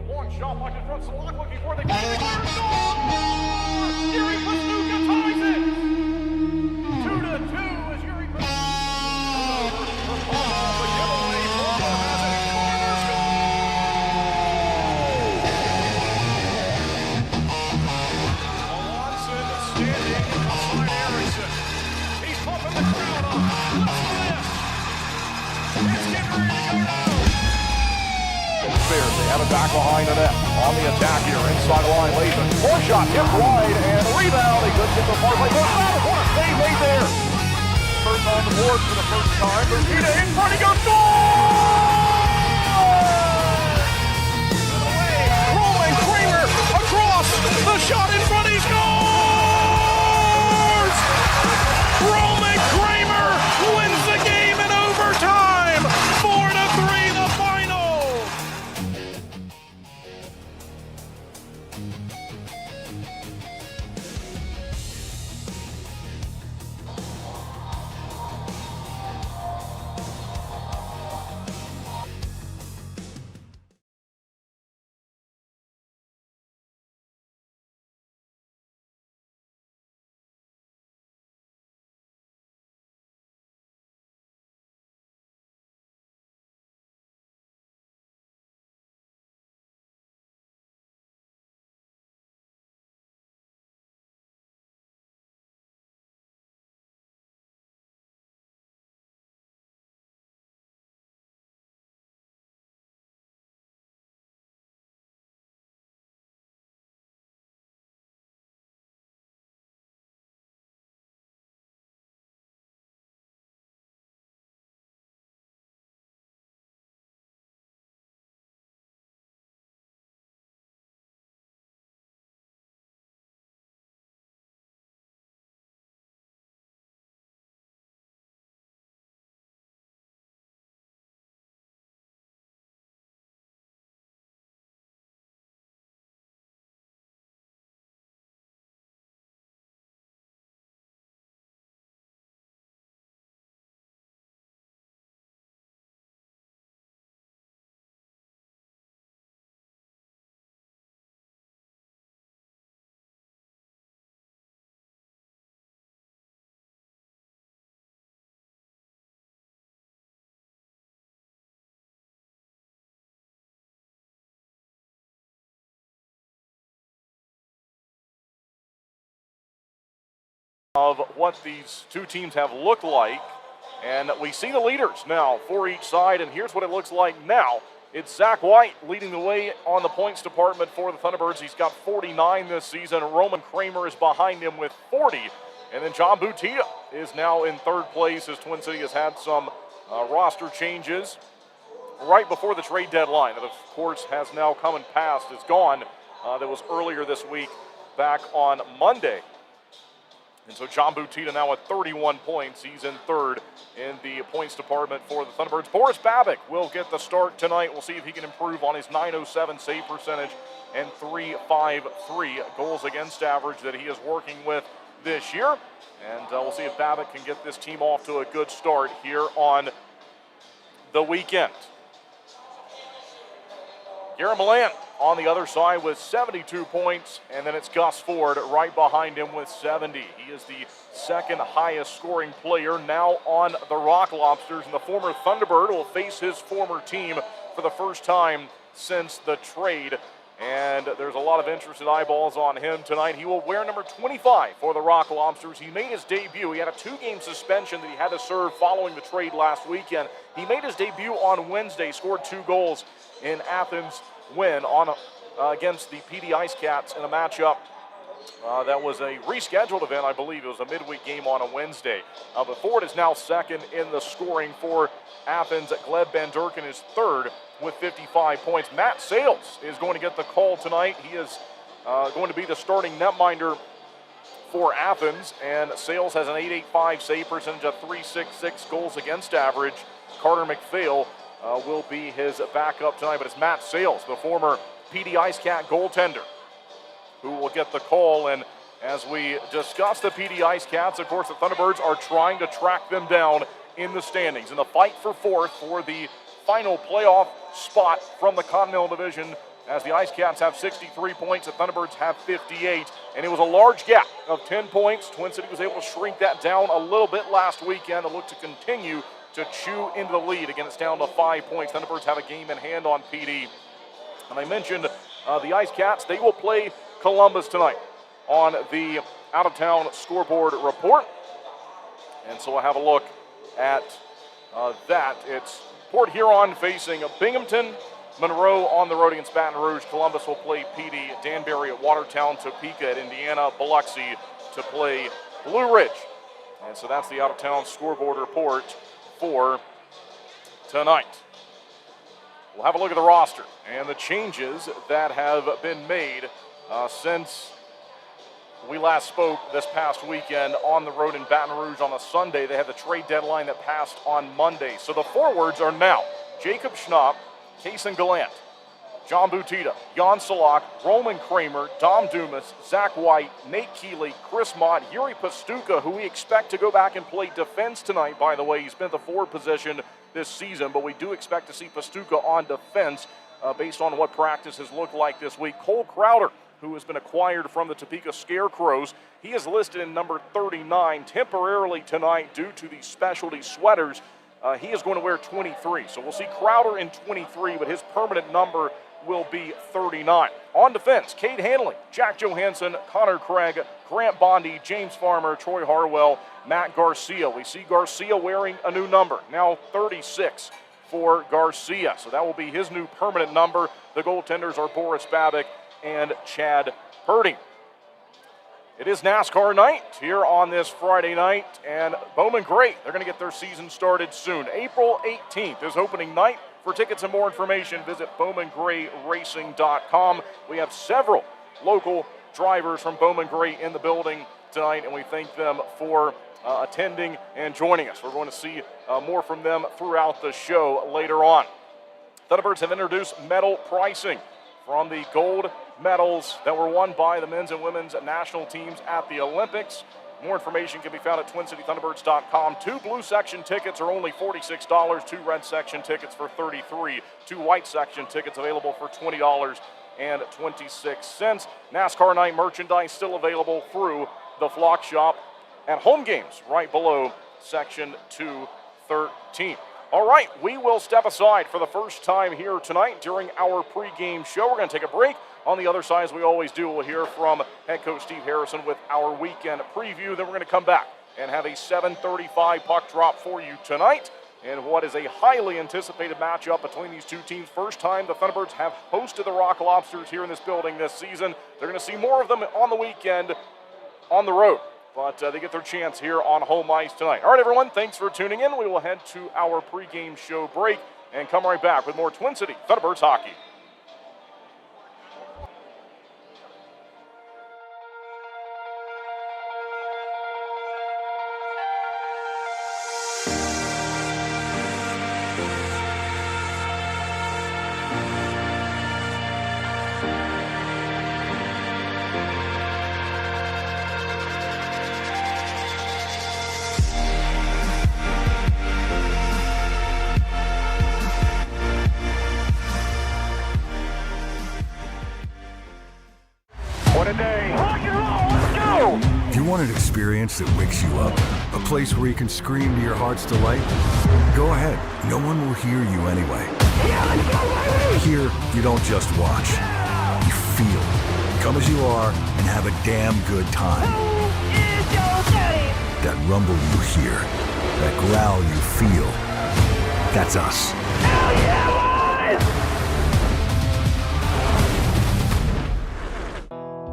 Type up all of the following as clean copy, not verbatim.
Long shot, blocked in front, Salak looking for the game. Yuri Pastuka ties it! 2-2 as Yuri Pastuka. The giveaway, Florida has it. Corner score! Alonson standing outside Erickson. He's pumping the crowd up. Let's miss. It's getting ready to go down. Bears, they have it back behind the net. On the attack here, inside the line, Lathan. Four shot, hit wide, and rebound. They couldn't get the far play. What a save made there. First on the board for the first time. Bermuda in front, he goes, goal! Rolling Kramer across the shot in front, he scores! Roman Kramer wins the game in overtime. 4-3 the final. Of what these two teams have looked like, and we see the leaders now for each side, and here's what it looks like now. It's Zach White leading the way on the points department for the Thunderbirds. He's got 49 this season. Roman Kramer is behind him with 40, and then John Butita is now in third place as Twin City has had some roster changes right before the trade deadline that, of course, has now come and passed, is gone. That was earlier this week, back on Monday. And so John Butita now at 31 points. He's in third in the points department for the Thunderbirds. Boris Babic will get the start tonight. We'll see if he can improve on his .907 save percentage and .353 goals against average that he is working with this year. And we'll see if Babic can get this team off to a good start here on the weekend. Garrett Milan on the other side with 72 points, and then it's Gus Ford right behind him with 70. He is the second highest scoring player now on the Rock Lobsters, and the former Thunderbird will face his former team for the first time since the trade. And there's a lot of interested eyeballs on him tonight. He will wear number 25 for the Rock Lobsters. He made his debut. He had a 2-game suspension that he had to serve following the trade last weekend. He made his debut on Wednesday, scored 2 goals in Athens win on against the PD Ice Cats in a matchup that was a rescheduled event. I believe it was a midweek game on a Wednesday. But Ford is now second in the scoring for Athens. Gleb Van Durken is third with 55 points. Matt Sales is going to get the call tonight. He is going to be the starting netminder for Athens, and Sales has an .885 save percentage, a .366 goals against average. Carter McPhail will be his backup tonight, but it's Matt Sales, the former PD Ice Cat goaltender, who will get the call. And as we discuss the PD Ice Cats, of course, the Thunderbirds are trying to track them down in the standings. In the fight for fourth for the final playoff spot from the Continental Division, as the Ice Cats have 63 points, the Thunderbirds have 58, and it was a large gap of 10 points. Twin City was able to shrink that down a little bit last weekend and look to continue to chew into the lead. Again, it's down to 5 points. Thunderbirds have a game in hand on PD. And I mentioned the Ice Cats, they will play Columbus tonight on the out-of-town scoreboard report. And so we'll have a look at that. It's Port Huron facing Binghamton, Monroe on the road against Baton Rouge. Columbus will play PD, Danbury at Watertown, Topeka at Indiana, Biloxi to play Blue Ridge. And so that's the out-of-town scoreboard report for tonight. We'll have a look at the roster and the changes that have been made since we last spoke this past weekend on the road in Baton Rouge on a Sunday. They had the trade deadline that passed on Monday. So the forwards are now Jacob Schnapp, Kason Gallant, John Butita, Jan Salak, Roman Kramer, Dom Dumas, Zach White, Nate Keeley, Chris Mott, Yuri Pastuka, who we expect to go back and play defense tonight, by the way. He's been at the forward position this season, but we do expect to see Pastuka on defense based on what practice has looked like this week. Cole Crowder, who has been acquired from the Topeka Scarecrows, he is listed in number 39 temporarily tonight due to the specialty sweaters. He is going to wear 23, so we'll see Crowder in 23, but his permanent number will be 39. On defense, Cade Hanley, Jack Johansson, Connor Craig, Grant Bondi, James Farmer, Troy Harwell, Matt Garcia. We see Garcia wearing a new number, now 36 for Garcia, so that will be his new permanent number. The goaltenders are Boris Babick and Chad Purdy. It is NASCAR night here on this Friday night, and Bowman Gray, they're going to get their season started soon. April 18th is opening night. For tickets and more information, visit BowmanGrayRacing.com. We have several local drivers from Bowman Gray in the building tonight, and we thank them for attending and joining us. We're going to see more from them throughout the show later on. Thunderbirds have introduced medal pricing from the gold medals that were won by the men's and women's national teams at the Olympics. More information can be found at TwinCityThunderbirds.com. 2 blue section tickets are only $46, 2 red section tickets for $33, 2 white section tickets available for $20.26. NASCAR night merchandise still available through the Flock Shop at home games right below section 213. All right, we will step aside for the first time here tonight during our pregame show. We're going to take a break. On the other side, as we always do, we'll hear from head coach Steve Harrison with our weekend preview. Then we're going to come back and have a 7:35 puck drop for you tonight. And what is a highly anticipated matchup between these two teams. First time the Thunderbirds have hosted the Rock Lobsters here in this building this season. They're going to see more of them on the weekend on the road. But they get their chance here on home ice tonight. All right, everyone, thanks for tuning in. We will head to our pregame show break and come right back with more Twin City Thunderbirds hockey. What a day. Rock and roll, let's go! If you want an experience that wakes you up, a place where you can scream to your heart's delight, go ahead. No one will hear you anyway. Yeah, let's go, baby! Here, you don't just watch. You feel. Come as you are and have a damn good time. Who is your daddy? That rumble you hear, that growl you feel, that's us. Hell yeah, boys!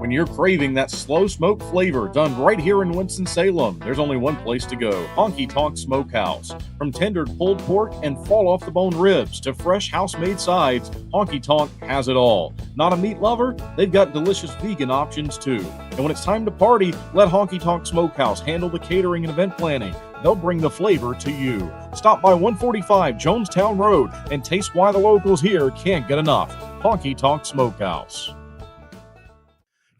When you're craving that slow smoke flavor done right here in Winston-Salem, there's only one place to go, Honky Tonk Smokehouse. From tendered pulled pork and fall-off-the-bone ribs to fresh house-made sides, Honky Tonk has it all. Not a meat lover? They've got delicious vegan options too. And when it's time to party, let Honky Tonk Smokehouse handle the catering and event planning. They'll bring the flavor to you. Stop by 145 Jonestown Road and taste why the locals here can't get enough. Honky Tonk Smokehouse.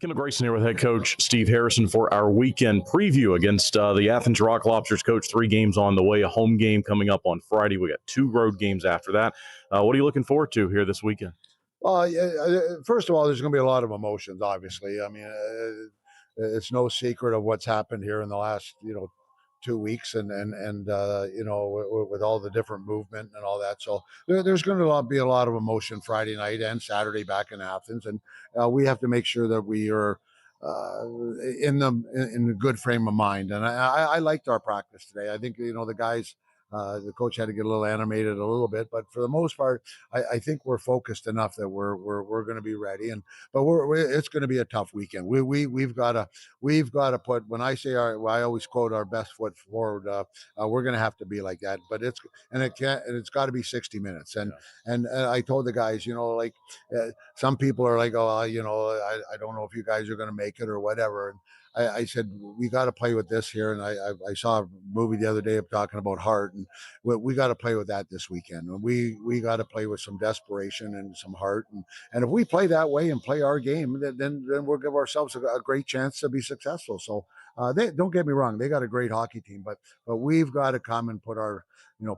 Kendall Grayson here with head coach Steve Harrison for our weekend preview against the Athens Rock Lobsters. Coach, 3 games on the way, a home game coming up on Friday. We got 2 road games after that. What are you looking forward to here this weekend? Well, first of all, there's going to be a lot of emotions, obviously. I mean, it's no secret of what's happened here in the last, 2 weeks and with all the different movement and all that. So there's going to be a lot of emotion Friday night and Saturday back in Athens. And we have to make sure that we are in a good frame of mind. And I liked our practice today. I think, the guys, the coach had to get a little animated a little bit, but for the most part, I think we're focused enough that we're going to be ready. But it's going to be a tough weekend. We've got to put, when I say I always quote our best foot forward. We're going to have to be like that. But it's got to be 60 minutes. And I told the guys, some people are like, oh, I don't know if you guys are going to make it or whatever. And I said, we got to play with this here. And I saw a movie the other day of talking about heart, and we got to play with that this weekend. We got to play with some desperation and some heart. And if we play that way and play our game, then we'll give ourselves a great chance to be successful. So they don't get me wrong. They got a great hockey team, but we've got to come and put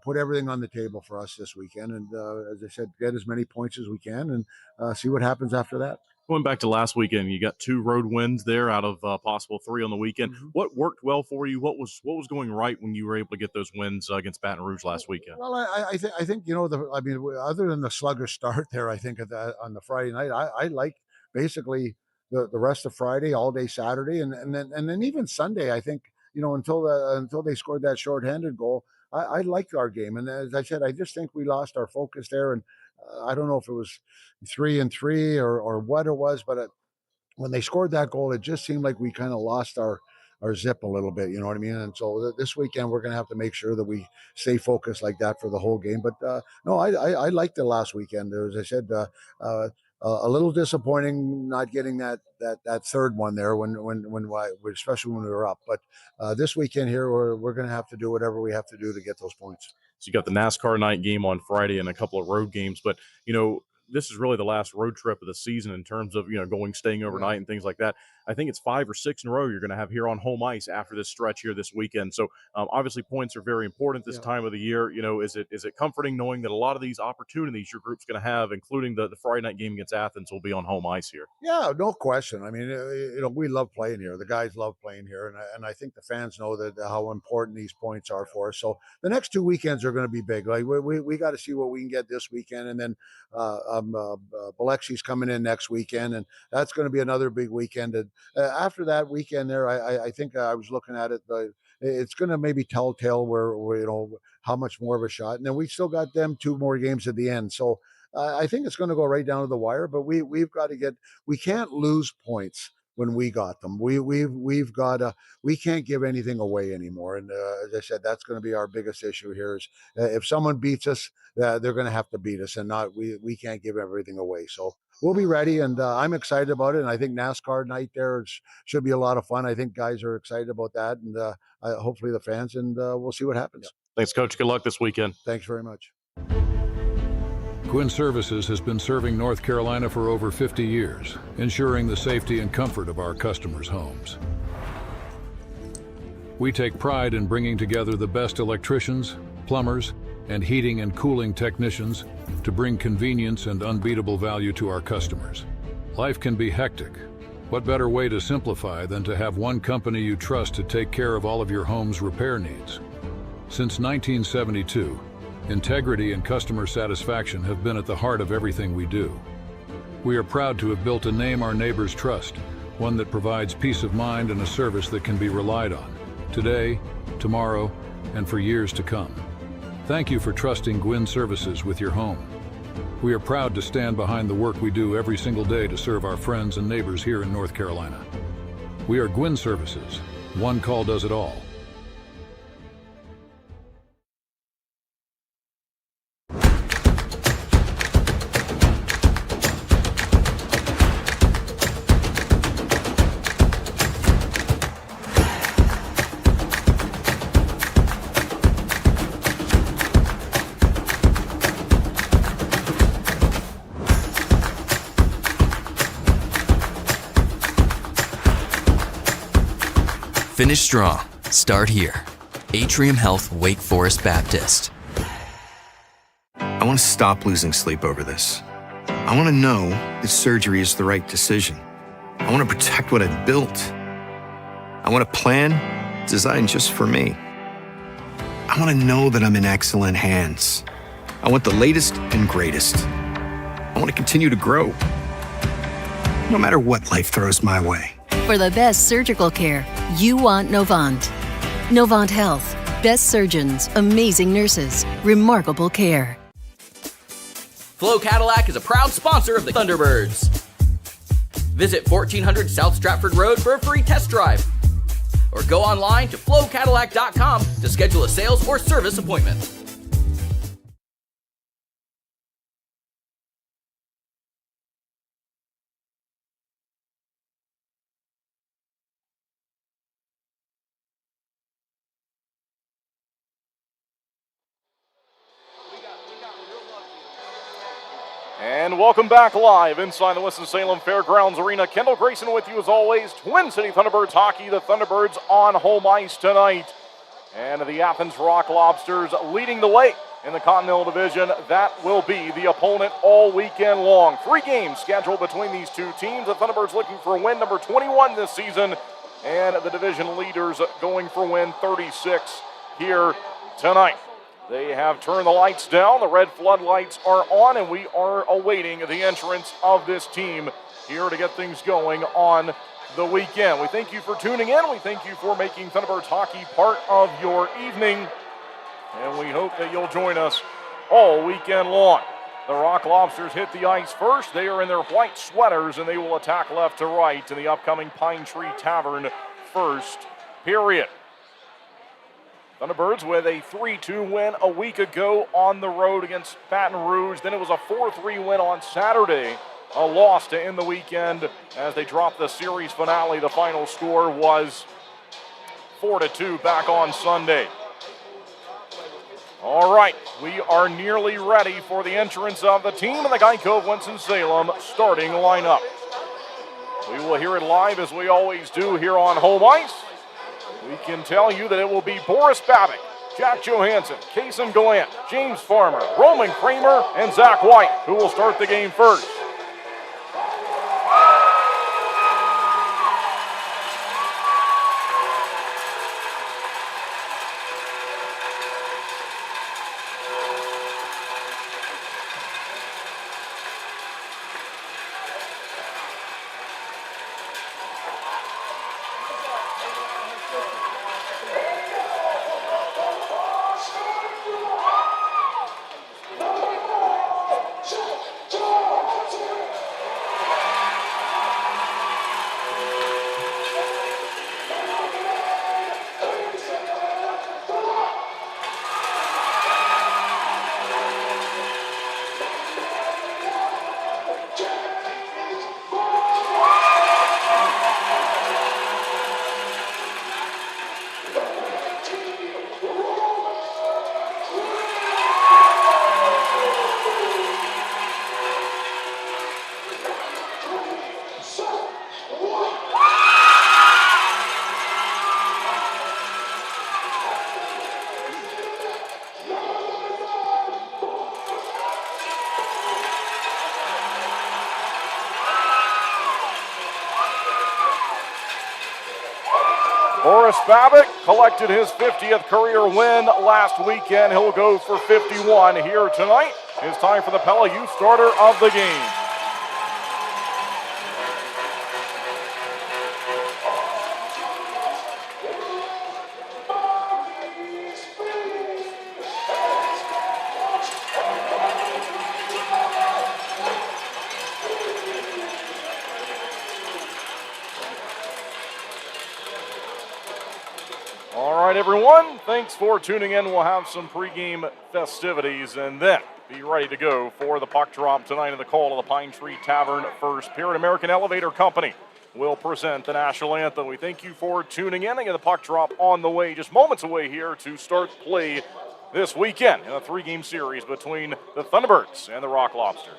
put everything on the table for us this weekend. And as I said, get as many points as we can and see what happens after that. Going back to last weekend, you got 2 road wins there out of possible 3 on the weekend. Mm-hmm. What worked well for you? What was going right when you were able to get those wins against Baton Rouge last weekend? Well, I think other than the sluggish start there, I think on the Friday night, I like basically the rest of Friday, all day Saturday, and then even Sunday. I think until they scored that shorthanded goal, I liked our game. And as I said, I just think we lost our focus there. And I don't know if it was 3-3 or what it was, but when they scored that goal, it just seemed like we kind of lost our zip a little bit. You know what I mean? And so this weekend, we're going to have to make sure that we stay focused like that for the whole game. But no, I liked it last weekend. As I said, a little disappointing not getting that third one there especially when we were up. But this weekend here, we're going to have to do whatever we have to do to get those points. So you got the NASCAR night game on Friday and a couple of road games, but this is really the last road trip of the season in terms of staying overnight and things like that. I think it's 5 or 6 in a row you're going to have here on home ice after this stretch here this weekend. So obviously points are very important this time of the year. Is it comforting knowing that a lot of these opportunities your group's going to have, including the Friday night game against Athens, will be on home ice here? Yeah, no question. I mean, we love playing here. The guys love playing here, and I think the fans know that how important these points are for us. So the next 2 weekends are going to be big. Like we got to see what we can get this weekend, and then Biloxi's coming in next weekend, and that's going to be another big weekend. And after that weekend there, I think I was looking at it, it's going to maybe telltale where how much more of a shot. And then we still got them 2 more games at the end. So I think it's going to go right down to the wire, but we've got to we can't lose points when we got them. We've got to, we can't give anything away anymore. And as I said, that's going to be our biggest issue here is if someone beats us, they're going to have to beat us, and we can't give everything away. So we'll be ready, and I'm excited about it. And I think NASCAR night there should be a lot of fun. I think guys are excited about that, and hopefully the fans, and we'll see what happens. Yeah. Thanks, Coach. Good luck this weekend. Thanks very much. Gwin Services has been serving North Carolina for over 50 years, ensuring the safety and comfort of our customers' homes. We take pride in bringing together the best electricians, plumbers, and heating and cooling technicians to bring convenience and unbeatable value to our customers. Life can be hectic. What better way to simplify than to have one company you trust to take care of all of your home's repair needs? Since 1972, integrity and customer satisfaction have been at the heart of everything we do. We are proud to have built a name our neighbors trust, one that provides peace of mind and a service that can be relied on, today, tomorrow, and for years to come. Thank you for trusting Gwin Services with your home. We are proud to stand behind the work we do every single day to serve our friends and neighbors here in North Carolina. We are Gwin Services. One call does it all. Finish strong. Start here. Atrium Health Wake Forest Baptist. I want to stop losing sleep over this. I want to know that surgery is the right decision. I want to protect what I've built. I want a plan designed just for me. I want to know that I'm in excellent hands. I want the latest and greatest. I want to continue to grow, no matter what life throws my way. For the best surgical care, you want Novant. Novant Health. Best surgeons, amazing nurses, remarkable care. Flo Cadillac is a proud sponsor of the Thunderbirds. Visit 1400 South Stratford Road for a free test drive. Or go online to flowcadillac.com to schedule a sales or service appointment. And welcome back live inside the Winston-Salem Fairgrounds Arena. Kendall Grayson with you as always. Twin City Thunderbirds hockey. The Thunderbirds on home ice tonight. And the Athens Rock Lobsters leading the way in the Continental Division. That will be the opponent all weekend long. 3 games scheduled between these two teams. The Thunderbirds looking for win number 21 this season. And the division leaders going for win 36 here tonight. They have turned the lights down. The red floodlights are on, and we are awaiting the entrance of this team here to get things going on the weekend. We thank you for tuning in. We thank you for making Thunderbirds hockey part of your evening, and we hope that you'll join us all weekend long. The Rock Lobsters hit the ice first. They are in their white sweaters, and they will attack left to right in the upcoming Pine Tree Tavern first period. Thunderbirds with a 3-2 win a week ago on the road against Baton Rouge. Then it was a 4-3 win on Saturday. A loss to end the weekend as they dropped the series finale. The final score was 4-2 back on Sunday. All right, we are nearly ready for the entrance of the team in the Geico of Winston-Salem starting lineup. We will hear it live as we always do here on home ice. We can tell you that it will be Boris Babick, Jack Johansson, Kaysen Gallant, James Farmer, Roman Kramer, and Zach White, who will start the game first. Boris Babick collected his 50th career win last weekend. He'll go for 51 here tonight. It's time for the Pella Youth starter of the game. All right, everyone, thanks for tuning in. We'll have some pregame festivities and then be ready to go for the puck drop tonight in the call of the Pine Tree Tavern first period. American Elevator Company will present the national anthem. We thank you for tuning in. Again, the puck drop on the way, just moments away here to start play this weekend in a 3-game series between the Thunderbirds and the Rock Lobsters.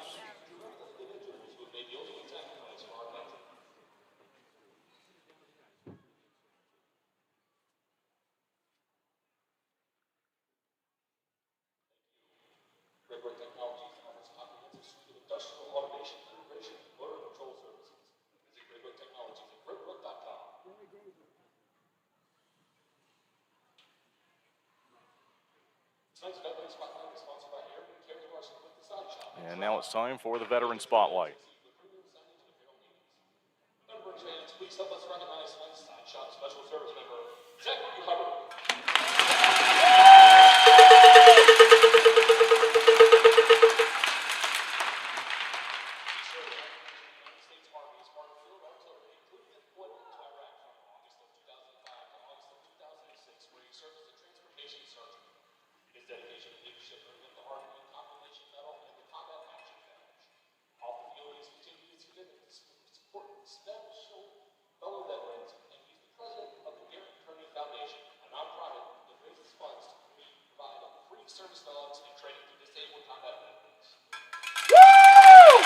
And now it's time for the Veteran Spotlight. Thunderbirds fans, please help us recognize tonight's Side Shot Special Service member, Zachary Hubbard. Service dogs and training for disabled combat veterans. Woo!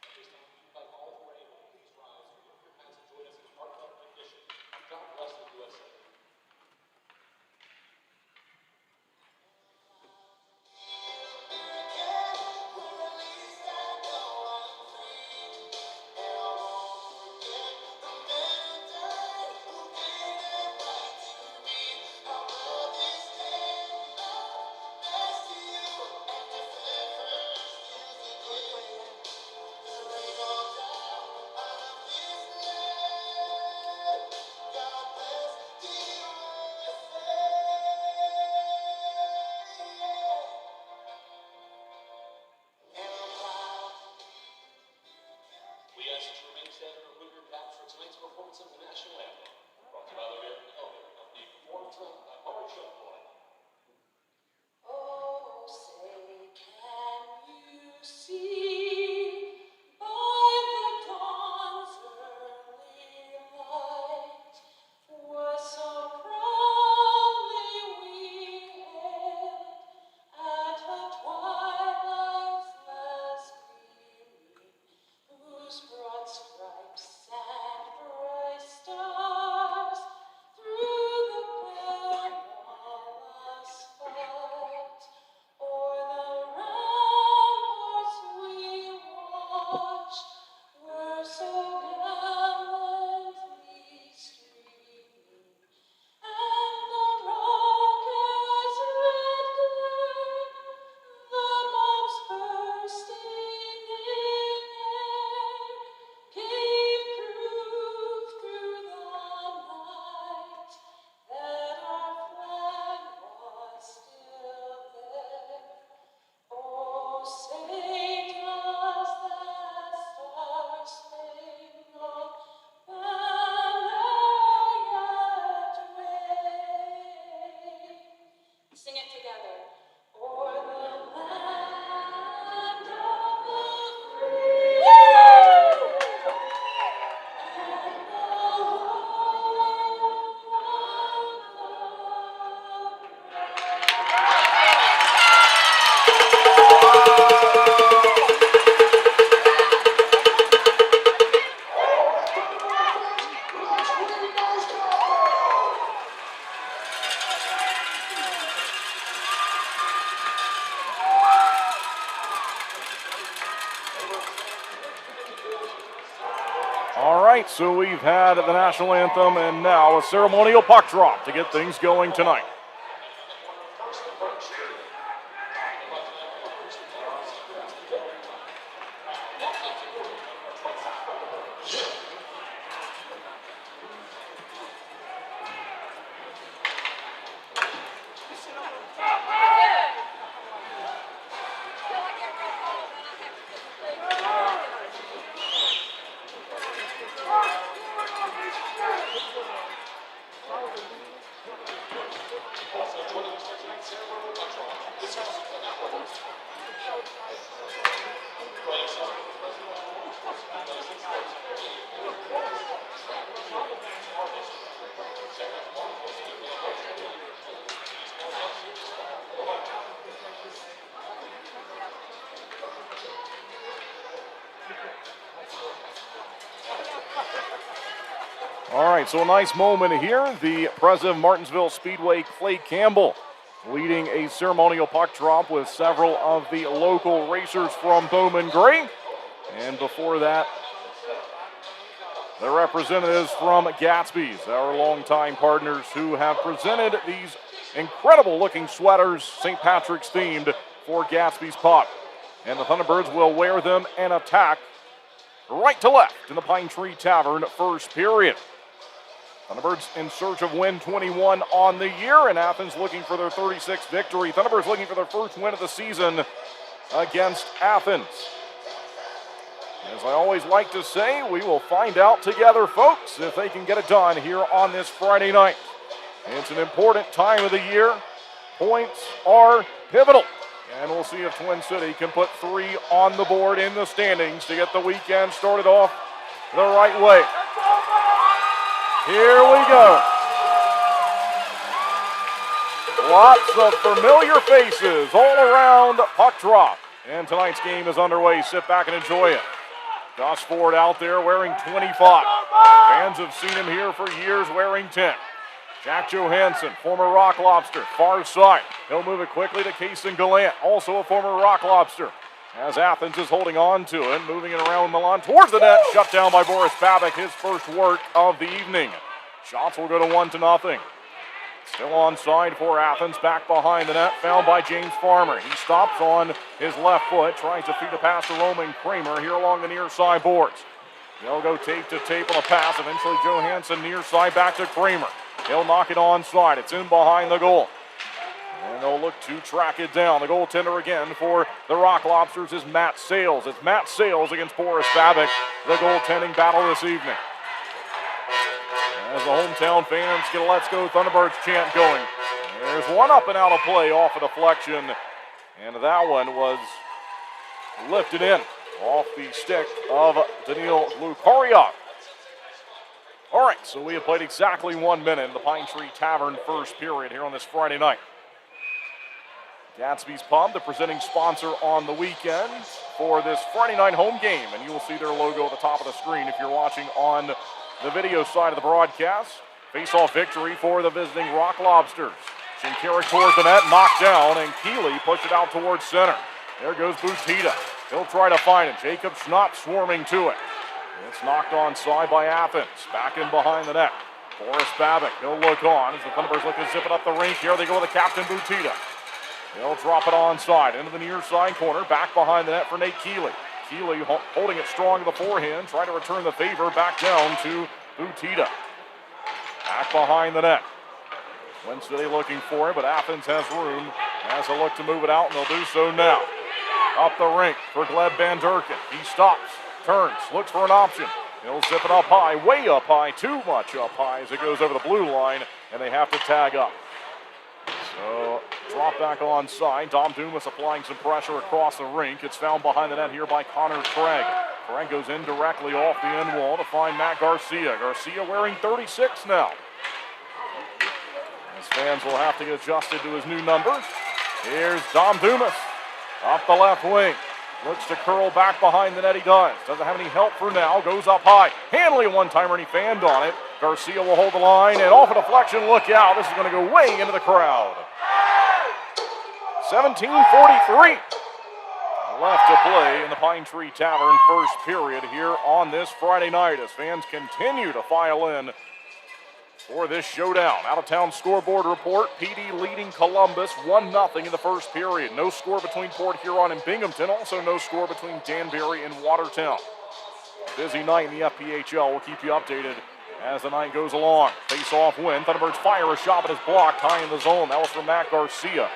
At this time, we invite all who are able to please rise and lift your hands and join us in a heartfelt rendition of God Bless the USA. We ask that you remain standing or move your caps for tonight's performance of the national anthem. Brought to you by the American Elder of the performance by Howard Shuffleboy. Oh, say, can you see by the dawn's early light what so proudly we hailed at the twilight's last gleaming, whose broad stripes and bright stars through the perilous fight o'er the ramparts we watched were so gallantly streaming, and the rocket's red glare, the bombs bursting in air, gave proof through the night that our flag was still there. Oh, say does that star-spangled banner yet wave? Sing it together. O'er the land of the free and the home All right, so we've had the national anthem and now a ceremonial puck drop to get things going tonight. All right, so a nice moment here. The president of Martinsville Speedway, Clay Campbell, leading a ceremonial puck drop with several of the local racers from Bowman Gray. And before that, the representatives from Gatsby's, our longtime partners who have presented these incredible looking sweaters, St. Patrick's themed, for Gatsby's Puck. And the Thunderbirds will wear them and attack right to left in the Pine Tree Tavern first period. Thunderbirds in search of win 21 on the year, and Athens looking for their 36th victory. Thunderbirds looking for their first win of the season against Athens. As I always like to say, we will find out together, folks, if they can get it done here on this Friday night. It's an important time of the year. Points are pivotal. And we'll see if Twin City can put 3 on the board in the standings to get the weekend started off the right way. Here we go. Lots of familiar faces all around puck drop. And tonight's game is underway. Sit back and enjoy it. Gus Ford out there wearing 25. Fans have seen him here for years wearing 10. Jack Johansson, former Rock Lobster, far side. He'll move it quickly to Kaysen Gallant, also a former Rock Lobster. As Athens is holding on to it, moving it around Milan towards the net, shut down by Boris Babic, his first work of the evening. Shots will go to 1-0. Still onside for Athens, back behind the net, found by James Farmer. He stops on his left foot, tries to feed a pass to Roman Kramer here along the near side boards. They'll go tape to tape on a pass, eventually Johansson near side back to Kramer. He'll knock it onside, it's in behind the goal. And they'll look to track it down. The goaltender again for the Rock Lobsters is Matt Sales. It's Matt Sales against Boris Babic, the goaltending battle this evening. As the hometown fans get a Let's Go Thunderbirds chant going. There's one up and out of play off a deflection, and that one was lifted in off the stick of Daniil Lukaria. All right, so we have played exactly 1 minute in the Pine Tree Tavern first period here on this Friday night. Gatsby's Pub, the presenting sponsor on the weekend for this Friday night home game, and you will see their logo at the top of the screen if you're watching on the video side of the broadcast. Face-off victory for the visiting Rock Lobsters. Shinkarik towards the net, knocked down, and Keeley pushed it out towards center. There goes Butita. He'll try to find it. Jacob Schnapp swarming to it. It's knocked onside by Athens. Back in behind the net. Boris Babic, he'll look on as the Thunderbirds look to zip it up the rink. Here they go with the captain, Butita. They'll drop it onside into the near side corner. Back behind the net for Nate Keeley. Keeley holding it strong to the forehand, trying to return the favor back down to Butita. Back behind the net. Twin City looking for it, but Athens has room as they look to move it out, and they'll do so now. Up the rink for Gleb Van Durken. He stops, turns, looks for an option. He'll zip it up high, way up high, too much up high as it goes over the blue line, and they have to tag up. So, drop back onside. Dom Dumas applying some pressure across the rink. It's found behind the net here by Connor Craig. Craig goes in directly off the end wall to find Matt Garcia. Garcia wearing 36 now. As fans will have to get adjusted to his new number. Here's Dom Dumas off the left wing. Looks to curl back behind the net. He does. Doesn't have any help for now. Goes up high. Hanley a one-timer and he fanned on it. Garcia will hold the line and off a deflection. Look out. This is going to go way into the crowd. 17:43 left to play in the Pine Tree Tavern first period here on this Friday night as fans continue to file in for this showdown. Out-of-town scoreboard report, PD leading Columbus 1-0 in the first period. No score between Port Huron and Binghamton. Also no score between Danbury and Watertown. Busy night in the FPHL. We'll keep you updated as the night goes along. Face-off win. Thunderbirds fire a shot, but it's blocked high in the zone. That was from Matt Garcia.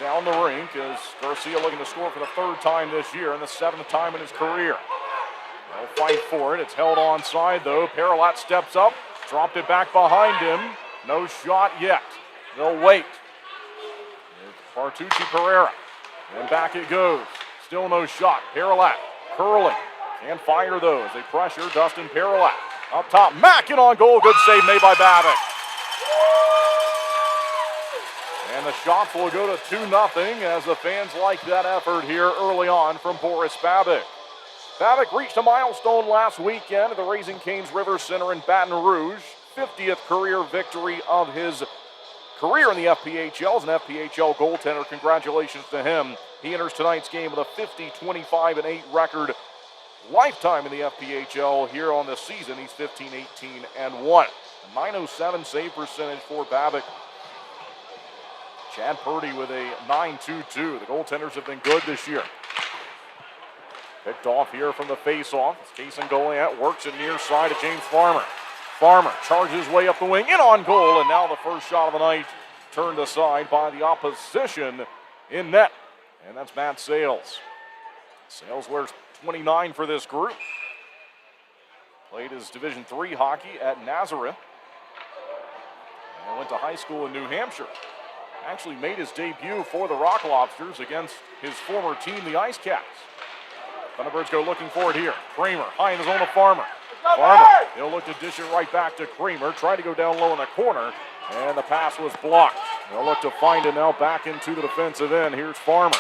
Down the rink is Garcia looking to score for the third time this year and the 7th time in his career. They'll fight for it. It's held onside, though. Paralat steps up, dropped it back behind him. No shot yet. They'll wait. Bartucci Pereira. And back it goes. Still no shot. Paralat curling. Can't fire, though, as they pressure Dustin Paralat. Up top, Mackin on goal. Good save made by Babic. And the shots will go to 2-0 as the fans like that effort here early on from Boris Babic. Babick reached a milestone last weekend at the Raising Cane's River Center in Baton Rouge. 50th career victory of his career in the FPHL as an FPHL goaltender. Congratulations to him. He enters tonight's game with a 50, 25, and 8 record. Lifetime in the FPHL here on the season. He's 15, 18, and 1. A .907 save percentage for Babick. Chad Purdy with a .922. The goaltenders have been good this year. Picked off here from the face-off. Jason Goliath works it near side of James Farmer. Farmer charges his way up the wing, in on goal, and now the first shot of the night turned aside by the opposition in net. And that's Matt Sales. Sales wears 29 for this group. Played his Division III hockey at Nazareth. And went to high school in New Hampshire. Actually made his debut for the Rock Lobsters against his former team, the Ice Cats. Thunderbirds go looking for it here. Kramer, high in the zone of Farmer. Farmer, he'll look to dish it right back to Kramer. Tried to go down low in the corner, and the pass was blocked. They'll look to find it now back into the defensive end. Here's Farmer.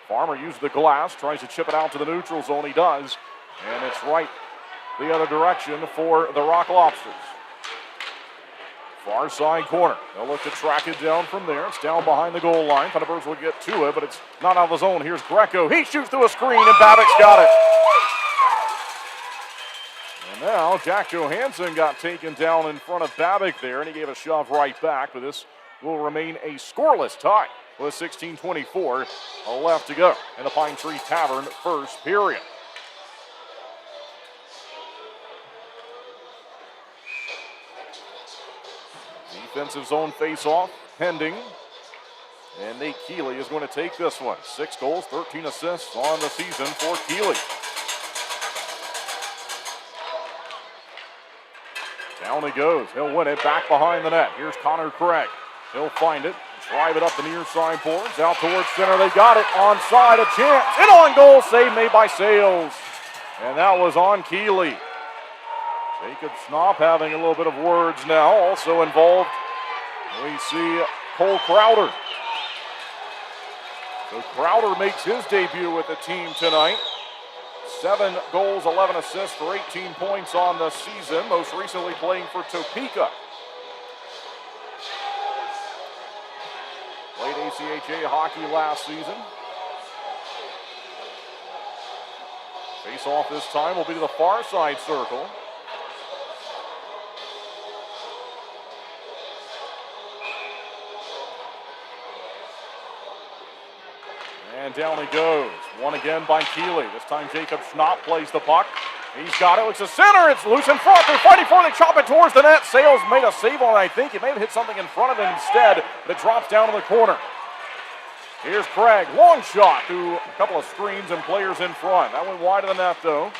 Farmer uses the glass, tries to chip it out to the neutral zone. He does, and it's right the other direction for the Rock Lobsters. Far side corner. They'll look to track it down from there. It's down behind the goal line. Thunderbirds will get to it, but it's not out of the zone. Here's Greco. He shoots through a screen, and Babick's got it. And now Jack Johansson got taken down in front of Babick there, and he gave a shove right back, but this will remain a scoreless tie with 16:24 left to go in the Pine Tree Tavern first period. Defensive zone face-off pending. And Nate Keeley is going to take this one. 6 goals, 13 assists on the season for Keeley. Down he goes. He'll win it back behind the net. Here's Connor Craig. He'll find it. Drive it up the near side boards. Out towards center. They got it. Onside. A chance. In on goal. Save made by Sales. And that was on Keeley. Jacob Schnapp having a little bit of words now. Also involved, we see Cole Crowder. So Crowder makes his debut with the team tonight. 7 goals, 11 assists for 18 points on the season, most recently playing for Topeka. Played ACHA hockey last season. Face off this time will be to the far side circle. And down he goes. Won again by Keeley. This time Jacob Schnapp plays the puck. He's got it. Looks to center. It's loose in front. They're fighting for it. They chop it towards the net. Sales made a save on it, I think. It may have hit something in front of him instead, but it drops down in the corner. Here's Craig. Long shot through a couple of screens and players in front. That went wide of the net, though.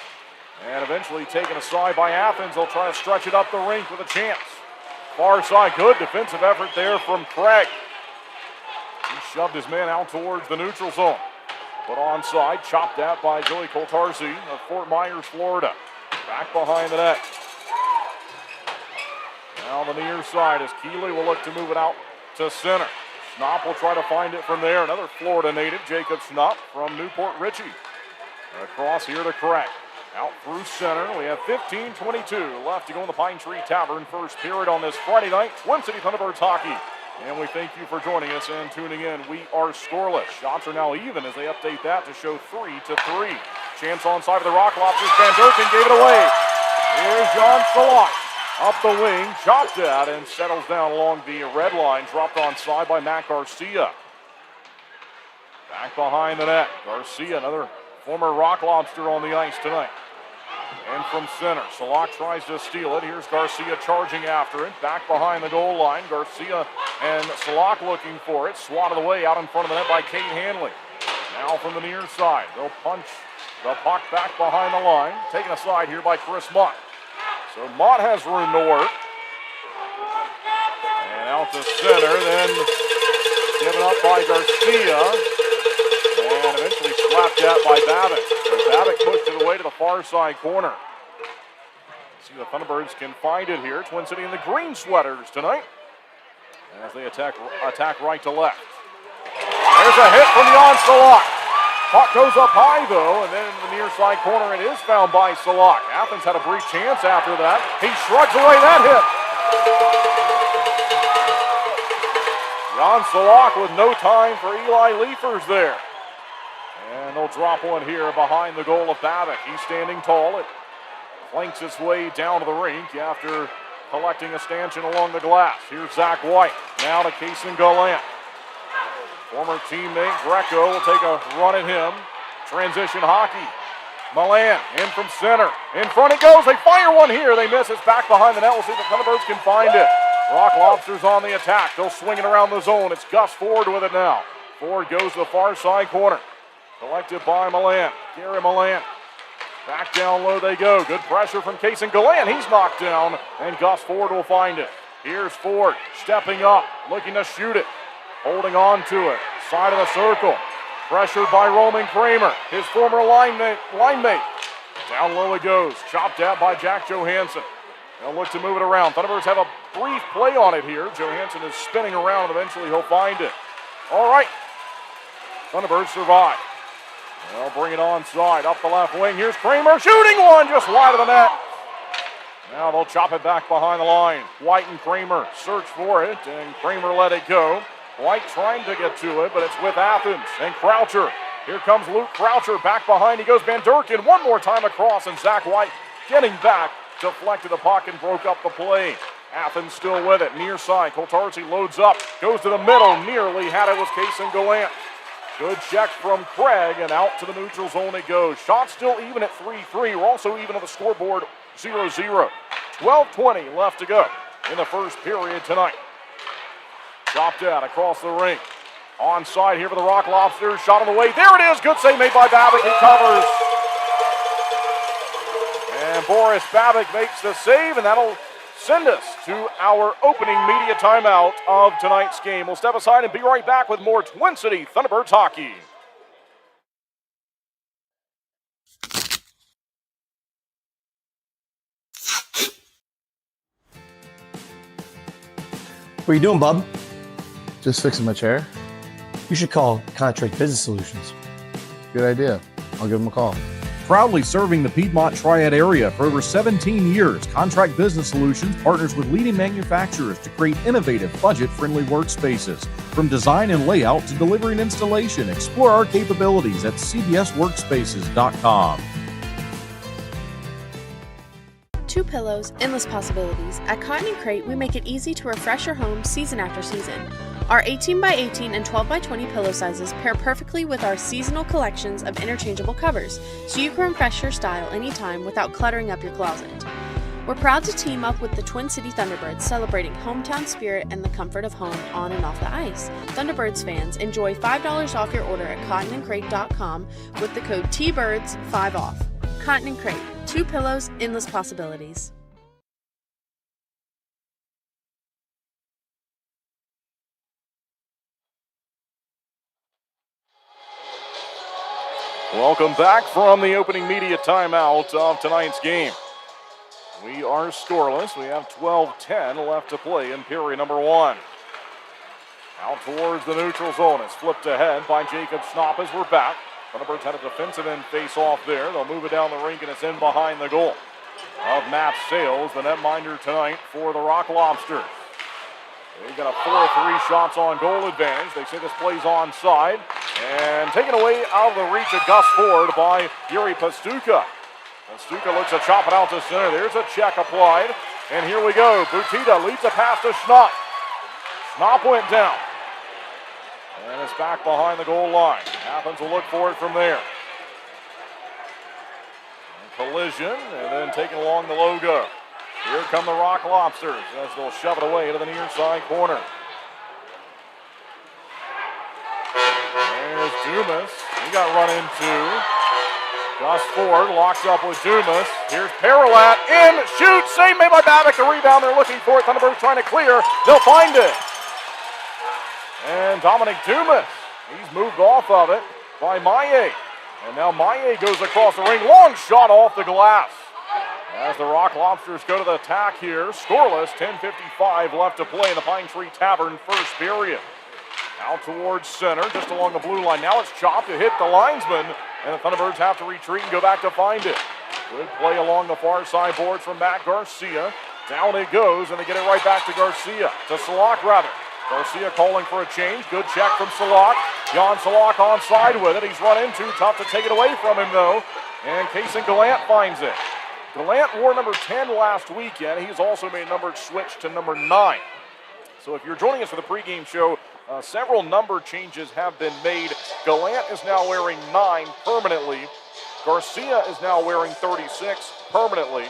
And eventually taken aside by Athens. They'll try to stretch it up the rink with a chance. Far side. Good defensive effort there from Craig. He shoved his man out towards the neutral zone. Put onside, chopped at by Joey Coltarsi of Fort Myers, Florida. Back behind the net. Now the near side as Keeley will look to move it out to center. Schnapp will try to find it from there. Another Florida native, Jacob Schnapp from Newport Richey. Across here to Craig. Out through center. We have 15:22 left to go in the Pine Tree Tavern first period on this Friday night. Twin City Thunderbirds hockey. And we thank you for joining us and tuning in. We are scoreless. Shots are now even as they update that to show 3-3. Chance onside of the Rock Lobsters. Van Durken gave it away. Here's John Salak. Up the wing, chopped at and settles down along the red line. Dropped onside by Matt Garcia. Back behind the net. Garcia, another former Rock Lobster on the ice tonight. And from center, Salak tries to steal it. Here's Garcia charging after it. Back behind the goal line. Garcia and Salak looking for it. Swatted away out in front of the net by Kate Hanley. Now from the near side, they'll punch the puck back behind the line. Taken aside here by Chris Mott. So Mott has room to work. And out to center, then given up by Garcia. And eventually slapped at by Babick. So Babick pushed it away to the far side corner. See the Thunderbirds can find it here. Twin City in the green sweaters tonight as they attack right to left. There's a hit from Jan Salak. Puck goes up high, though, and then in the near side corner, it is found by Salak. Athens had a brief chance after that. He shrugs away that hit. Jan Salak with no time for Eli Liefers there. And they'll drop one here behind the goal of Babbitt. He's standing tall. It flanks its way down to the rink after collecting a stanchion along the glass. Here's Zach White. Now to Kason Gallant. Former teammate Greco will take a run at him. Transition hockey. Milan in from center. In front it goes. They fire one here. They miss. It's back behind the net. We'll see if the Thunderbirds can find it. Rock Lobsters on the attack. They'll swing it around the zone. It's Gus Ford with it now. Ford goes to the far side corner. Collected by Milan. Gary Milan. Back down low they go. Good pressure from Kason Gallant. He's knocked down, and Gus Ford will find it. Here's Ford stepping up, looking to shoot it. Holding on to it. Side of the circle. Pressured by Roman Kramer, his former line mate. Down low it goes. Chopped at by Jack Johansson. They'll look to move it around. Thunderbirds have a brief play on it here. Johansson is spinning around, and eventually he'll find it. All right. Thunderbirds survive. They'll bring it onside, up the left wing. Here's Kramer shooting one just wide of the net. Now they'll chop it back behind the line. White and Kramer search for it, and Kramer let it go. White trying to get to it, but it's with Athens and Croucher. Here comes Luke Croucher back behind. He goes Van Durkin one more time across, and Zach White getting back, deflected the puck and broke up the play. Athens still with it, near side. Koltarzi loads up, goes to the middle, nearly had it was Kason Gallant. Good check from Craig, and out to the neutral zone it goes. Shot still even at 3-3. We're also even on the scoreboard 0-0. 12:20 left to go in the first period tonight. Chopped out across the rink. Onside here for the Rock Lobsters. Shot on the way. There it is. Good save made by Babbitt. He covers. And Boris Babbitt makes the save, and that'll send us to our opening media timeout of tonight's game. We'll step aside and be right back with more Twin City Thunderbirds hockey. What are you doing, bub? Just fixing my chair. You should call Contract Business Solutions. Good idea. I'll give them a call. Proudly serving the Piedmont Triad area for over 17 years, Contract Business Solutions partners with leading manufacturers to create innovative, budget-friendly workspaces. From design and layout to delivery and installation, explore our capabilities at cbsworkspaces.com. Two pillows, endless possibilities. At Cotton & Crate, we make it easy to refresh your home season after season. Our 18x18 and 12x20 pillow sizes pair perfectly with our seasonal collections of interchangeable covers, so you can refresh your style anytime without cluttering up your closet. We're proud to team up with the Twin City Thunderbirds, celebrating hometown spirit and the comfort of home on and off the ice. Thunderbirds fans, enjoy $5 off your order at cottonandcrate.com with the code TBIRDS5OFF. Cotton & Crate. Two pillows, endless possibilities. Welcome back from the opening media timeout of tonight's game. We are scoreless. We have 12:10 left to play in period number one. Out towards the neutral zone. It's flipped ahead by Jacob Snopp as we're back. Thunderbirds had a defensive end face-off there. They'll move it down the rink, and it's in behind the goal of Matt Sales, the netminder tonight for the Rock Lobsters. They've got a 4-3 shots on goal advantage. They say this play's onside. And taken away out of the reach of Gus Ford by Yuri Pastuka. Pastuka looks to chop it out to center. There's a check applied. And here we go. Butita leads a pass to Schnapp. Schnapp went down. And it's back behind the goal line. Athens will look for it from there. Collision, and then taken along the logo. Here come the Rock Lobsters as they'll shove it away to the near side corner. There's Dumas. He got run into. Gus Ford locked up with Dumas. Here's Paralat in, shoot, save made by Babbitt. The rebound, they're looking for it. Thunderbirds trying to clear. They'll find it. And Dominic Dumas, he's moved off of it by Maye. And now Maye goes across the ring. Long shot off the glass. As the Rock Lobsters go to the attack here. Scoreless, 10:55 left to play in the Pine Tree Tavern first period. Out towards center, just along the blue line. Now it's chopped to hit the linesman, and the Thunderbirds have to retreat and go back to find it. Good play along the far side boards from Matt Garcia. Down it goes, and they get it right back to Garcia. To Salak, rather. Garcia calling for a change. Good check from Salak. Jan Salak onside with it. He's run into. Tough to take it away from him, though. And Kason Gallant finds it. Gallant wore number 10 last weekend. He's also made a number switch to number 9. So if you're joining us for the pregame show, several number changes have been made. Gallant is now wearing 9 permanently. Garcia is now wearing 36 permanently.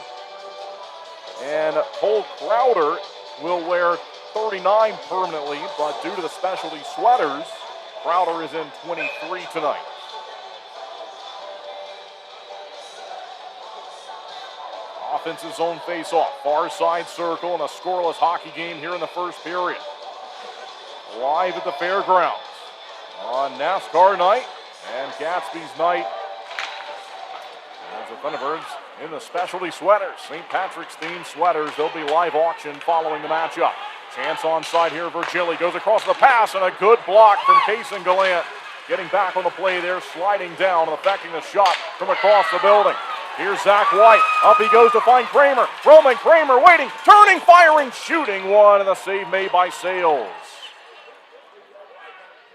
And Cole Crowder will wear 39 permanently, but due to the specialty sweaters, Crowder is in 23 tonight. Offensive zone face-off, far side circle, and a scoreless hockey game here in the first period. Live at the fairgrounds on NASCAR night and Gatsby's night. There's the Thunderbirds in the specialty sweaters, St. Patrick's themed sweaters. They'll be live auction following the matchup. Chance onside here, Virgili goes across the pass, and a good block from Kason Gallant. Getting back on the play there, sliding down and affecting the shot from across the building. Here's Zach White. Up he goes to find Kramer. Roman Kramer waiting, turning, firing, shooting one, and the save made by Sales.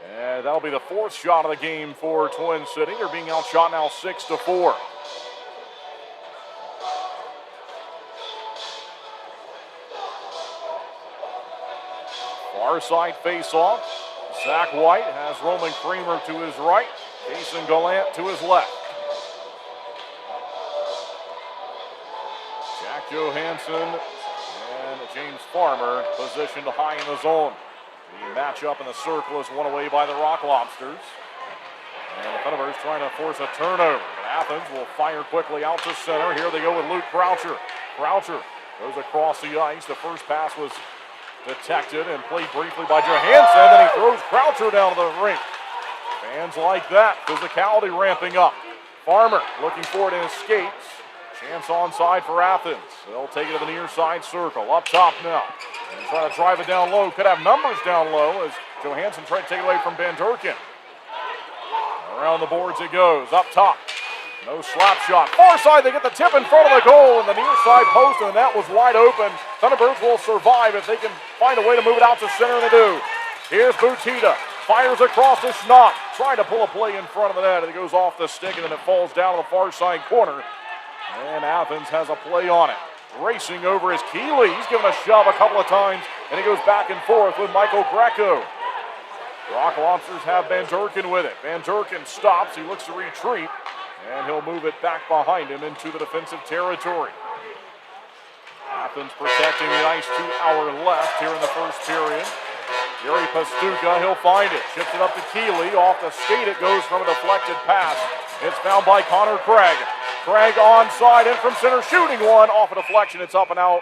And that'll be the 4th shot of the game for Twin City. They're being outshot now 6-4. Far side face-off. Zach White has Roman Kramer to his right. Kason Gallant to his left. Jack Johansson and James Farmer positioned high in the zone. The matchup in the circle is won away by the Rock Lobsters. And the Thunderbirds trying to force a turnover. But Athens will fire quickly out to center. Here they go with Luke Croucher. Croucher goes across the ice. The first pass was detected and played briefly by Johansson. Then he throws Croucher down to the rink. Fans like that. Physicality ramping up. Farmer looking for it and escapes. Chance onside for Athens. They'll take it to the near side circle. Up top now. And try to drive it down low. Could have numbers down low as Johansson tried to take it away from Van Durkin. Around the boards it goes. Up top. No slap shot. Far side, they get the tip in front of the goal, and the near side post, and that was wide open. Thunderbirds will survive if they can find a way to move it out to center, and they do. Here's Butita. Fires across the Schnapp. Trying to pull a play in front of the net, and it goes off the stick, and then it falls down to the far side corner. And Athens has a play on it. Racing over is Keeley. He's given a shove a couple of times, and he goes back and forth with Michael Greco. Rock Lobsters have Van Durkin with it. Van Durkin stops. He looks to retreat, and he'll move it back behind him into the defensive territory. Athens protecting the ice, 2 hours left here in the first period. Gary Pastuca, he'll find it. Ships it up to Keeley. Off the skate it goes from a deflected pass. It's found by Connor Craig. Craig onside in from center, shooting one. Off a deflection, it's up and out.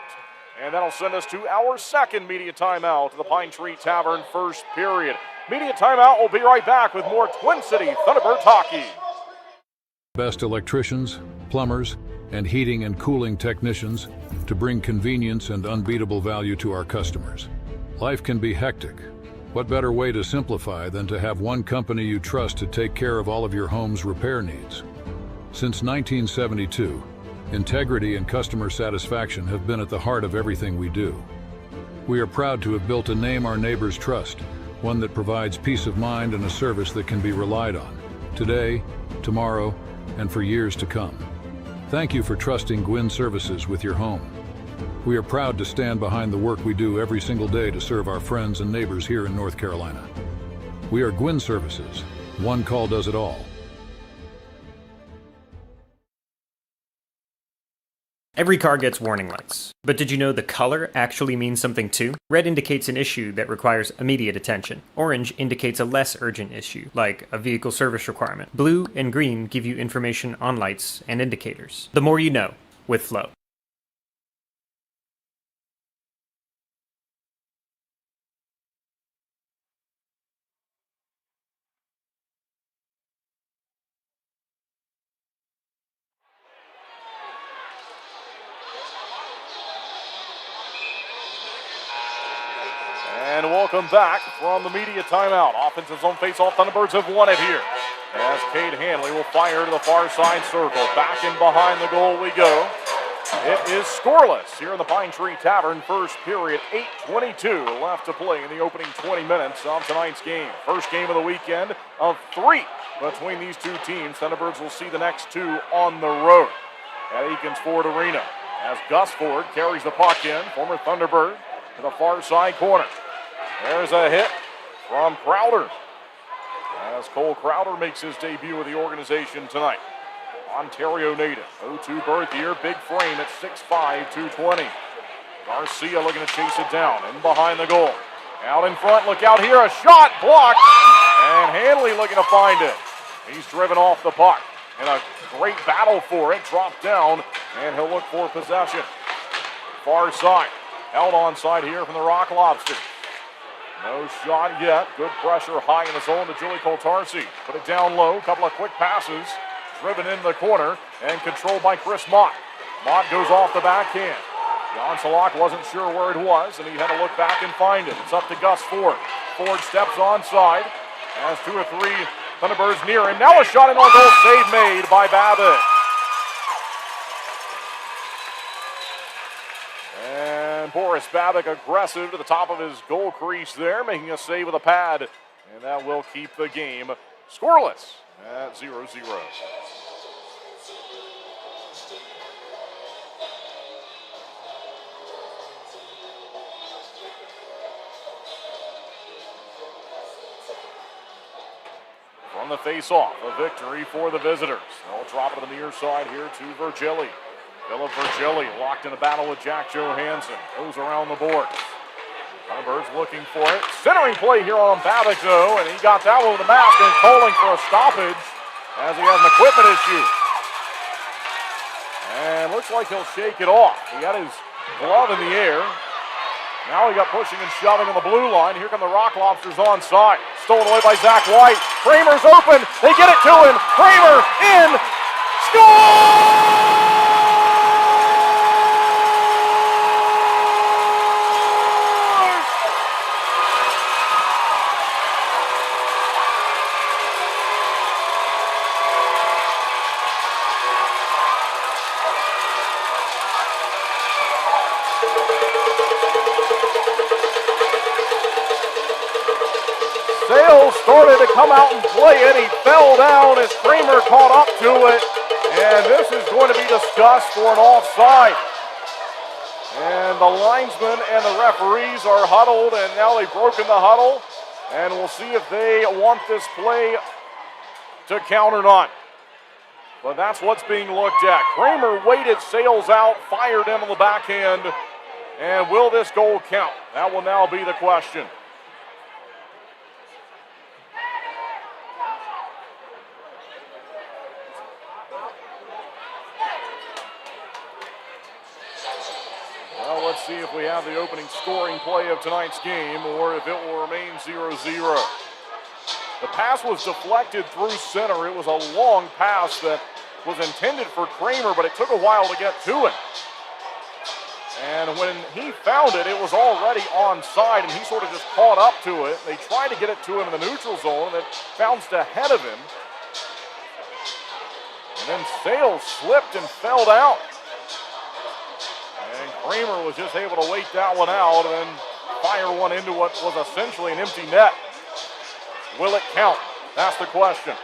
And that'll send us to our second media timeout to the Pine Tree Tavern first period. Media timeout, we'll be right back with more Twin City Thunderbirds hockey. Best electricians, plumbers, and heating and cooling technicians to bring convenience and unbeatable value to our customers. Life can be hectic. What better way to simplify than to have one company you trust to take care of all of your home's repair needs? Since 1972, integrity and customer satisfaction have been at the heart of everything we do. We are proud to have built a name our neighbors trust, one that provides peace of mind and a service that can be relied on, today, tomorrow, and for years to come. Thank you for trusting Gwynn Services with your home. We are proud to stand behind the work we do every single day to serve our friends and neighbors here in North Carolina. We are Gwynn Services. One call does it all. Every car gets warning lights, but did you know the color actually means something too? Red indicates an issue that requires immediate attention. Orange indicates a less urgent issue, like a vehicle service requirement. Blue and green give you information on lights and indicators. The more you know with Flow. welcome back from the media timeout. Offensive zone face-off. Thunderbirds have won it here. As Cade Hanley will fire to the far side circle. Back in behind the goal we go. It is scoreless here in the Pine Tree Tavern. First period, 8:22 left to play in the opening 20 minutes of tonight's game. First game of the weekend of 3 between these two teams. Thunderbirds will see the next 2 on the road at Athens Ford Arena. As Gus Ford carries the puck in, former Thunderbird, to the far side corner. There's a hit from Crowder, as Cole Crowder makes his debut with the organization tonight. Ontario native, 02 birth year, big frame at 6'5", 220. Garcia looking to chase it down, in behind the goal. Out in front, look out here, a shot blocked, and Hanley looking to find it. He's driven off the puck, and a great battle for it, dropped down, and he'll look for possession. Far side, held onside here from the Rock Lobsters. No shot yet, good pressure high in the zone to Julie Coltarsi. Put it down low, couple of quick passes. Driven in the corner and controlled by Chris Mott. Mott goes off the backhand. John Salak wasn't sure where it was, and he had to look back and find it. It's up to Gus Ford. Ford steps onside as 2 or 3 Thunderbirds near him. Now a shot and on goal, save made by Babbitt. And Boris Babbitt aggressive to the top of his goal crease there, making a save with a pad, and that will keep the game scoreless at 0-0. From the face-off, a victory for the visitors. They'll drop it to the near side here to Virgili. Philip Virgili locked in a battle with Jack Johansson. Goes around the boards. Thunderbirds looking for it. Centering play here on Babbitt, though, and he got that one with the mask and calling for a stoppage as he has an equipment issue. And looks like he'll shake it off. He had his glove in the air. Now he got pushing and shoving on the blue line. Here come the Rock Lobsters onside. Stolen away by Zach White. Kramer's open. They get it to him. Kramer in. Score! Sales started to come out and play it. He fell down as Kramer caught up to it. And this is going to be discussed for an offside. And the linesmen and the referees are huddled, and now they've broken the huddle. And we'll see if they want this play to count or not. But that's what's being looked at. Kramer waited Sales out, fired him on the backhand. And will this goal count? That will now be the question. Well, let's see if we have the opening scoring play of tonight's game or if it will remain 0-0. The pass was deflected through center. It was a long pass that was intended for Kramer, but it took a while to get to him. And when he found it, it was already onside, and he sort of just caught up to it. They tried to get it to him in the neutral zone, and it bounced ahead of him. And then Sales slipped and fell down. And Kramer was just able to wait that one out and then fire one into what was essentially an empty net. Will it count? That's the question.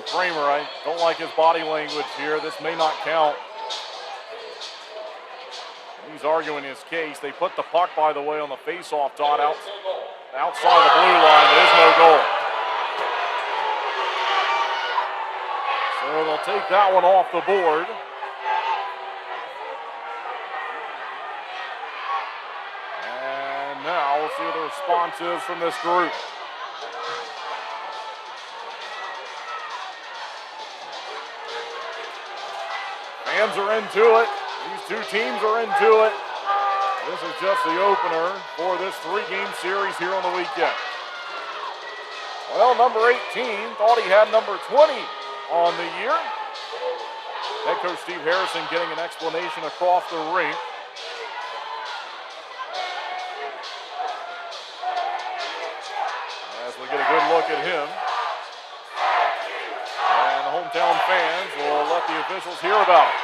Kramer, I don't like his body language here. This may not count. He's arguing his case. They put the puck, by the way, on the face-off dot outside the blue line. There is no goal. So So they'll take that one off the board. And now we'll see what the response is from this group. Fans are into it. These two teams are into it. This is just the opener for this three-game series here on the weekend. Well, number 18 thought he had number 20 on the year. Head coach Steve Harrison getting an explanation across the ring. As we get a good look at him. And the hometown fans will let the officials hear about it.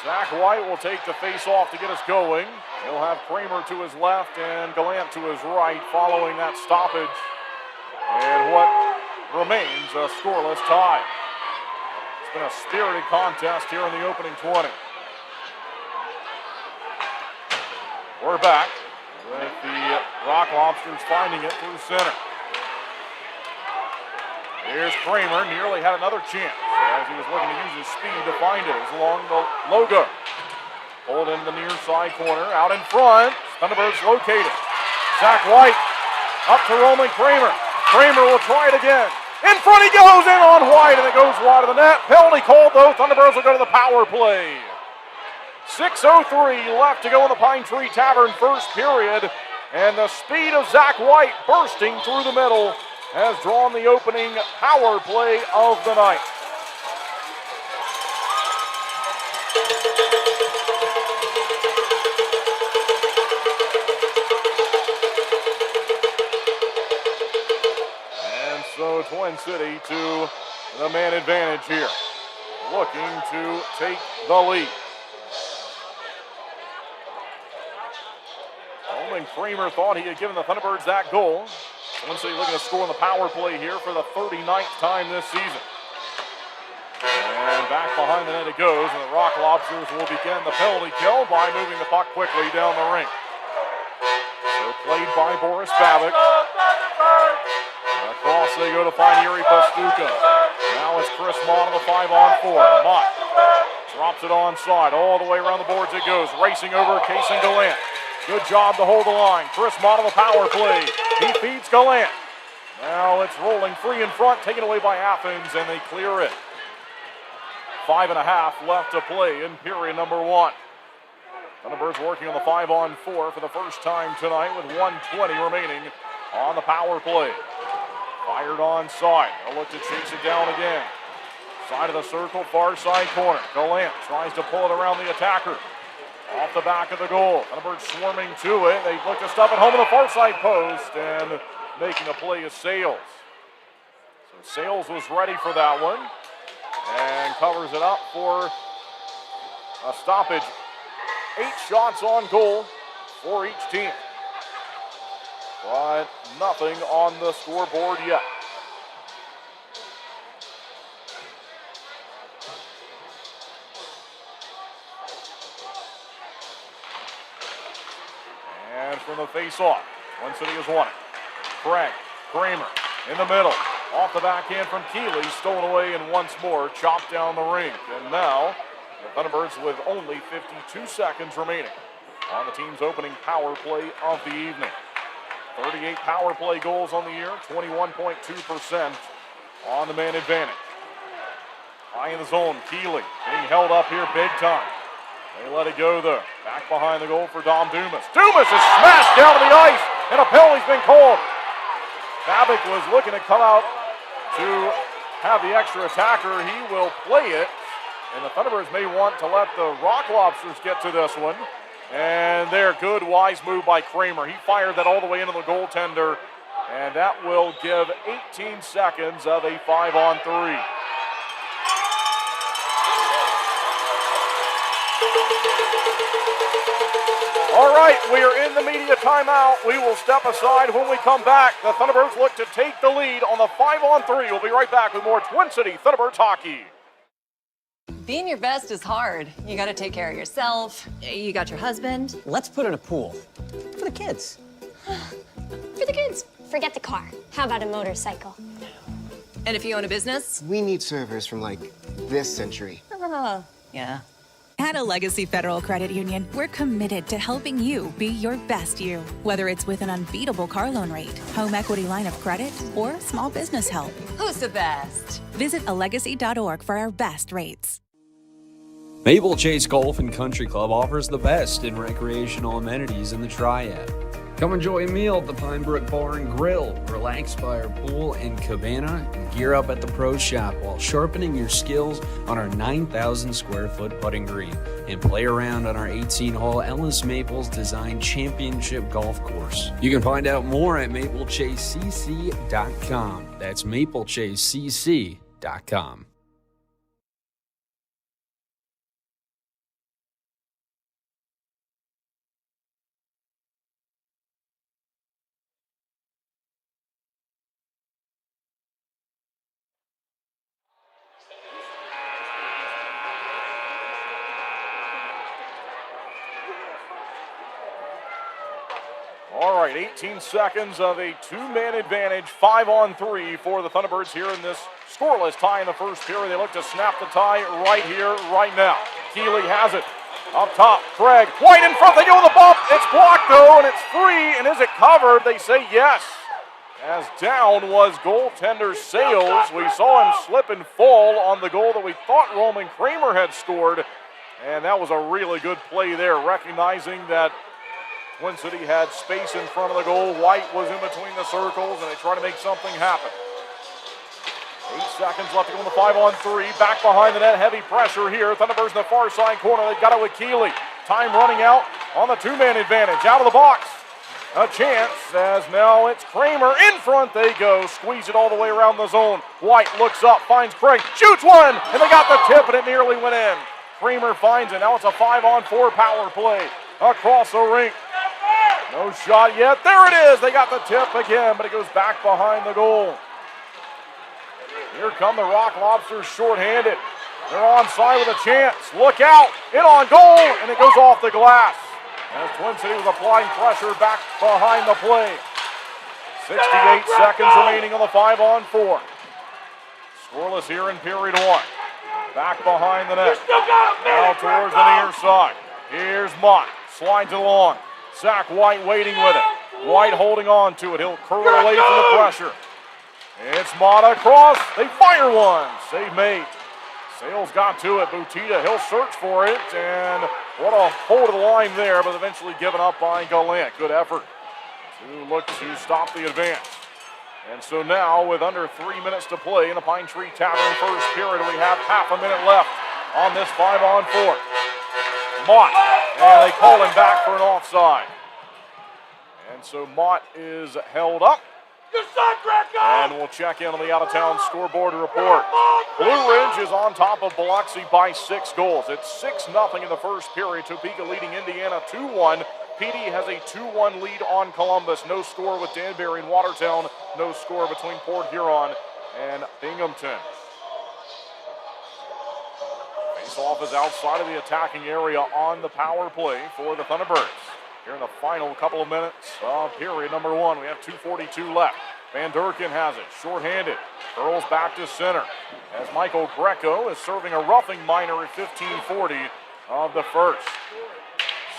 Zach White will take the face-off to get us going. He'll have Kramer to his left and Gallant to his right following that stoppage. And what remains a scoreless tie. It's been a spirited contest here in the opening 20. We're back with the Rock Lobsters finding it through center. Here's Kramer, nearly had another chance as he was looking to use his speed to find it. It's along the logo. Pulled into the near side corner, out in front. Thunderbirds located. Zach White up to Roman Kramer. Kramer will try it again. In front he goes, in on White, and it goes wide of the net. Penalty called though. Thunderbirds will go to the power play. 6:03 left to go in the Pine Tree Tavern first period. And the speed of Zach White bursting through the middle has drawn the opening power play of the night. And so Twin City to the man advantage here, looking to take the lead. Roman Kramer thought he had given the Thunderbirds that goal. Twin City looking to score on the power play here for the 39th time this season. And back behind the net it goes, and the Rock Lobsters will begin the penalty kill by moving the puck quickly down the ring. So played by Boris Babic. Across they go to find Yuri Pastuca. Now it's Chris Mott on the 5-on-4. Mott drops it onside. All the way around the boards it goes. Racing over Kason Gallant. Good job to hold the line. Chris Mott on the power play. He feeds Gallant. Now it's rolling free in front, taken away by Athens, and they clear it. 5.5 left to play in period number 1. Thunderbirds working on the 5-on-4 for the first time tonight with 1:20 remaining on the power play. Fired onside. They'll look to chase it down again. Side of the circle, far side corner. Gallant tries to pull it around the attacker. Off the back of the goal. Thunderbirds swarming to it. They look to stuff it home in the far side post, and making a play is Sales. So Sales was ready for that one and covers it up for a stoppage. 8 shots on goal for each team, but nothing on the scoreboard yet. And from the face-off, Twin City has won it. Craig, Kramer in the middle. Off the backhand from Keeley, stolen away and once more chopped down the rink. And now the Thunderbirds with only 52 seconds remaining on the team's opening power play of the evening. 38 power play goals on the year, 21.2% on the man advantage. High in the zone, Keeley being held up here big time. They let it go though. Back behind the goal for Dom Dumas. Dumas is smashed down to the ice, and a penalty's been called. Babic was looking to come out to have the extra attacker. He will play it, and the Thunderbirds may want to let the Rock Lobsters get to this one. And there, good, wise move by Kramer. He fired that all the way into the goaltender, and that will give 18 seconds of a 5-on-3. All right, we are in the media timeout. We will step aside when we come back. The Thunderbirds look to take the lead on the 5-on-3. We'll be right back with more Twin City Thunderbirds hockey. Being your best is hard. You gotta take care of yourself. You got your husband. Let's put in a pool. For the kids. For the kids. Forget the car. How about a motorcycle? And if you own a business? We need servers from, like, this century. Yeah. At a Legacy Federal Credit Union, we're committed to helping you be your best you. Whether it's with an unbeatable car loan rate, home equity line of credit, or small business help. Who's the best? Visit alegacy.org for our best rates. Maple Chase Golf and Country Club offers the best in recreational amenities in the Triad. Come enjoy a meal at the Pine Brook Bar and Grill, relax by our pool and cabana, and gear up at the Pro Shop while sharpening your skills on our 9,000 square foot putting green, and play around on our 18-hole Ellis Maples designed championship golf course. You can find out more at maplechasecc.com. That's maplechasecc.com. All right, 18 seconds of a two-man advantage, 5-on-3 for the Thunderbirds here in this scoreless tie in the first period. They look to snap the tie right here, right now. Keeley has it up top. Craig, White in front. They go with the bump. It's blocked, though, and it's free. And is it covered? They say yes. As down was goaltender Sales. We saw him slip and fall on the goal that we thought Roman Kramer had scored. And that was a really good play there, recognizing that Twin City had space in front of the goal. White was in between the circles, and they try to make something happen. 8 seconds left to go in the 5-on-3. Back behind the net, heavy pressure here. Thunderbirds in the far side corner. They've got it with Keeley. Time running out on the two-man advantage. Out of the box. A chance as now it's Kramer. In front they go. Squeeze it all the way around the zone. White looks up, finds Craig. Shoots one, and they got the tip, and it nearly went in. Kramer finds it. Now it's a 5-on-4 power play across the rink. No shot yet. There it is. They got the tip again, but it goes back behind the goal. Here come the Rock Lobsters shorthanded. They're onside with a chance. Look out. In on goal, and it goes off the glass. As Twin City was applying pressure back behind the play. 68 seconds remaining on the 5-on-4. Scoreless here in period one. Back behind the net. Now towards the near side. Here's Mott. Slides it along. Zach White waiting with it. White holding on to it. He'll curl away from the pressure. It's Mott across. They fire one. Save made. Sales got to it. Butita, he'll search for it. And what a hold of the line there, but eventually given up by Gallant. Good effort to look to stop the advance. And so now, with under 3 minutes to play in the Pine Tree Tavern first period, we have half a minute left on this 5-on-4. Mott, and they call him back for an offside. And so Mott is held up. And we'll check in on the out-of-town scoreboard report. Blue Ridge is on top of Biloxi by 6 goals. It's 6-0 in the first period. Topeka leading Indiana 2-1. PD has a 2-1 lead on Columbus. No score with Danbury and Watertown. No score between Port Huron and Binghamton. Face-off is outside of the attacking area on the power play for the Thunderbirds. Here in the final couple of minutes of period number one, we have 2:42 left. Van Durken has it, shorthanded, curls back to center as Michael Greco is serving a roughing minor at 15:40 of the first.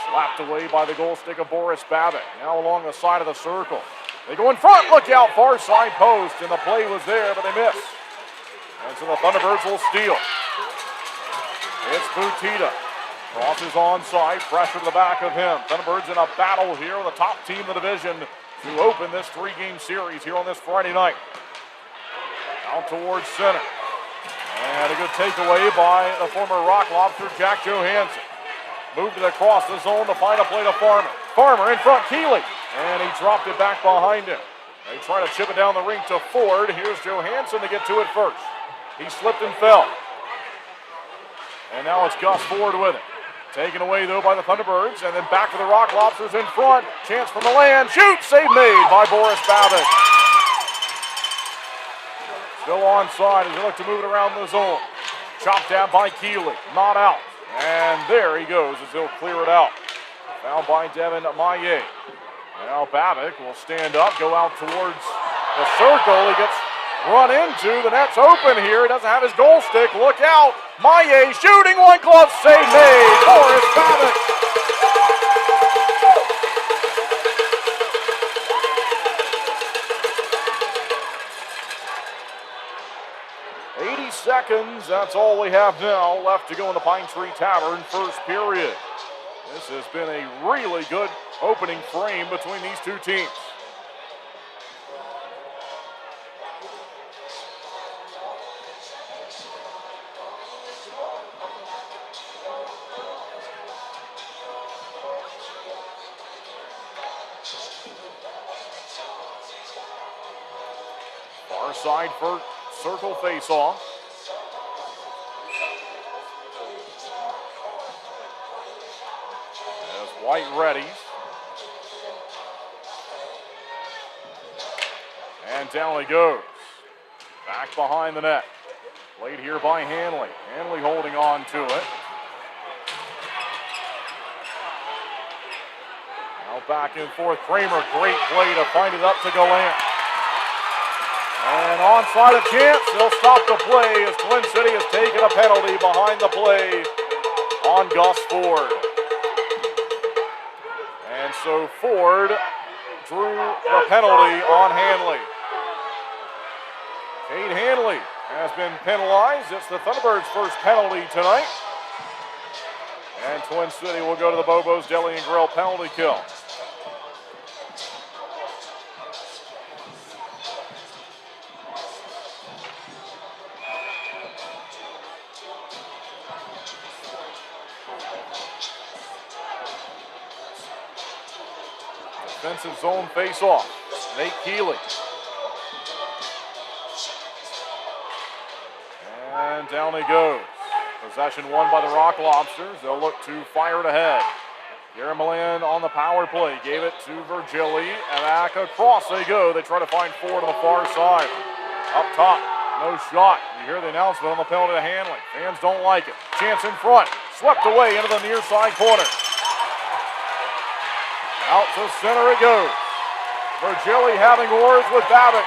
Slapped away by the goal stick of Boris Babbitt. Now along the side of the circle. They go in front, look out, far side post, and the play was there, but they miss. And so the Thunderbirds will steal. It's Butita. Crosses onside, pressure to the back of him. Thunderbirds in a battle here with the top team in the division to open this 3-game series here on this Friday night. Out towards center. And a good takeaway by the former Rock Lobster, Jack Johansson. Moved it across the zone to find a play to Farmer. Farmer in front, Keeley. And he dropped it back behind him. They try to chip it down the rink to Ford. Here's Johansson to get to it first. He slipped and fell. And now it's Gus Ford with it. Taken away, though, by the Thunderbirds. And then back to the Rock Lobsters in front. Chance from the land. Shoot! Save made by Boris Babbitt. Still onside as they look to move it around the zone. chopped down by Keeley. Not out. And there he goes as he'll clear it out. Fouled by Devin Maillet. Now Babick will stand up, go out towards the circle. He gets run into. The net's open here. He doesn't have his goal stick. Look out. Maillet shooting. One glove save made. Boris Babick. Seconds, that's all we have now left to go in the Pine Tree Tavern first period. This has been a really good opening frame between these two teams. Far side for circle face-off. White ready. And down he goes. Back behind the net. Played here by Hanley. Hanley holding on to it. Now back and forth. Kramer, great play to find it up to Gallant. And onside a chance. They'll stop the play as Twin City has taken a penalty behind the play on Gus Ford. And so Ford drew the penalty on Hanley. Cade Hanley has been penalized. It's the Thunderbirds' first penalty tonight. And Twin City will go to the Bobo's Deli and Grill penalty kill. Defensive zone face-off. Nate Keeley. And down he goes. Possession won by the Rock Lobsters. They'll look to fire it ahead. Milan on the power play. Gave it to Virgili. And back across they go. They try to find Ford on the far side. Up top. No shot. You hear the announcement on the penalty to Hanley. Fans don't like it. Chance in front. Swept away into the near side corner. Out to center it goes. Virgili having words with Babick.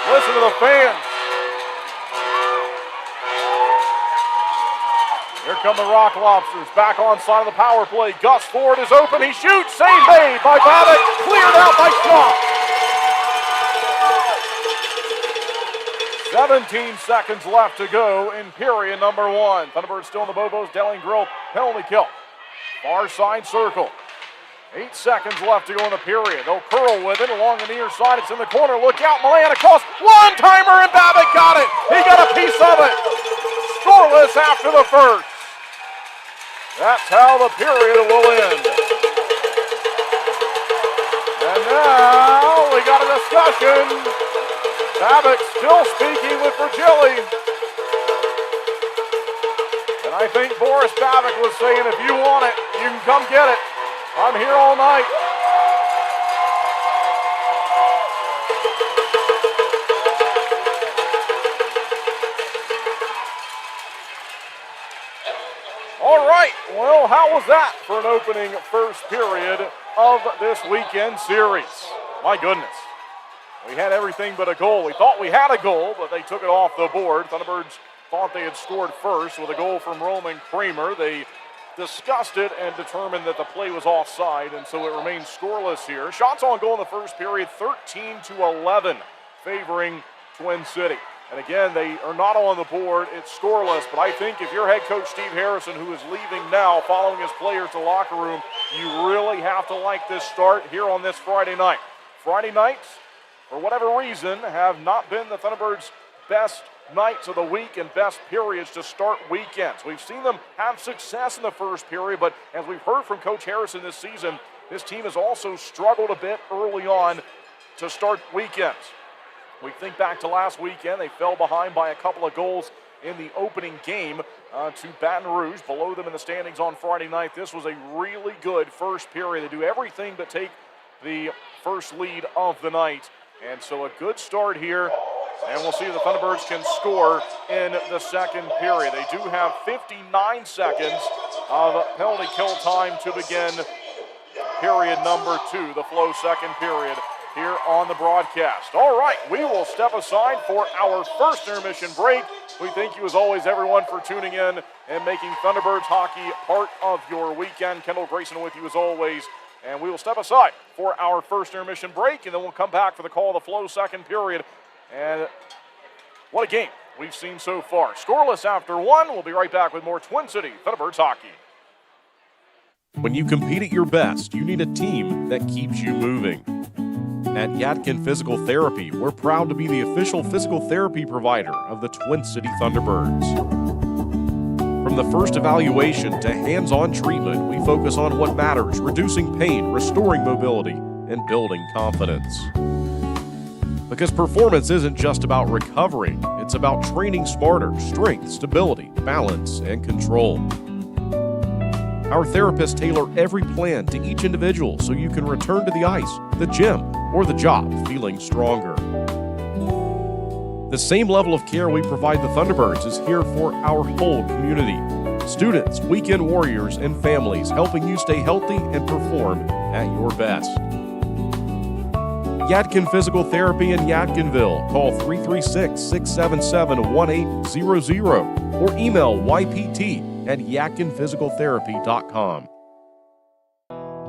Listen to the fans. Here come the Rock Lobsters back on side of the power play. Gus Ford is open. He shoots. Save made by Babick. Cleared out by Schwab. 17 seconds left to go in period number one. Thunderbirds still in the Bobo's Deli and Grill penalty kill. Far side circle. 8 seconds left to go in the period. They'll curl with it along the near side. It's in the corner. Look out, Milan across. One-timer, and Babick got it. He got a piece of it. Scoreless after the first. That's how the period will end. And now we got a discussion. Babick still speaking with Virgili. And I think Boris Babick was saying, if you want it, you can come get it. I'm here all night. All right, well, how was that for an opening first period of this weekend series? My goodness. We had everything but a goal. We thought we had a goal, but they took it off the board. Thunderbirds thought they had scored first with a goal from Roman Kramer. They discussed it and determined that the play was offside, and so it remains scoreless here. Shots on goal in the first period, 13-11, favoring Twin City. And again, they are not on the board. It's scoreless, but I think if you're head coach Steve Harrison, who is leaving now following his players to the locker room, you really have to like this start here on this Friday night. Friday nights, for whatever reason, have not been the Thunderbirds' best nights of the week and best periods to start weekends. We've seen them have success in the first period, but as we've heard from Coach Harrison this season, this team has also struggled a bit early on to start weekends. We think back to last weekend, they fell behind by a couple of goals in the opening game to Baton Rouge, below them in the standings on Friday night. This was a really good first period. They do everything but take the first lead of the night. And so a good start here And we'll see if the Thunderbirds can score in the second period. They do have 59 seconds of penalty kill time to begin period number 2, the Flow second period here on the broadcast. All right, we will step aside for our first intermission break. We thank you as always, everyone, for tuning in and making Thunderbirds hockey part of your weekend. Kendall Grayson with you as always. And we will step aside for our first intermission break, and then we'll come back for the call of the Flow second period. And what a game we've seen so far. Scoreless after 1. We'll be right back with more Twin City Thunderbirds hockey. When you compete at your best, you need a team that keeps you moving. At Yadkin Physical Therapy, we're proud to be the official physical therapy provider of the Twin City Thunderbirds. From the first evaluation to hands-on treatment, we focus on what matters, reducing pain, restoring mobility, and building confidence. Because performance isn't just about recovering, it's about training smarter, strength, stability, balance, and control. Our therapists tailor every plan to each individual so you can return to the ice, the gym, or the job feeling stronger. The same level of care we provide the Thunderbirds is here for our whole community. Students, weekend warriors, and families helping you stay healthy and perform at your best. Yadkin Physical Therapy in Yadkinville. Call 336-677-1800 or email ypt@yadkinphysicaltherapy.com.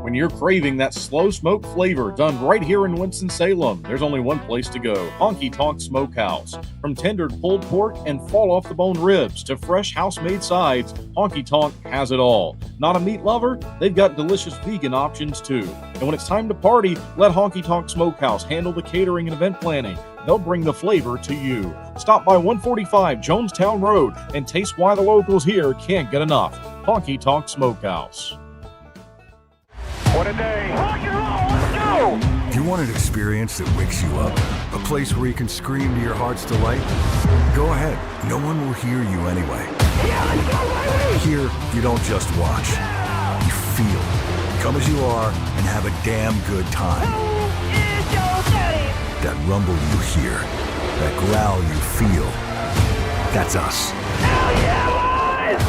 When you're craving that slow smoke flavor done right here in Winston-Salem, there's only one place to go, Honky Tonk Smokehouse. From tendered pulled pork and fall-off-the-bone ribs to fresh house-made sides, Honky Tonk has it all. Not a meat lover? They've got delicious vegan options too. And when it's time to party, let Honky Tonk Smokehouse handle the catering and event planning. They'll bring the flavor to you. Stop by 145 Jonestown Road and taste why the locals here can't get enough. Honky Tonk Smokehouse. What a day. Rock and roll, let's go! Do you want an experience that wakes you up? A place where you can scream to your heart's delight? Go ahead. No one will hear you anyway. Yeah, let's go, baby! Here, you don't just watch. You feel. Come as you are and have a damn good time. Who is your daddy? That rumble you hear, that growl you feel, that's us. Hell yeah, boys!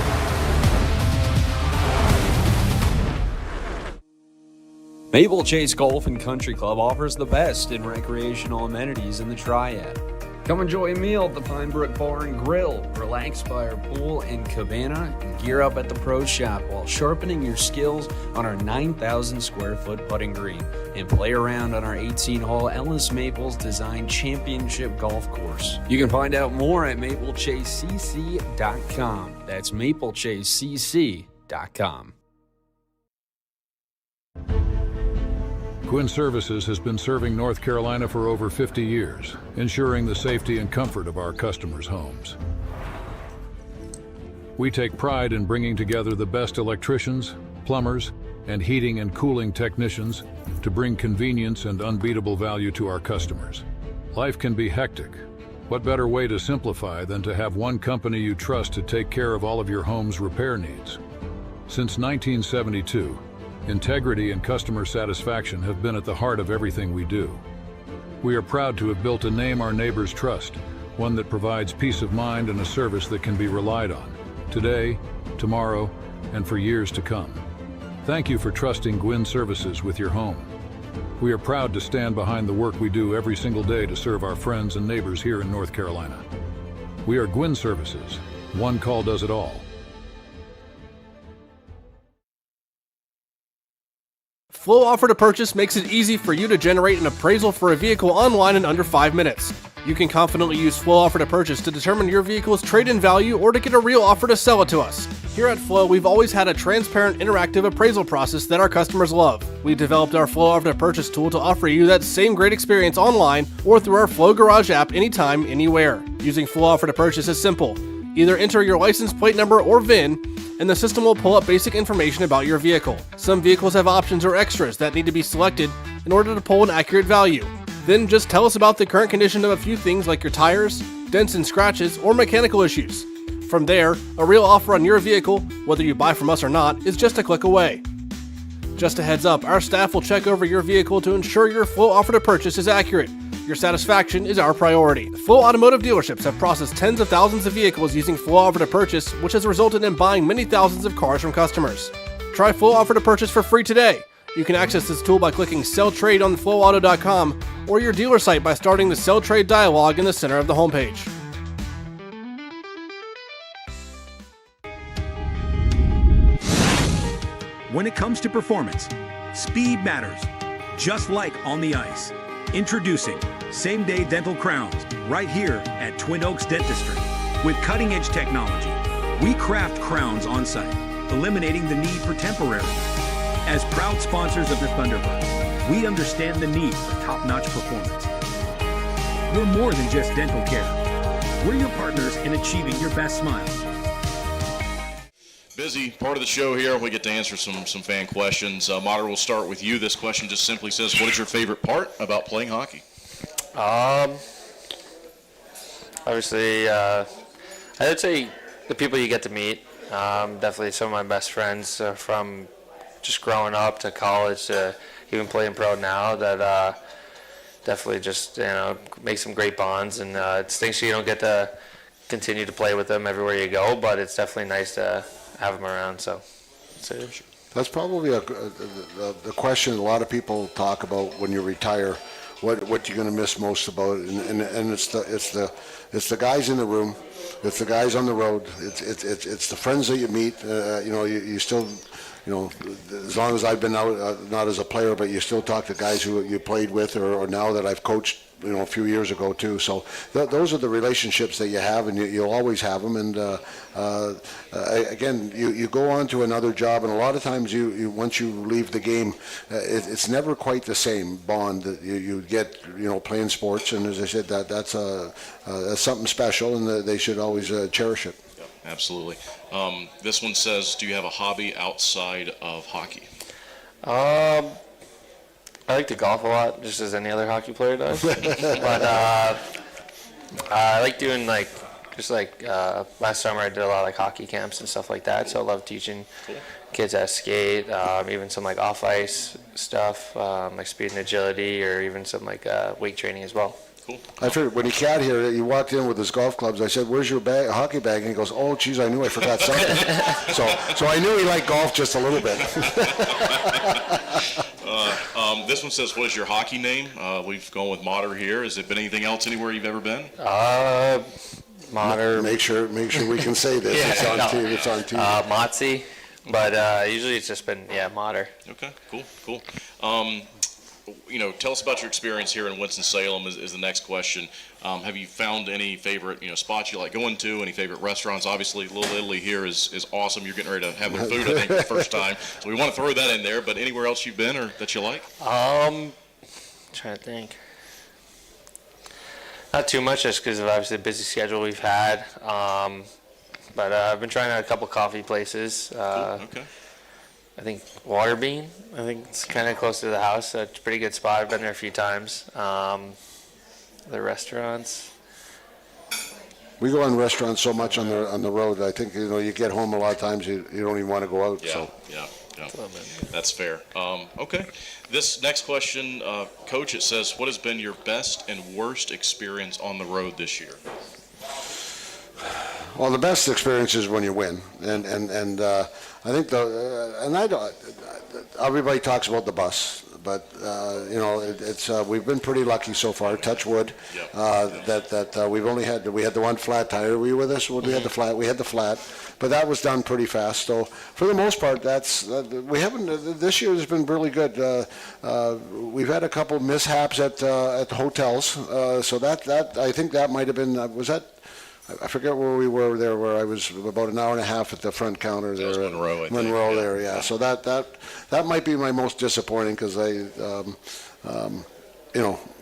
Maple Chase Golf and Country Club offers the best in recreational amenities in the Triad. Come enjoy a meal at the Pine Brook Bar and Grill, relax by our pool and cabana, and gear up at the Pro Shop while sharpening your skills on our 9,000 square foot putting green and play around on our 18-hole Ellis Maples Design Championship Golf Course. You can find out more at maplechasecc.com. That's maplechasecc.com. Quinn Services has been serving North Carolina for over 50 years, ensuring the safety and comfort of our customers' homes. We take pride in bringing together the best electricians, plumbers, and heating and cooling technicians to bring convenience and unbeatable value to our customers. Life can be hectic. What better way to simplify than to have one company you trust to take care of all of your home's repair needs? Since 1972, integrity and customer satisfaction have been at the heart of everything we do. We are proud to have built a name our neighbors trust, one that provides peace of mind and a service that can be relied on, today, tomorrow, and for years to come. Thank you for trusting Gwynn Services with your home. We are proud to stand behind the work we do every single day to serve our friends and neighbors here in North Carolina. We are Gwynn Services. One call does it all. Flow Offer to Purchase makes it easy for you to generate an appraisal for a vehicle online in under 5 minutes. You can confidently use Flow Offer to Purchase to determine your vehicle's trade-in value or to get a real offer to sell it to us. Here at Flow, we've always had a transparent, interactive appraisal process that our customers love. We developed our Flow Offer to Purchase tool to offer you that same great experience online or through our Flow Garage app anytime, anywhere. Using Flow Offer to Purchase is simple. Either enter your license plate number or VIN, and the system will pull up basic information about your vehicle. Some vehicles have options or extras that need to be selected in order to pull an accurate value. Then just tell us about the current condition of a few things like your tires, dents and scratches, or mechanical issues. From there, a real offer on your vehicle, whether you buy from us or not, is just a click away. Just a heads up, our staff will check over your vehicle to ensure your Flow Offer to Purchase is accurate. Your satisfaction is our priority. Flow Automotive dealerships have processed tens of thousands of vehicles using Flow Offer to Purchase, which has resulted in buying many thousands of cars from customers. Try Flow Offer to Purchase for free today. You can access this tool by clicking Sell Trade on flowauto.com or your dealer site by starting the Sell Trade dialog in the center of the homepage. When it comes to performance, speed matters, just like on the ice. Introducing same-day dental crowns right here at Twin Oaks Dentistry. With cutting-edge technology, we craft crowns on-site, eliminating the need for temporary. As proud sponsors of the Thunderbirds, we understand the need for top-notch performance. We're more than just dental care. We're your partners in achieving your best smile. Busy part of the show here. We get to answer some fan questions. Mater, we'll start with you. This question just simply says, what is your favorite part about playing hockey? Obviously, I would say the people you get to meet. Definitely some of my best friends from just growing up to college to even playing pro now that definitely just make some great bonds, and it's things you don't get to continue to play with them everywhere you go, but it's definitely nice to have them around. So that's probably the question a lot of people talk about when you retire. What you're going to miss most about it, and it's the guys in the room, it's the guys on the road, it's the friends that you meet. You still. As long as I've been out, not as a player, but you still talk to guys who you played with, or now that I've coached, a few years ago too. So those are the relationships that you have, and you'll always have them. And again, you go on to another job, and a lot of times you once you leave the game, it's never quite the same bond that you get, playing sports. And as I said, that's something special, and they should always cherish it. Absolutely. This one says, do you have a hobby outside of hockey? I like to golf a lot, just as any other hockey player does. But I like doing last summer I did a lot of hockey camps and stuff like that. So I love teaching kids how to skate, even some off ice stuff, like speed and agility, or even some weight training as well. Cool. I figured when he got here, he walked in with his golf clubs. I said, "Where's your hockey bag?" And he goes, "Oh, geez, I knew I forgot something." so I knew he liked golf just a little bit. This one says, "What is your hockey name?" We've gone with Mater here. Has it been anything else anywhere you've ever been? Mater. Make sure we can say this. Yeah, it's on TV. Motzi, but usually it's just been Mater. Okay, cool. Tell us about your experience here in Winston-Salem is the next question. Have you found any favorite, spots you like going to, any favorite restaurants? Obviously, Little Italy here is awesome. You're getting ready to have their food, I think, for the first time. So we want to throw that in there, but anywhere else you've been or that you like? Trying to think. Not too much, just because of obviously the busy schedule we've had. But I've been trying out a couple coffee places. Cool. Okay. I think Waterbean. I think it's kind of close to the house. So it's a pretty good spot. I've been there a few times. The restaurants. We go on restaurants so much on the road. I think you get home a lot of times you don't even want to go out. Yeah. That's fair. Okay. This next question, Coach, it says, what has been your best and worst experience on the road this year? Well, the best experience is when you win, and I think everybody talks about the bus, but it's we've been pretty lucky so far. Touch wood, that we've only had the one flat tire. Were you with us? We had the flat. We had the flat, but that was done pretty fast. So for the most part, we haven't. This year has been really good. We've had a couple mishaps at the hotels, so that I think that might have been was that. I forget where we were there, where I was about an hour and a half at the front counter there. That was Monroe there, yeah. So that might be my most disappointing, because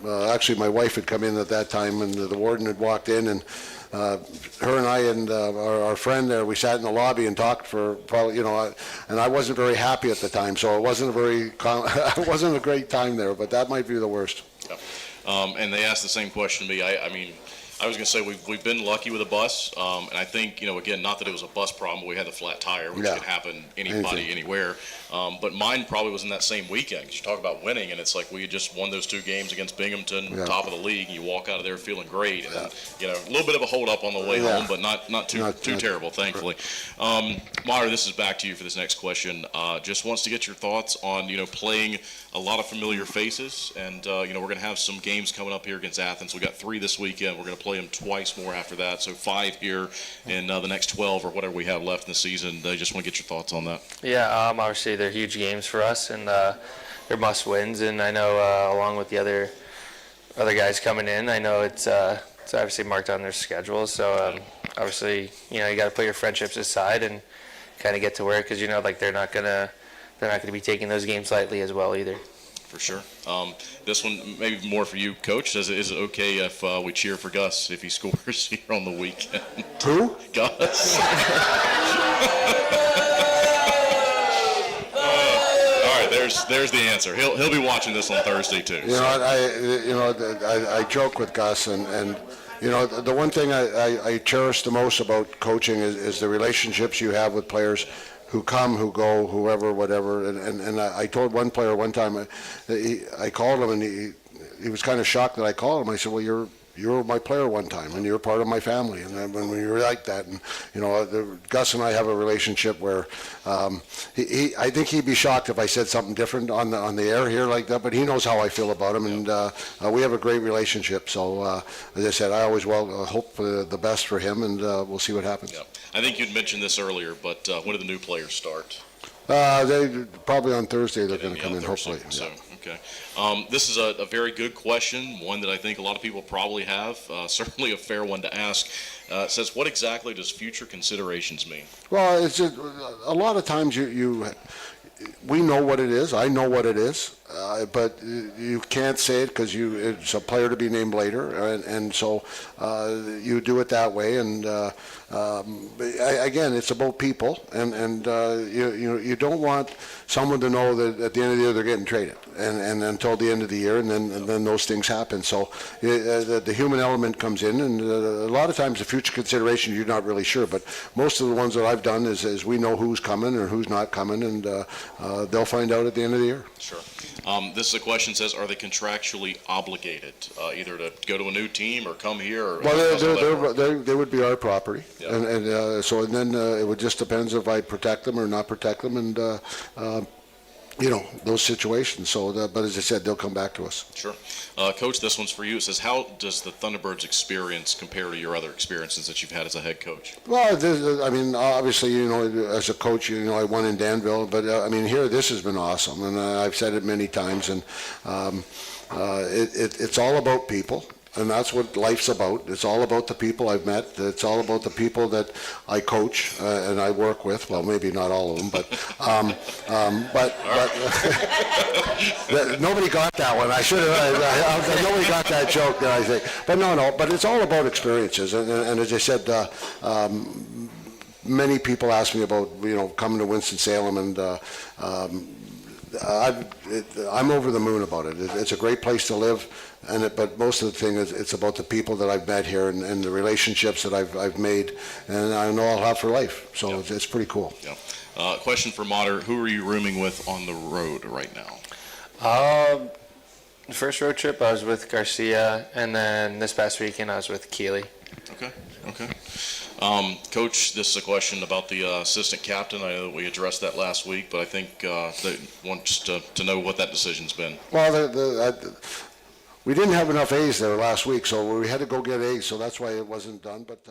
actually my wife had come in at that time, and the warden had walked in, and her and I and our friend there, we sat in the lobby and talked for probably, and I wasn't very happy at the time, so it wasn't it wasn't a great time there, but that might be the worst. Yeah. And they asked the same question to me. I mean, I was going to say we've been lucky with a bus, and I think, again, not that it was a bus problem, but we had the flat tire, which Yeah. could happen anybody, anywhere. But mine probably was in that same weekend. 'Cause you talk about winning, and it's like we had just won those 2 games against Binghamton, Yeah. top of the league, and you walk out of there feeling great. And then, a little bit of a hold up on the way home, but not too terrible, thankfully. Mater, this is back to you for this next question. Just wants to get your thoughts on, playing a lot of familiar faces, and we're going to have some games coming up here against Athens. We got 3 this weekend. We're going to play them twice more after that, so 5 here in the next 12 or whatever we have left in the season. I just want to get your thoughts on that. Yeah, obviously they're huge games for us, and they're must wins. And I know along with the other guys coming in, I know it's obviously marked on their schedule. So obviously, you got to put your friendships aside and kind of get to work, because they're not gonna be taking those games lightly as well either. For sure. This one maybe more for you, Coach. Is it okay if we cheer for Gus if he scores here on the weekend? Who? Gus. All right, there's the answer. He'll be watching this on Thursday too. I joke with Gus, and the one thing I cherish the most about coaching is the relationships you have with players who come, who go, whoever, whatever. And I told one player one time, I called him, and he was kind of shocked that I called him. I said, well, you were my player one time, and you're part of my family, and when you're like that, and Gus and I have a relationship where I think he'd be shocked if I said something different on the air here like that, but he knows how I feel about him, and we have a great relationship. So as I said, I always hope for the best for him, and we'll see what happens. Yeah. I think you'd mentioned this earlier, but when do the new players start? They probably on Thursday they're going to come in, hopefully. So, okay. This is a very good question, one that I think a lot of people probably have, certainly a fair one to ask. It says, what exactly does future considerations mean? Well, it's just, a lot of times we know what it is. I know what it is, but you can't say it because it's a player to be named later, and so you do it that way. And again, it's about people, and you don't want someone to know that at the end of the year they're getting traded, and until the end of the year, and then those things happen. So the human element comes in, and a lot of times the future consideration you're not really sure, but most of the ones that I've done is we know who's coming or who's not coming, and they'll find out at the end of the year. Sure. This is a question says, are they contractually obligated either to go to a new team or come here? Or well, they would be our property, yeah. and then it would just depends if I protect them or not protect them, and those situations. So, but as I said, they'll come back to us. Sure. Coach, this one's for you. It says, how does the Thunderbirds experience compare to your other experiences that you've had as a head coach? Well, obviously, as a coach, I won in Danville, but here, this has been awesome, and I've said it many times, and it's all about people. And that's what life's about. It's all about the people I've met. It's all about the people that I coach and I work with. Well, maybe not all of them, but nobody got that one. I should have. Nobody got that joke, I think. But no. But it's all about experiences. And as I said, many people ask me about coming to Winston-Salem, and I'm over the moon about it. It's a great place to live. But most of the thing is it's about the people that I've met here and the relationships that I've made, and I know I'll have for life. So it's pretty cool. Yeah. Question for Mater: who are you rooming with on the road right now? The first road trip I was with Garcia, and then this past weekend I was with Keeley. Okay. Coach, this is a question about the assistant captain. I know that we addressed that last week, but I think they want to know what that decision's been. Well, we didn't have enough A's there last week, so we had to go get A's, so that's why it wasn't done. But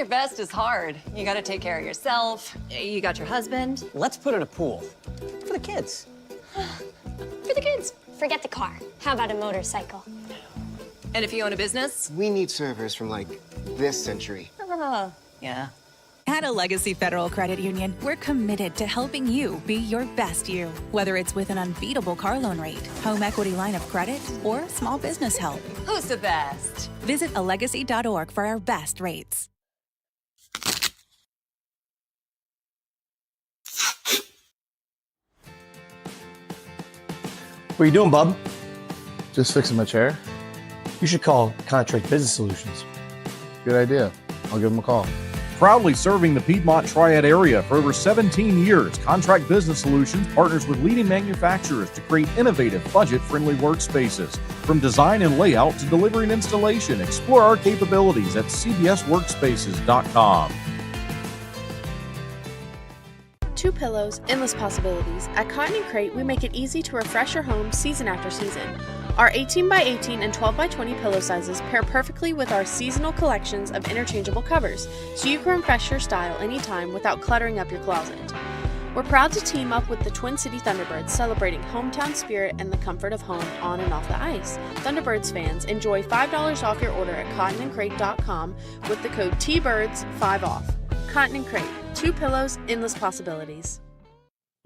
your best is hard. You gotta take care of yourself. You got your husband. Let's put in a pool. For the kids. For the kids. Forget the car. How about a motorcycle? And if you own a business? We need servers from like this century. Yeah. At a Legacy Federal Credit Union, we're committed to helping you be your best you. Whether it's with an unbeatable car loan rate, home equity line of credit, or small business help. Who's the best? Visit alegacy.org for our best rates. What are you doing, bub? Just fixing my chair. You should call Contract Business Solutions. Good idea. I'll give them a call. Proudly serving the Piedmont Triad area for over 17 years, Contract Business Solutions partners with leading manufacturers to create innovative, budget-friendly workspaces. From design and layout to delivery and installation, explore our capabilities at cbsworkspaces.com. Two pillows, endless possibilities. At Cotton & Crate, we make it easy to refresh your home season after season. Our 18x18 and 12x20 pillow sizes pair perfectly with our seasonal collections of interchangeable covers, so you can refresh your style anytime without cluttering up your closet. We're proud to team up with the Twin City Thunderbirds, celebrating hometown spirit and the comfort of home on and off the ice. Thunderbirds fans, enjoy $5 off your order at cottonandcrate.com with the code TBIRDS5OFF. Cotton & Crate, two pillows, endless possibilities.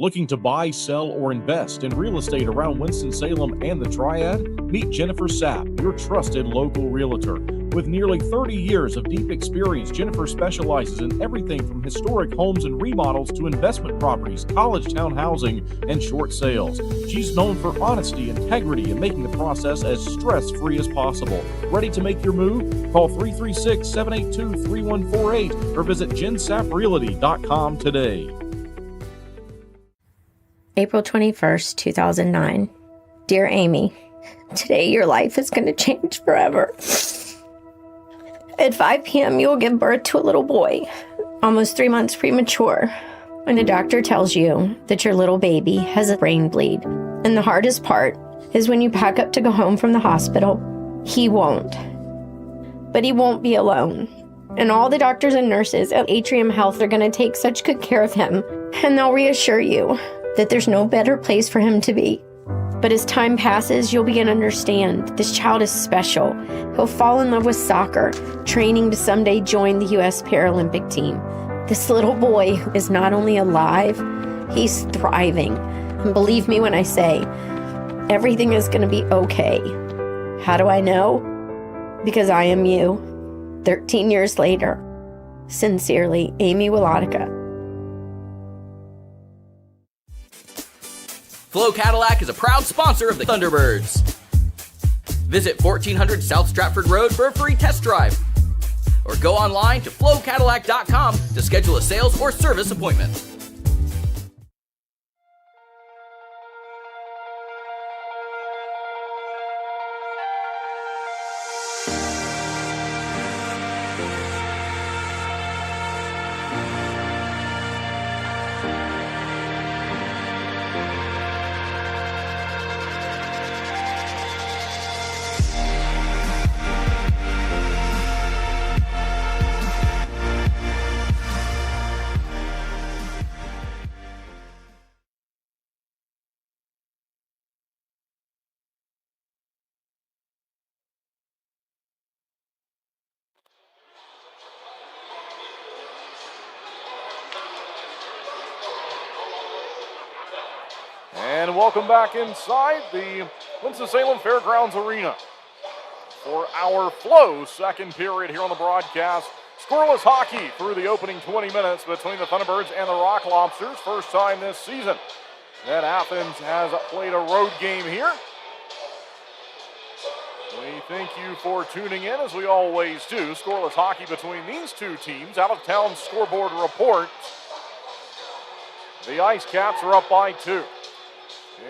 Looking to buy, sell, or invest in real estate around Winston-Salem and the Triad? Meet Jennifer Sapp, your trusted local realtor. With nearly 30 years of deep experience, Jennifer specializes in everything from historic homes and remodels to investment properties, college town housing, and short sales. She's known for honesty, integrity, and making the process as stress-free as possible. Ready to make your move? Call 336-782-3148 or visit jensapprealty.com today. April 21st, 2009. Dear Amy, today your life is going to change forever. At 5 p.m., you will give birth to a little boy, almost 3 months premature. And the doctor tells you that your little baby has a brain bleed. And the hardest part is when you pack up to go home from the hospital, he won't. But he won't be alone. And all the doctors and nurses at Atrium Health are going to take such good care of him. And they'll reassure you that there's no better place for him to be. But as time passes, you'll begin to understand this child is special. He'll fall in love with soccer, training to someday join the U.S. Paralympic team. This little boy is not only alive, he's thriving. And believe me when I say, everything is going to be okay. How do I know? Because I am you. 13 years later. Sincerely, Amy Wilotica. Flo Cadillac is a proud sponsor of the Thunderbirds. Visit 1400 South Stratford Road for a free test drive. Or go online to flowcadillac.com to schedule a sales or service appointment. And welcome back inside the Winston-Salem Fairgrounds Arena for our Flow second period here on the broadcast. Scoreless hockey through the opening 20 minutes between the Thunderbirds and the Rock Lobsters. First time this season that Athens has played a road game here. We thank you for tuning in, as we always do. Scoreless hockey between these two teams. Out-of-town scoreboard report. The Ice Caps are up by 2.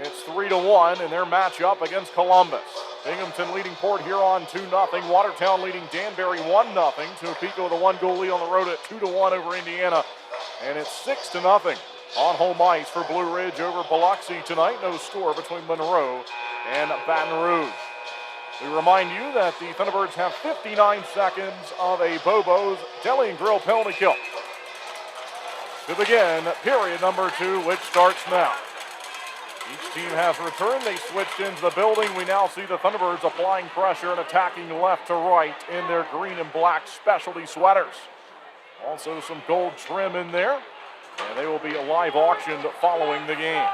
It's 3-1 in their matchup against Columbus. Binghamton leading Port Huron 2-0. Watertown leading Danbury 1-0. Topeka with a 1-goal lead on the road at 2-1 over Indiana. And it's 6-0 on home ice for Blue Ridge over Biloxi tonight. No score between Monroe and Baton Rouge. We remind you that the Thunderbirds have 59 seconds of a Bobo's Deli and Grill penalty kill to begin period number 2, which starts now. Each team has returned. They switched into the building. We now see the Thunderbirds applying pressure and attacking left to right in their green and black specialty sweaters. Also some gold trim in there. And they will be live auctioned following the game.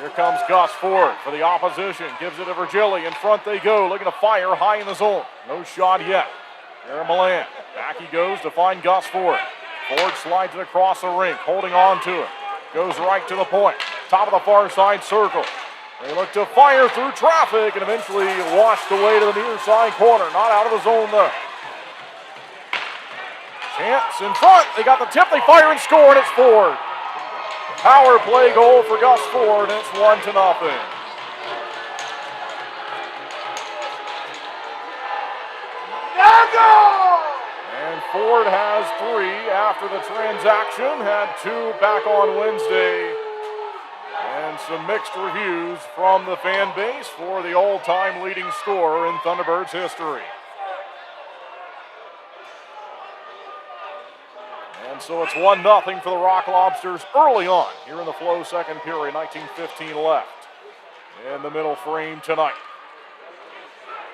Here comes Gus Ford for the opposition. Gives it to Virgili. In front they go. Looking to fire high in the zone. No shot yet. Here Milan. Back he goes to find Gus Ford. Ford slides it across the rink. Holding on to it. Goes right to the point. Top of the far side circle. They look to fire through traffic and eventually washed away to the near side corner. Not out of the zone though. Chance in front. They got the tip. They fire and score, and it's Ford. Power play goal for Gus Ford, and it's 1-0. And Ford has 3 after the transaction. Had 2 back on Wednesday. And some mixed reviews from the fan base for the all-time leading scorer in Thunderbirds history. And so it's 1-0 for the Rock Lobsters early on here in the Flow second period. 19:15 left in the middle frame tonight.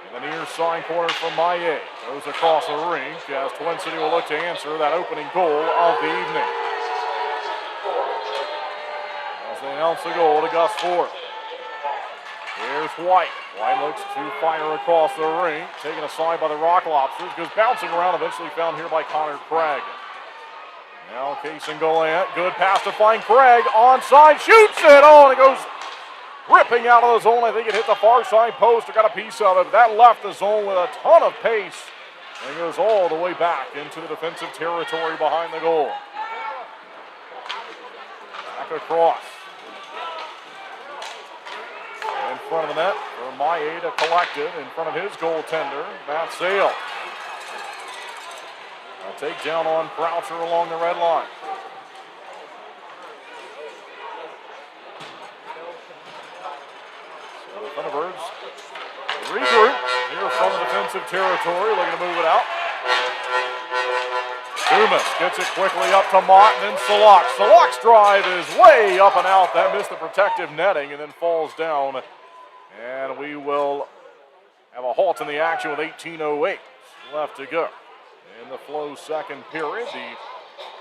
In the near side corner from Maye. Goes across the rink as Twin City will look to answer that opening goal of the evening. As they announce the goal to Gus Ford. Here's White. White looks to fire across the rink. Taken aside by the Rock Lobsters. Goes bouncing around, eventually found here by Connor Craig. Now Kason Gallant, good pass to find Craig, onside, shoots it, and it goes ripping out of the zone. I think it hit the far side post or got a piece of it, but that left the zone with a ton of pace and goes all the way back into the defensive territory behind the goal. Back across. In front of the net for Maye to collect it in front of his goaltender, Matt Sale. A takedown on Croucher along the red line. So the Thunderbirds regroup here from the defensive territory, looking to move it out. Dumas gets it quickly up to Mott and then Salak. Salak's drive is way up and out. That missed the protective netting and then falls down. And we will have a halt in the action with 18:08 left to go. In the Flow second period, the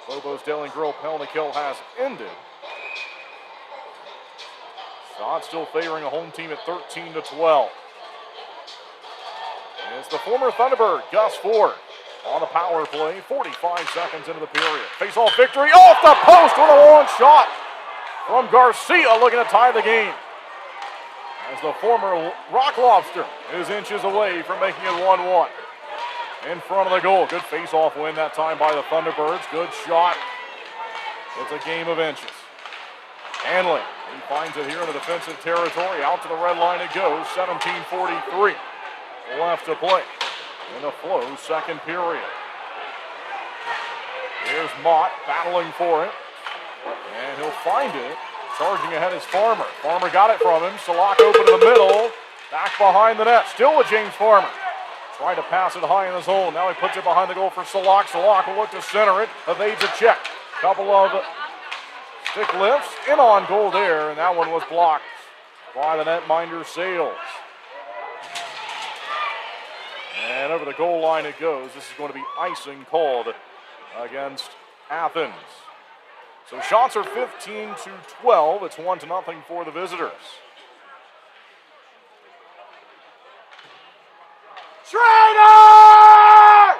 Bobo's Deli and Grill penalty kill has ended. Shot still favoring a home team at 13-12. And it's the former Thunderbird, Gus Ford, on the power play, 45 seconds into the period. Face-off victory off the post with a long shot from Garcia, looking to tie the game. As the former Rock Lobster is inches away from making it 1-1. In front of the goal. Good face-off win that time by the Thunderbirds. Good shot. It's a game of inches. Hanley, he finds it here in the defensive territory. Out to the red line it goes. 17:43 left to play in the Flow second period. Here's Mott battling for it. And he'll find it. Charging ahead is Farmer. Farmer got it from him. Salak open to the middle. Back behind the net. Still with James Farmer. Tried to pass it high in the zone. Now he puts it behind the goal for Salak. Salak will look to center it. Evades a check. Couple of stick lifts. In on goal there, and that one was blocked by the netminder Sales. And over the goal line it goes. This is going to be icing called against Athens. So shots are 15-12. It's 1-0 for the visitors. Schrader!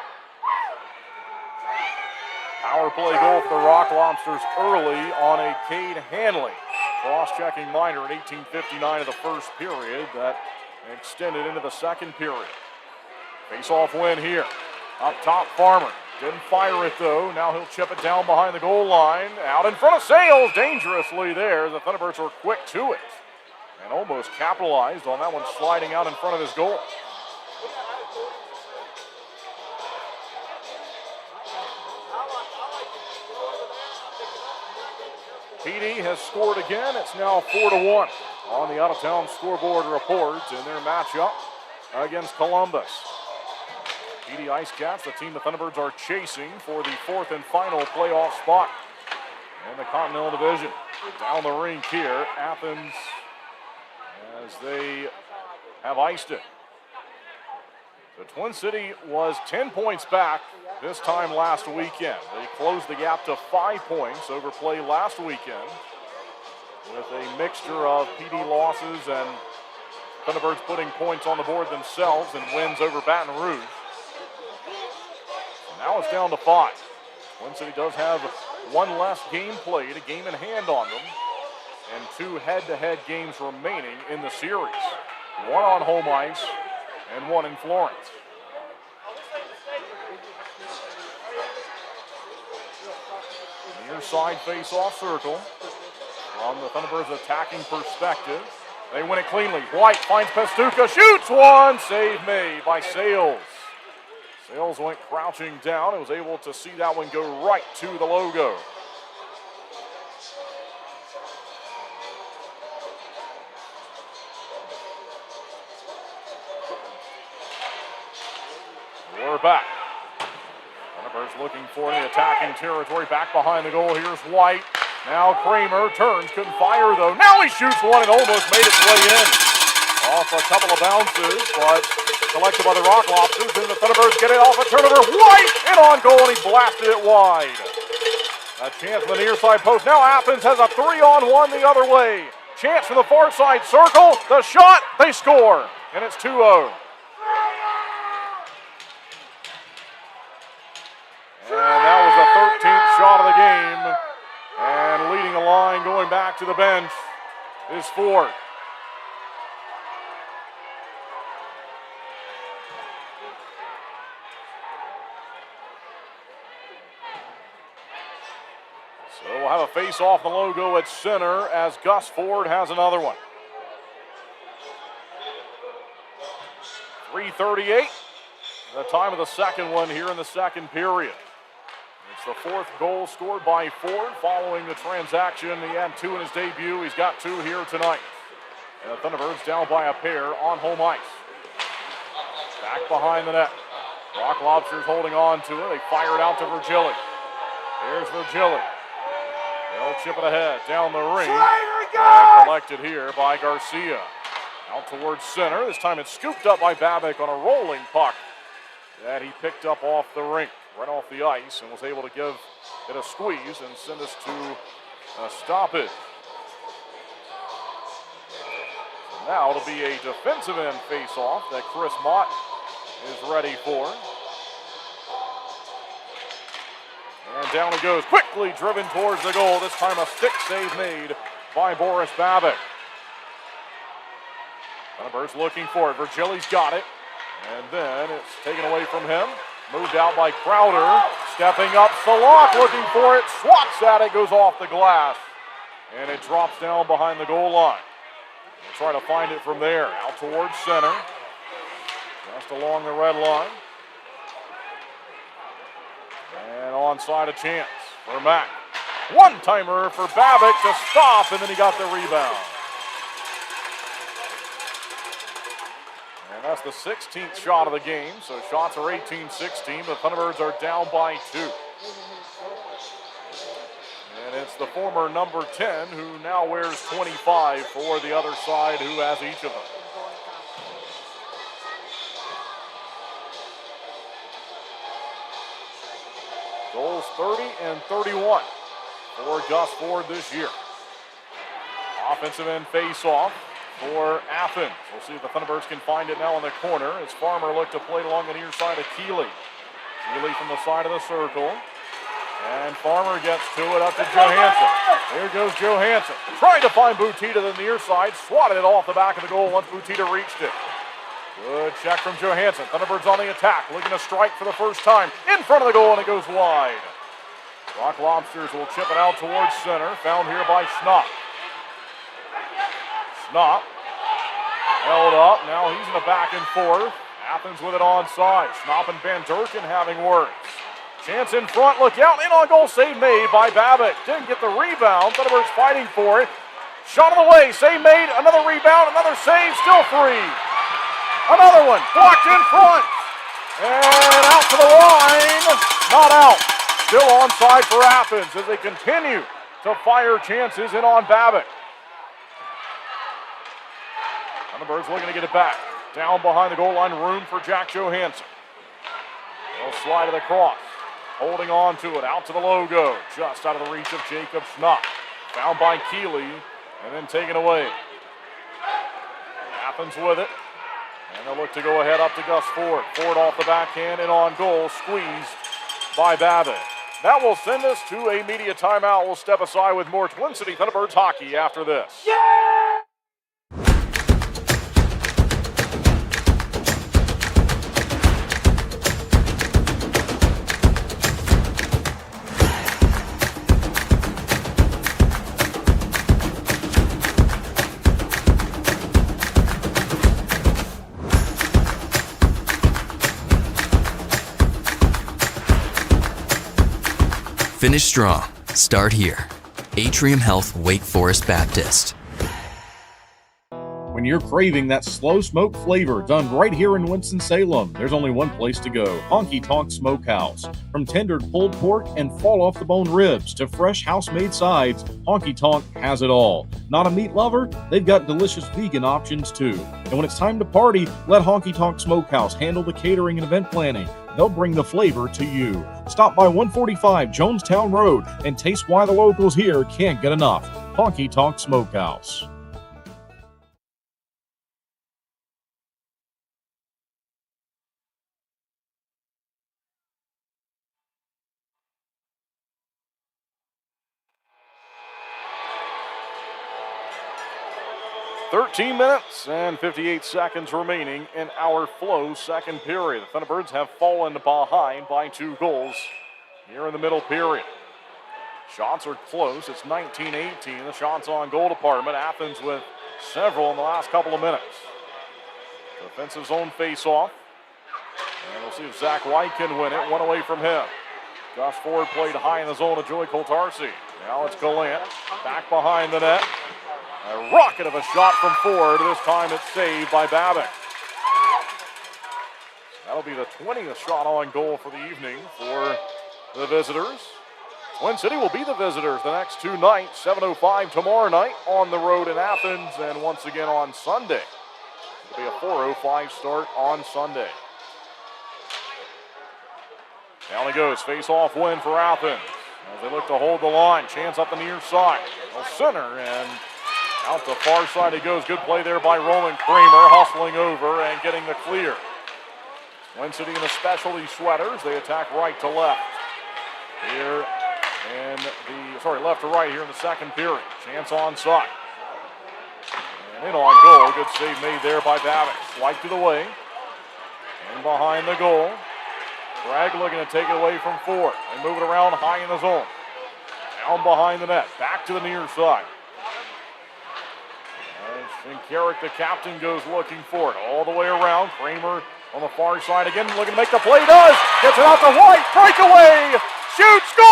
Power play goal for the Rock Lobsters early on a Cade Hanley. Cross-checking minor at 18:59 of the first period. That extended into the second period. Face-off win here. Up top, Farmer. Didn't fire it, though. Now he'll chip it down behind the goal line. Out in front of Sales, dangerously there. The Thunderbirds were quick to it and almost capitalized on that one sliding out in front of his goal. PD has scored again. It's now 4-1 on the out-of-town scoreboard report in their matchup against Columbus. PD Ice Cats, the team the Thunderbirds are chasing for the fourth and final playoff spot in the Continental Division. Down the rink here, Athens, as they have iced it. The Twin City was 10 points back this time last weekend. They closed the gap to 5 points over play last weekend with a mixture of PD losses and Thunderbirds putting points on the board themselves and wins over Baton Rouge. Now it's down to 5. Twin City does have one less game played, a game in hand on them, and 2 head-to-head games remaining in the series. One on home ice and one in Florence. Near side face-off circle. From the Thunderbirds' attacking perspective, they win it cleanly. White finds Pastuca, shoots one, save made by Sales. Sales went crouching down and was able to see that one go right to the logo. We're back. Thunderbirds looking for the attacking territory back behind the goal. Here's White. Now Kramer turns, couldn't fire though. Now he shoots one and almost made its way in. Off a couple of bounces, but collected by the Rock Lobsters. Then the Thunderbirds get it off a turnover. White in on goal and he blasted it wide. A chance from the near side post. Now Athens has a 3-on-1 the other way. Chance from the far side circle. The shot, they score. And it's 2-0. And that was the 13th shot of the game. And leading the line, going back to the bench, is Ford. So we'll have a face-off the logo at center as Gus Ford has another one. 3:38, the time of the second one here in the second period. It's the 4th goal scored by Ford following the transaction. He had 2 in his debut. He's got 2 here tonight. And the Thunderbirds down by a pair on home ice. Back behind the net. Rock Lobsters holding on to it. They fire it out to Virgili. Here's Virgili. They'll chip it ahead down the ring. And collected here by Garcia. Out towards center. This time it's scooped up by Babick on a rolling puck that he picked up off the rink. Right off the ice and was able to give it a squeeze and send us to a stoppage. So now it'll be a defensive end face-off that Chris Mott is ready for. And down it goes, quickly driven towards the goal. This time a stick save made by Boris Babick. Thunderbirds looking for it. Virgili's got it. And then it's taken away from him. Moved out by Crowder. Stepping up, Salak looking for it. Swats at it, goes off the glass. And it drops down behind the goal line. We'll try to find it from there. Out towards center. Just along the red line. And onside a chance for Mack. One-timer for Babick to stop, and then he got the rebound. And that's the 16th shot of the game, so shots are 18-16. The Thunderbirds are down by 2. And it's the former number 10 who now wears 25 for the other side, who has each of them. Goals 30 and 31 for Gus Ford this year. Offensive end face-off for Athens. We'll see if the Thunderbirds can find it now in the corner as Farmer looked to play along the near side of Keeley. Keeley from the side of the circle. And Farmer gets to it up to Johansson. There goes Johansson. Trying to find Butita to the near side. Swatted it off the back of the goal once Butita reached it. Good check from Johansson. Thunderbirds on the attack. Looking to strike for the first time. In front of the goal and it goes wide. Rock Lobsters will chip it out towards center. Found here by Schnapp. Schnapp held up. Now he's in the back and forth. Athens with it onside. Schnapp and Van Durken having words. Chance in front. Look out. In on goal. Save made by Babick. Didn't get the rebound. Thunderbirds fighting for it. Shot on the way. Save made. Another rebound. Another save. Still free. Another one. Blocked in front. And out to the line. Not out. Still onside for Athens as they continue to fire chances in on Babbitt. Thunderbirds looking to get it back. Down behind the goal line, room for Jack Johansson. They'll slide it across. Holding on to it, out to the logo. Just out of the reach of Jacob Schnapp. Found by Keeley, and then taken away. Athens with it. And they'll look to go ahead up to Gus Ford. Ford off the backhand and on goal, squeezed by Babbitt. That will send us to a media timeout. We'll step aside with more Twin City Thunderbirds hockey after this. Finish strong. Start here. Atrium Health Wake Forest Baptist. When you're craving that slow smoke flavor done right here in Winston-Salem, there's only one place to go, Honky Tonk Smokehouse. From tendered pulled pork and fall-off-the-bone ribs to fresh house-made sides, Honky Tonk has it all. Not a meat lover? They've got delicious vegan options too. And when it's time to party, let Honky Tonk Smokehouse handle the catering and event planning. They'll bring the flavor to you. Stop by 145 Jonestown Road and taste why the locals here can't get enough. Honky Tonk Smokehouse. "13 minutes and 58 seconds remaining in our Flow second period. The Thunderbirds have fallen behind by 2 goals here in the middle period. Shots are close. It's 19-18. The shots on goal department. Athens with several in the last couple of minutes. Defensive zone face-off. And we'll see if Zach White can win it. One away from him. Josh Ford played high in the zone to Joey Coltarsi. Now it's Gallant. Back behind the net. A rocket of a shot from Ford. This time it's saved by Babbitt. That'll be the 20th shot on goal for the evening for the visitors. Twin City will be the visitors the next 2 nights. 7:05 tomorrow night on the road in Athens, and once again on Sunday. It'll be a 4:05 start on Sunday. Down it goes. Face-off win for Athens as they look to hold the line. Chance up the near side. No center, and out the far side it goes. Good play there by Roman Kramer, hustling over and getting the clear. Twin City in the specialty sweaters. They attack right to left here in left to right here in the second period. Chance on side. And in on goal. Good save made there by Babbitt. Swiped it away. In behind the goal. Bragg looking to take it away from Ford. They move it around high in the zone. Down behind the net. Back to the near side. And Carrick, the captain, goes looking for it. All the way around. Kramer on the far side again, looking to make the play. Does. Gets it out to White. Breakaway. Shoots. Goal!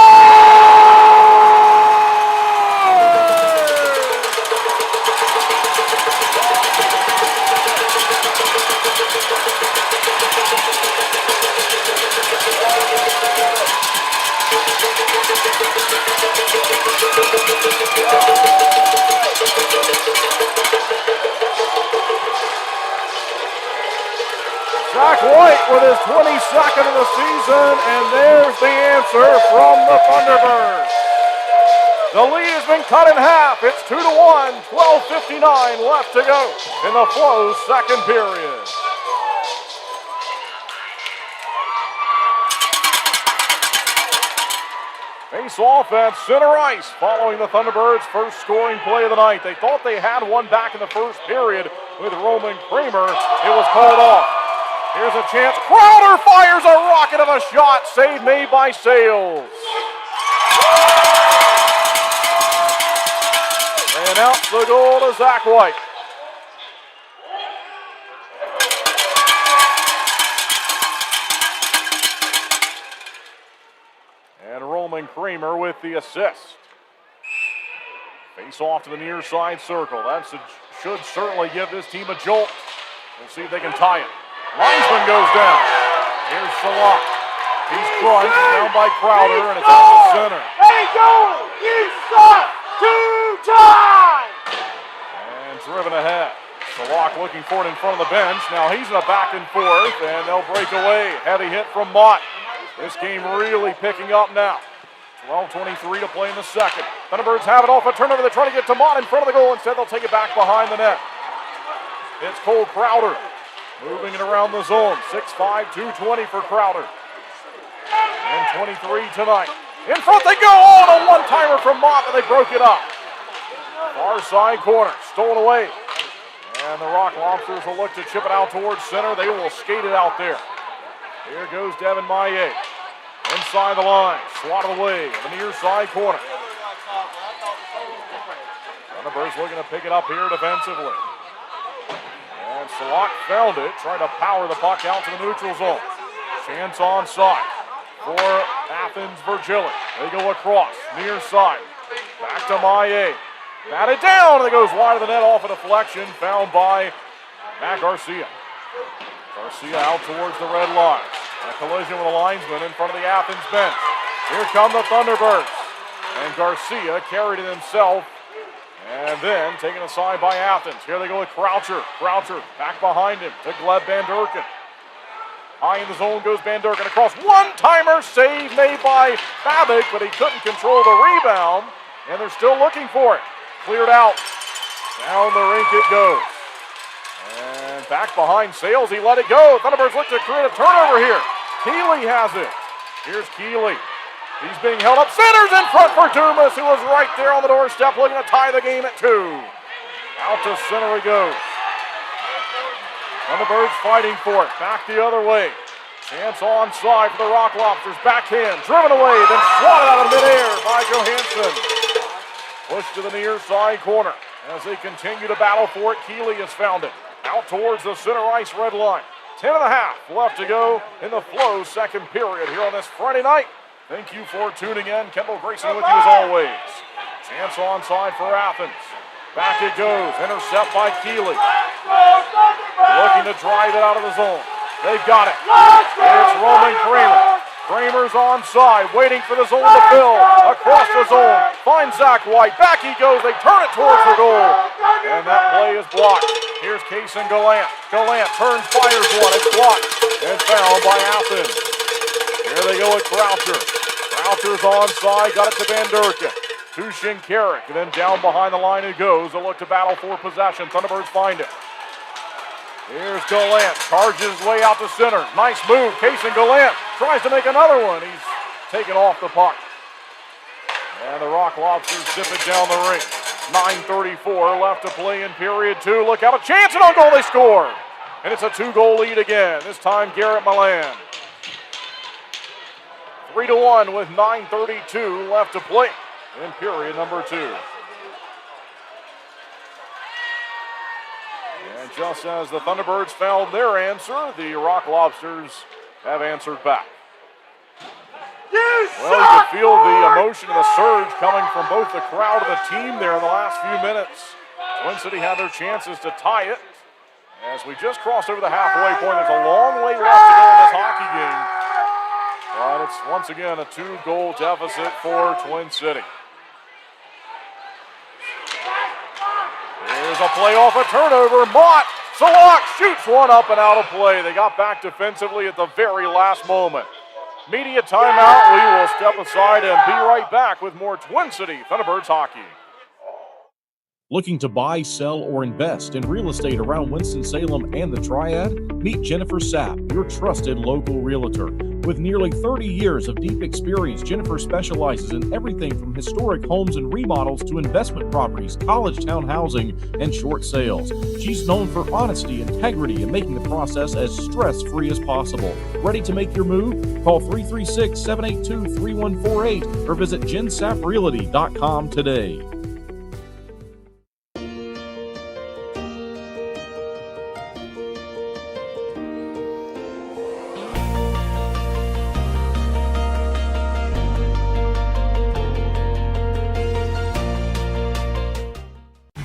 Zach White with his 22nd of the season, and there's the answer from the Thunderbirds. The lead has been cut in half. It's 2-1, 12:59 left to go in the Flow's second period. Face-off at center ice following the Thunderbirds' first scoring play of the night. They thought they had one back in the first period with Roman Kramer. It was called off. Here's a chance. Crowder fires a rocket of a shot. Save made by Sales. And out the goal to Zach White. And Roman Kramer with the assist. Face off to the near side circle. That should certainly give this team a jolt. We'll see if they can tie it. Linesman goes down. Here's Salak. He's crunched down by Crowder, and it's out to center. Hey, going! You suck! 2 times! And driven ahead. Salak looking for it in front of the bench. Now he's in a back and forth, and they'll break away. Heavy hit from Mott. This game really picking up now. 12:23 to play in the second. Thunderbirds have it off a turnover. They're trying to get to Mott in front of the goal. Instead, they'll take it back behind the net. It's Cole Crowder moving it around the zone. 6'5", 220 for Crowder. And 23 tonight. In front they go. Oh, and a one-timer from Mott, and they broke it up. Far side corner, stolen away. And the Rock Lobsters will look to chip it out towards center. They will skate it out there. Here goes Devin Maillet. Inside the line, swatted away in the near side corner. Thunderbirds looking to pick it up here defensively. And Salak found it, trying to power the puck out to the neutral zone. Chance on side for Athens Virgili. They go across, near side. Back to Maillet. Batted down, and it goes wide of the net off a deflection, found by Matt Garcia. Garcia out towards the red line. A collision with a linesman in front of the Athens bench. Here come the Thunderbirds. And Garcia carried it himself. And then taken aside by Athens. Here they go with Croucher. Croucher back behind him to Gleb Banderkin. High in the zone goes Banderkin across. One-timer save made by Babic, but he couldn't control the rebound. And they're still looking for it. Cleared out. Down the rink it goes. And back behind Sales, he let it go. Thunderbirds look to create a turnover here. Keeley has it. Here's Keeley. He's being held up. Centers in front for Dumas, who was right there on the doorstep looking to tie the game at 2. Out to center he goes. Thunderbirds fighting for it. Back the other way. Chance onside for the Rock Lobsters. Backhand, driven away, then swatted out of midair by Johansson. Pushed to the near side corner. As they continue to battle for it, Keeley has found it. Out towards the center ice red line. 10.5 left to go in the Flow second period here on this Friday night. Thank you for tuning in. Kendall Grayson with you as always. Chance onside for Athens. Back it goes. Intercept by Keeley. Looking to drive it out of the zone. They've got it. It's Roman Kramer. Kramer's onside, waiting for the zone to fill. Across the zone, finds Zach White. Back he goes, they turn it towards the goal. And that play is blocked. Here's Kaysen Gallant. Gallant turns, fires one, it's blocked. And fouled by Athens. Here they go with Croucher. Croucher's onside, got it to Banderkin. To Shinkarik, and then down behind the line it goes. A look to battle for possession. Thunderbirds find it. Here's Gallant, charges his way out to center. Nice move, Kaysen Gallant tries to make another one. He's taken off the puck. And the Rock Lobsters zip it down the rink. 9:34 left to play in period 2. Look out, a chance, and on goal they score. And it's a 2-goal lead again. This time Garrett Milan. 3-1 with 9:32 left to play in period number 2. And just as the Thunderbirds found their answer, the Rock Lobsters have answered back. Well, you can feel the emotion and the surge coming from both the crowd and the team there in the last few minutes. Twin City had their chances to tie it. As we just crossed over the halfway point, there's a long way left to go in this hockey game. But it's once again a 2-goal deficit for Twin City. Here's a play off a turnover. Mott, Salak shoots one up and out of play. They got back defensively at the very last moment. Media timeout. We will step aside and be right back with more Twin City Thunderbirds hockey. Looking to buy, sell, or invest in real estate around Winston-Salem and the Triad? Meet Jennifer Sapp, your trusted local realtor. With nearly 30 years of deep experience, Jennifer specializes in everything from historic homes and remodels to investment properties, college town housing, and short sales. She's known for honesty, integrity, and making the process as stress-free as possible. Ready to make your move? Call 336-782-3148 or visit jensapprealty.com today.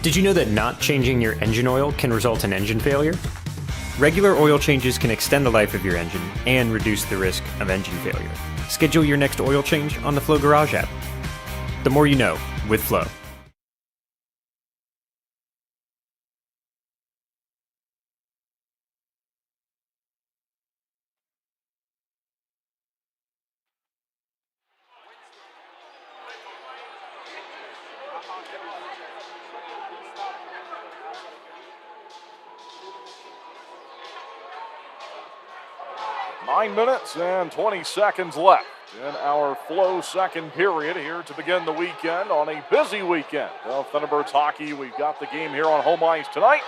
Did you know that not changing your engine oil can result in engine failure? Regular oil changes can extend the life of your engine and reduce the risk of engine failure. Schedule your next oil change on the Flow Garage app. The more you know with Flow. Nine minutes and 20 seconds left in our Flow second period here to begin the weekend on a busy weekend of Thunderbirds hockey. We've got the game here on home ice tonight,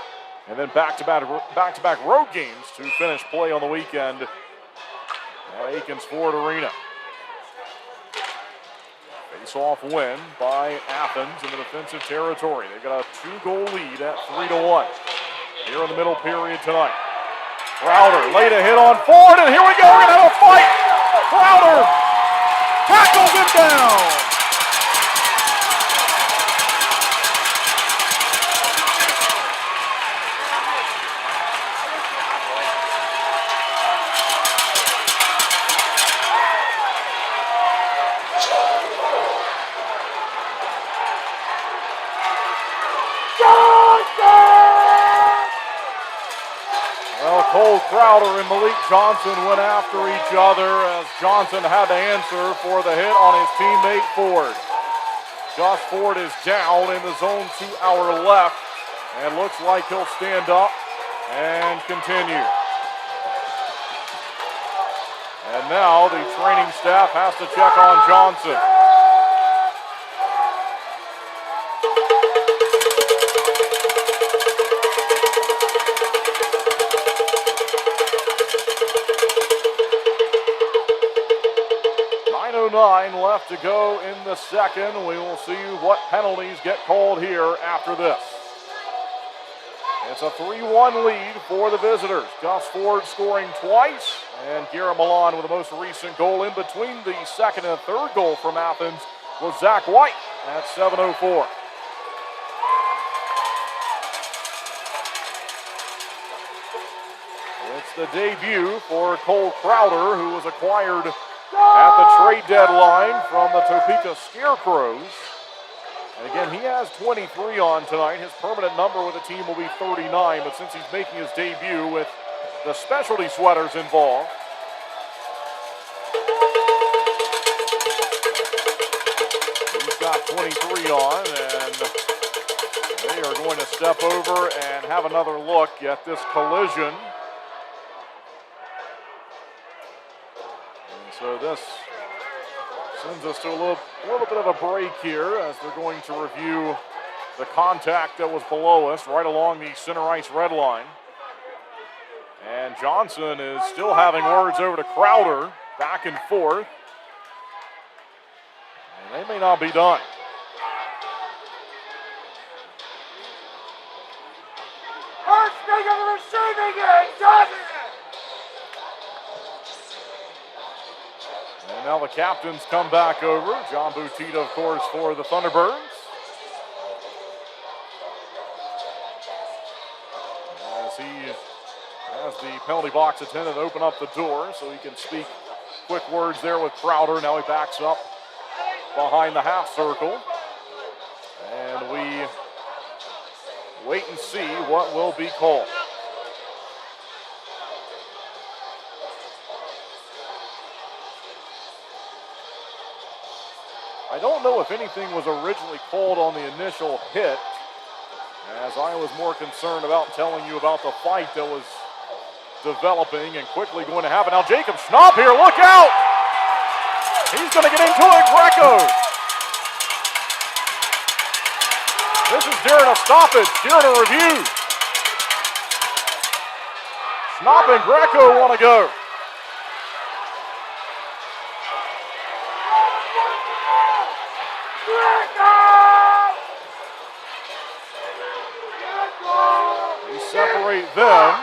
and then back-to-back road games to finish play on the weekend at Athens Ford Arena. Face-off win by Athens in the defensive territory. They've got a 2-goal lead at 3-1 here in the middle period tonight. Crowder laid a hit on Ford, and here we go. We're going to have a fight. Crowder tackles him down. Cole Crowder and Malik Johnson went after each other as Johnson had to answer for the hit on his teammate Ford. Josh Ford is down in the zone to our left and looks like he'll stand up and continue. And now the training staff has to check on Johnson. Left to go in the second. We will see what penalties get called here after this. It's a 3-1 lead for the visitors. Gus Ford scoring twice, and Garrett Milan with the most recent goal. In between the second and third goal from Athens was Zach White at 7:04. It's the debut for Cole Crowder, who was acquired at the trade deadline from the Topeka Scarecrows. And again, he has 23 on tonight. His permanent number with the team will be 39, but since he's making his debut with the specialty sweaters involved, he's got 23 on, and they are going to step over and have another look at this collision. So this sends us to a little bit of a break here as they're going to review the contact that was below us right along the center ice red line. And Johnson is still having words over to Crowder, back and forth. And they may not be done. First thing of the receiving end, Johnson! And now the captains come back over. John Butita, of course, for the Thunderbirds. As he has the penalty box attendant open up the door so he can speak quick words there with Crowder. Now he backs up behind the half circle. And we wait and see what will be called. I don't know if anything was originally called on the initial hit, as I was more concerned about telling you about the fight that was developing and quickly going to happen. Now Jacob Schnapp here, look out! He's going to get into it, Greco. This is during a stoppage, during a review. Schnapp and Greco want to go. We separate them.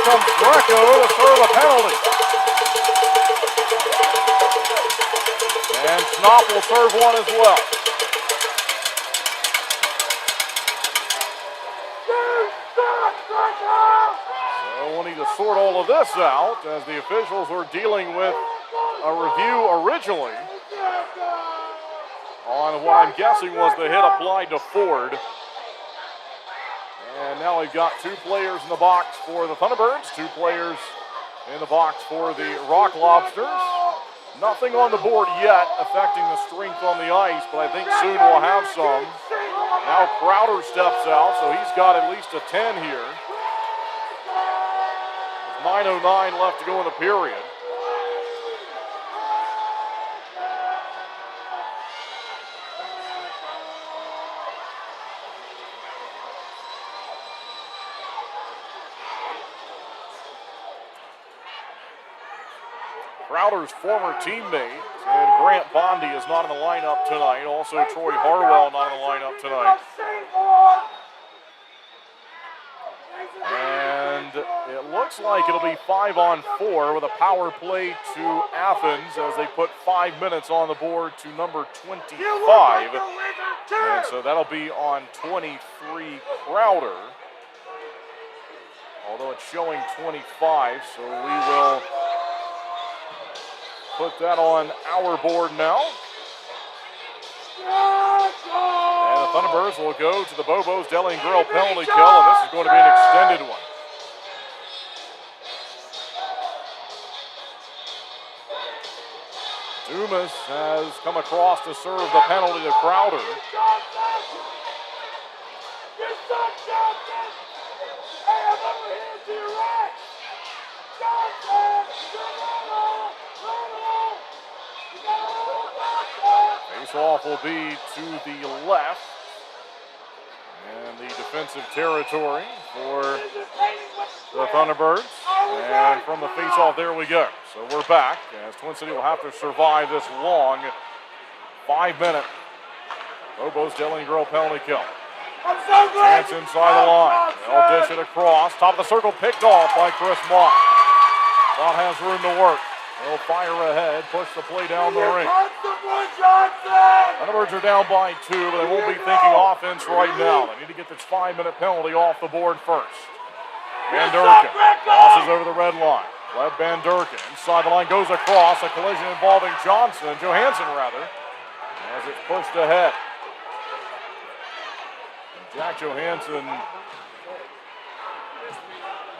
comes Greco to serve a penalty. And Schnapp will serve one as well. So we'll need to sort all of this out as the officials were dealing with a review originally on what I'm guessing was the hit applied to Ford. And now we've got 2 players in the box for the Thunderbirds, 2 players in the box for the Rock Lobsters. Nothing on the board yet affecting the strength on the ice, but I think soon we'll have some. Now Crowder steps out, so he's got at least a 10 here. With 9:09 left to go in the period. Crowder's former teammate and Grant Bondi is not in the lineup tonight. Also Troy Harwell not in the lineup tonight. And it looks like it'll be 5-on-4 with a power play to Athens as they put 5 minutes on the board to number 25. And so that'll be on 23 Crowder. Although it's showing 25, so we will put that on our board now. And the Thunderbirds will go to the Bobo's Deli and Grill penalty kill, and this is going to be an extended one. Dumas has come across to serve the penalty to Crowder. Face-off will be to the left. And the defensive territory for the Thunderbirds. And from the face-off, there we go. So we're back as Twin City will have to survive this long 5-minute Bobo's Deli and Grill penalty kill. Chance inside the line. They'll dish it across. Top of the circle, picked off by Chris Mock. Mott has room to work. They'll fire ahead, push the play down the ring. Thunderbirds are down by 2, but they won't be thinking offense right now. They need to get this 5-minute penalty off the board first. Van Durken crosses over the red line. Gleb Van Durken inside the line, goes across. A collision involving Johansson rather, as it's pushed ahead. And Jack Johansson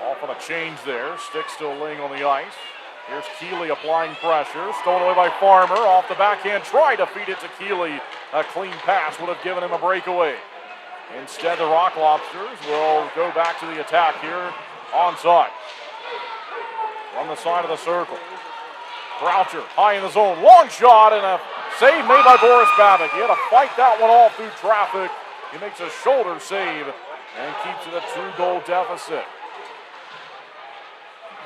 off on a change there. Stick still laying on the ice. Here's Keeley applying pressure. Stolen away by Farmer. Off the backhand. Tried to feed it to Keeley. A clean pass would have given him a breakaway. Instead, the Rock Lobsters will go back to the attack here onside. From the side of the circle. Croucher high in the zone. Long shot and a save made by Boris Babick. He had to fight that one off through traffic. He makes a shoulder save and keeps it a 2-goal deficit.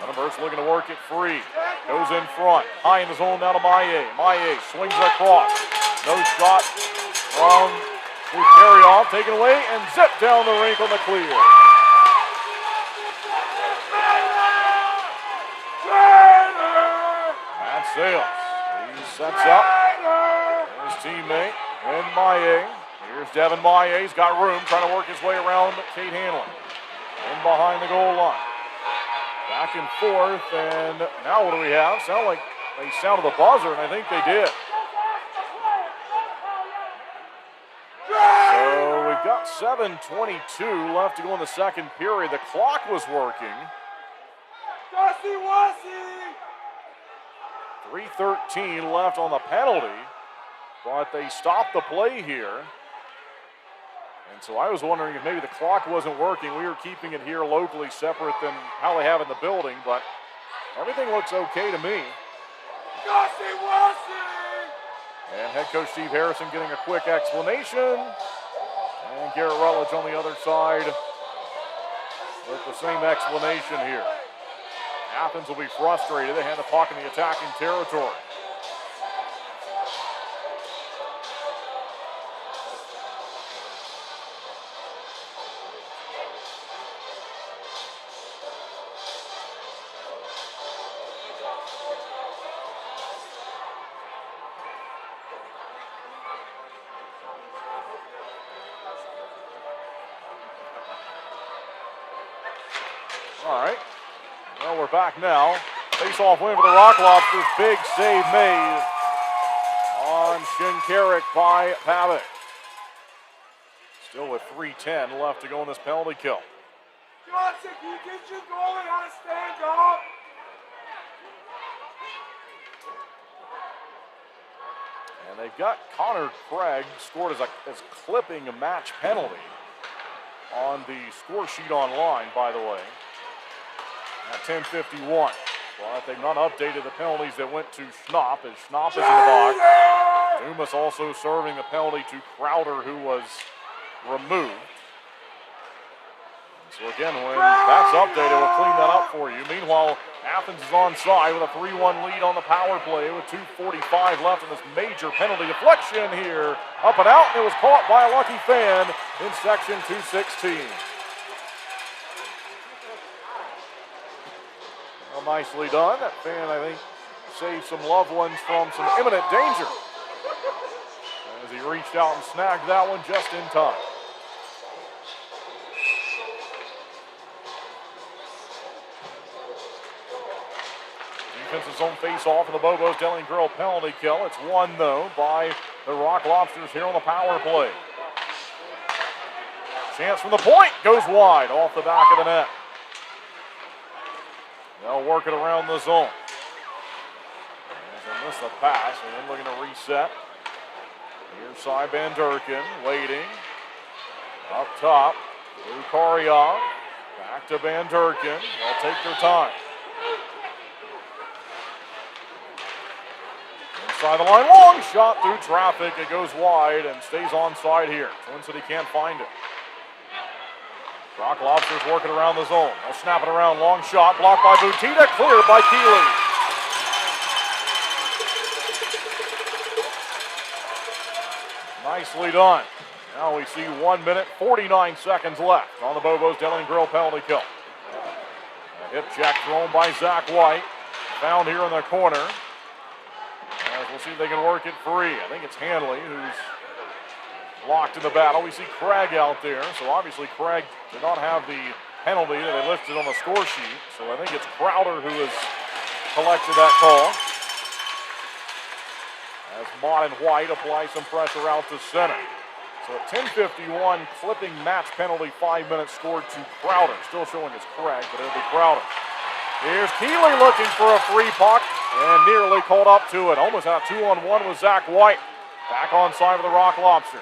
Thunderbirds looking to work it free. Goes in front. High in the zone now to Maillet. Maillet swings across. No shot from the carry-off. Taken away and zipped down the rink on the clear. Matt Sales. He sets up his teammate and Maillet. Here's Devin Maillet. He's got room. Trying to work his way around Kate Hanlon. In behind the goal line. Back and forth, and now what do we have? Sound like they sounded the buzzer, and I think they did. So we've got 7:22 left to go in the second period. The clock was working. 3:13 left on the penalty, but they stopped the play here. And so I was wondering if maybe the clock wasn't working. We were keeping it here locally separate than how they have it in the building, but everything looks okay to me. And head coach Steve Harrison getting a quick explanation. And Garrett Rutledge on the other side with the same explanation here. Athens will be frustrated. They had the puck in the attacking territory. All right. Well, we're back now. Face-off win for the Rock Lobsters. Big save made on Shinkarik by Pavic. Still with 3:10 left to go in this penalty kill. Johnson, can you get your goal and how to stand up? And they've got Connor Craig scored as clipping a match penalty on the score sheet online, by the way, at 10:51. But they've not updated the penalties that went to Schnapp, as Schnapp is in the box. Dumas also serving the penalty to Crowder, who was removed. So again, when that's updated, we'll clean that up for you. Meanwhile, Athens is onside with a 3-1 lead on the power play with 2:45 left in this major penalty deflection here. Up and out, and it was caught by a lucky fan in section 216. Well, nicely done. That fan, I think, saved some loved ones from some imminent danger as he reached out and snagged that one just in time. Defense's own face-off in the Bobo's Deli and Grill penalty kill. It's won, though, by the Rock Lobsters here on the power play. Chance from the point goes wide off the back of the net. They'll work it around the zone. As they miss the pass, and then looking to reset. Near side, Van Durkin waiting. Up top, Lukaryov. Back to Van Durkin. They'll take their time. Inside the line, long shot through traffic. It goes wide and stays onside here. Twin City can't find it. Rock Lobsters working around the zone. They'll snap it around. Long shot blocked by Butita. Cleared by Keeley. Nicely done. Now we see 1 minute, 49 seconds left on the Bobo's Deli and Grill penalty kill. A hip check thrown by Zach White. Found here in the corner. As we'll see if they can work it free. I think it's Hanley who's locked in the battle. We see Craig out there, so obviously Craig did not have the penalty that they listed on the score sheet. So I think it's Crowder who has collected that call. As Mott and White apply some pressure out to center. So at 10:51, clipping match penalty, 5 minutes scored to Crowder. Still showing it's Craig, but it'll be Crowder. Here's Keeley looking for a free puck and nearly caught up to it. Almost had a 2-on-1 with Zach White. Back on side of the Rock Lobsters.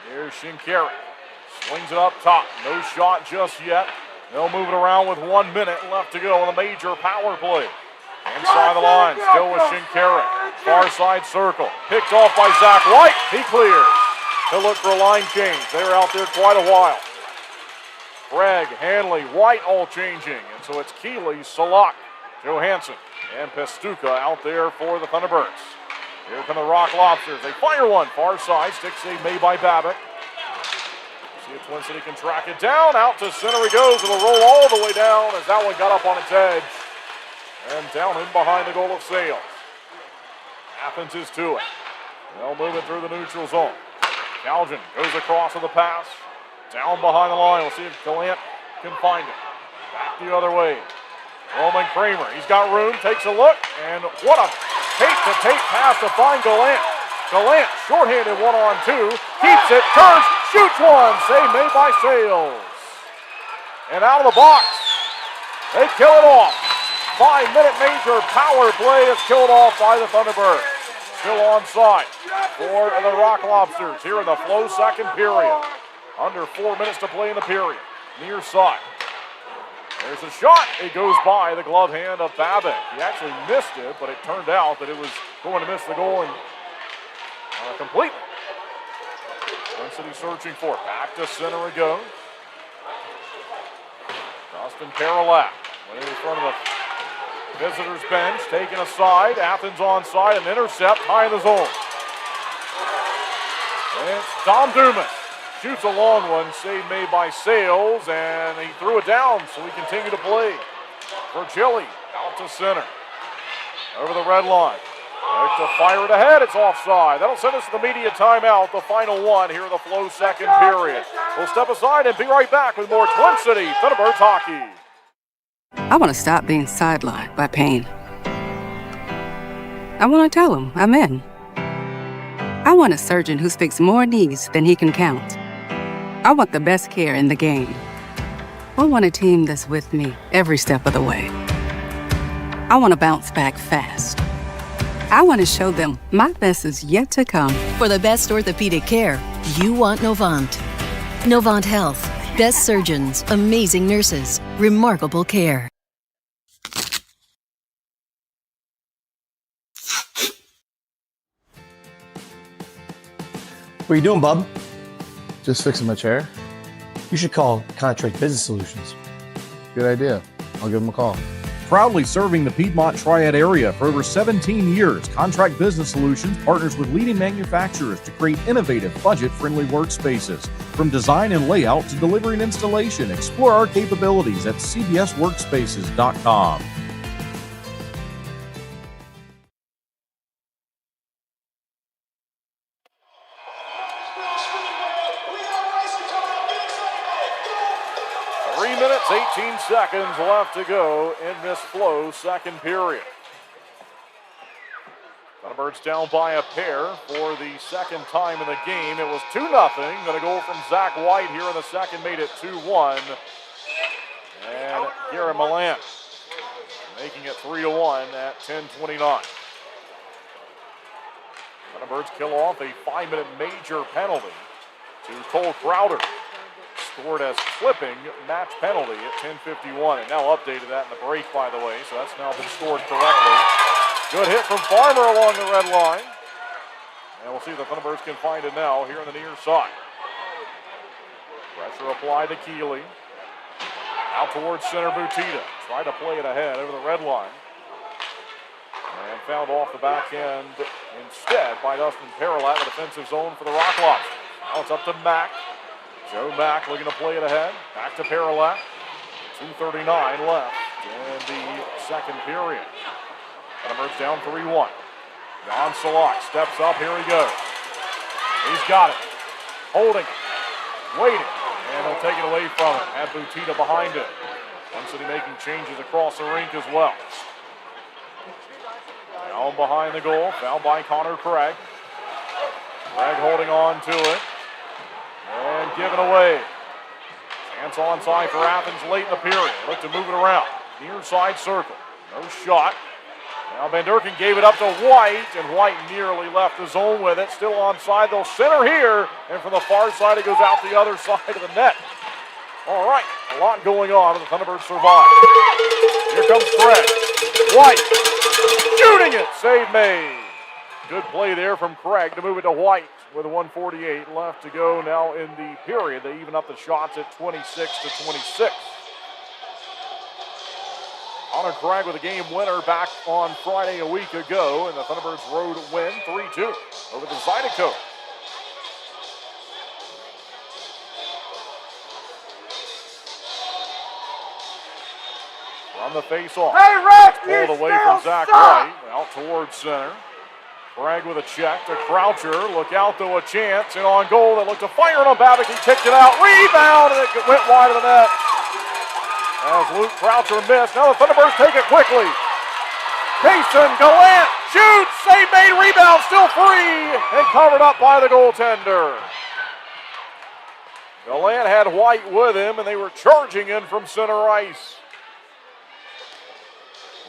Here's Shinkarik. Swings it up top. No shot just yet. They'll move it around with 1 minute left to go on the major power play. Inside the line, still with Shinkarik. Far side circle. Picked off by Zach White. He clears. He'll look for a line change. They were out there quite a while. Craig, Hanley, White all changing. And so it's Keeley, Salak, Johansson, and Pestuka out there for the Thunderbirds. Here come the Rock Lobsters. They fire one. Far side. Stick save made by Babbitt. See if Twin City can track it down. Out to center he goes. It'll roll all the way down as that one got up on its edge. And down in behind the goal of Sales. Athens is to it. They'll move it through the neutral zone. Calgin goes across with the pass. Down behind the line. We'll see if Gallant can find it. Back the other way. Roman Kramer. He's got room. Takes a look. And what a tape-to-tape pass to find Gallant. Gallant, shorthanded 1-on-2. Keeps it. Turns. Shoots one. Save made by Sales. And out of the box. They kill it off. 5 minute major power play is killed off by the Thunderbirds. Still onside for the Rock Lobsters here in the Flow second period. Under 4 minutes to play in the period. Near side. There's a shot. It goes by the glove hand of Babbitt. He actually missed it, but it turned out that it was going to miss the goal and completely. Twin City searching for it. Back to center it goes. Dustin Paralak went in front of the visitors bench, taken aside. Athens onside, an intercept high in the zone. And it's Dom Dumas. Shoots a long one, save made by Sales, and he threw it down, so we continue to play. Virgili out to center. Over the red line. Like to fire it ahead, it's offside. That'll send us to the media timeout, the final one here in the Flow second period. We'll step aside and be right back with more Twin City Thunderbirds hockey. I want to stop being sidelined by pain. I want to tell him I'm in. I want a surgeon who speaks more knees than he can count. I want the best care in the game. I want a team that's with me every step of the way. I want to bounce back fast. I want to show them my best is yet to come. For the best orthopedic care, you want Novant. Novant Health. Best surgeons, amazing nurses, remarkable care. What are you doing, bub? Just fixing my chair. You should call Contract Business Solutions. Good idea. I'll give them a call. Proudly serving the Piedmont Triad area for over 17 years, Contract Business Solutions partners with leading manufacturers to create innovative, budget-friendly workspaces. From design and layout to delivery and installation, explore our capabilities at cbsworkspaces.com. Minutes, 18 seconds left to go in this Flow second period. Thunderbirds down by a pair for the second time in the game. It was 2-0. Going to go from Zach White here in the second, made it 2-1. And Garrett Milan making it 3-1 at 10:29. Thunderbirds kill off a 5-minute major penalty to Cole Crowder. Scored as clipping match penalty at 10:51, and now updated that in the break, by the way, so that's now been scored correctly. Good hit from Farmer along the red line, and we'll see if the Thunderbirds can find it now here on the near side. Pressure applied to Keeley. Out towards center, Butita. Tried to play it ahead over the red line, and found off the back end instead by Dustin Perlat, the defensive zone for the Rock Lobsters. Now it's up to Mack. Joe Mack looking to play it ahead. Back to Perlat. 2:39 left in the second period. Thunderbirds down 3-1. John Salak steps up. Here he goes. He's got it. Holding it. Waiting. And he'll take it away from him. Had Butita behind it. Twin City making changes across the rink as well. Down behind the goal. Fouled by Connor Craig. Craig holding on to it. And given away. Chance onside for Athens late in the period. Look to move it around. Near side circle. No shot. Now Van Durken gave it up to White, and White nearly left the zone with it. Still onside. They'll center here. And from the far side, it goes out the other side of the net. All right. A lot going on, and the Thunderbirds survive. Here comes Craig. White. Shooting it. Save made. Good play there from Craig to move it to White. With 1:48 left to go now in the period. They even up the shots at 26-26. Connor Craig with a game winner back on Friday a week ago, and the Thunderbirds road win 3-2 over the Zydeco. From the face-off. Hey, Rex, pulled away from Zach White. Out towards center. Craig with a check to Croucher. Look out, though, a chance. And on goal, that looked to fire it on Babick. He kicked it out. Rebound, and it went wide of the net. As Luke Croucher missed. Now the Thunderbirds take it quickly. Mason Gallant shoots. Save made. Rebound still free. And covered up by the goaltender. Gallant had White with him, and they were charging in from center ice.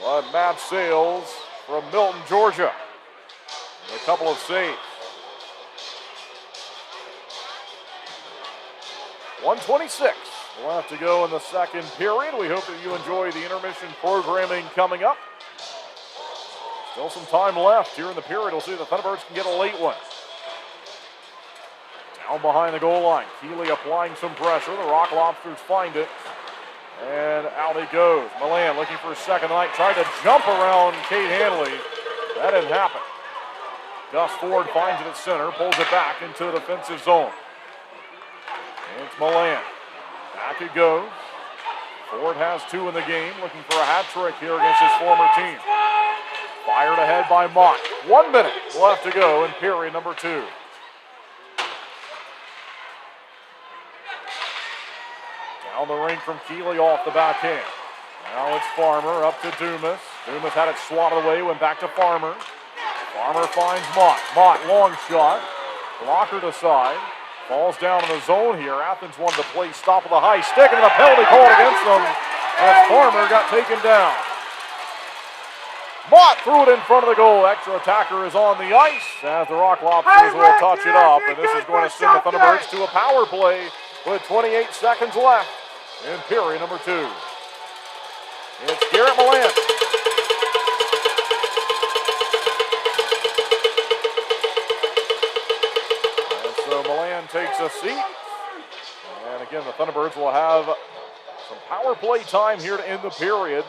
Well, Matt Sales from Milton, Georgia. A couple of saves. 1:26 left to go in the second period. We hope that you enjoy the intermission programming coming up. Still some time left here in the period. We'll see if the Thunderbirds can get a late one. Down behind the goal line. Keeley applying some pressure. The Rock Lobsters find it. And out it goes. Milan looking for a second night. Tried to jump around Kate Hanley. That didn't happen. Gus Ford finds it at center, pulls it back into the defensive zone. And it's Milan. Back it goes. Ford has two in the game, looking for a hat trick here against his former team. Fired ahead by Mott. 1 minute left to go in period number 2. Down the ring from Keeley off the backhand. Now it's Farmer up to Dumas. Dumas had it swatted away, went back to Farmer. Farmer finds Mott. Mott, long shot. Blocker to side. Falls down in the zone here. Athens wanted to play stop of the high stick, and a penalty called against them as Farmer got taken down. Mott threw it in front of the goal. Extra attacker is on the ice as the Rock Lobsters will touch it up, and this is going to send the Thunderbirds to a power play with 28 seconds left in period number 2. It's Garrett Milan. And so Milan takes a seat. And again, the Thunderbirds will have some power play time here to end the period.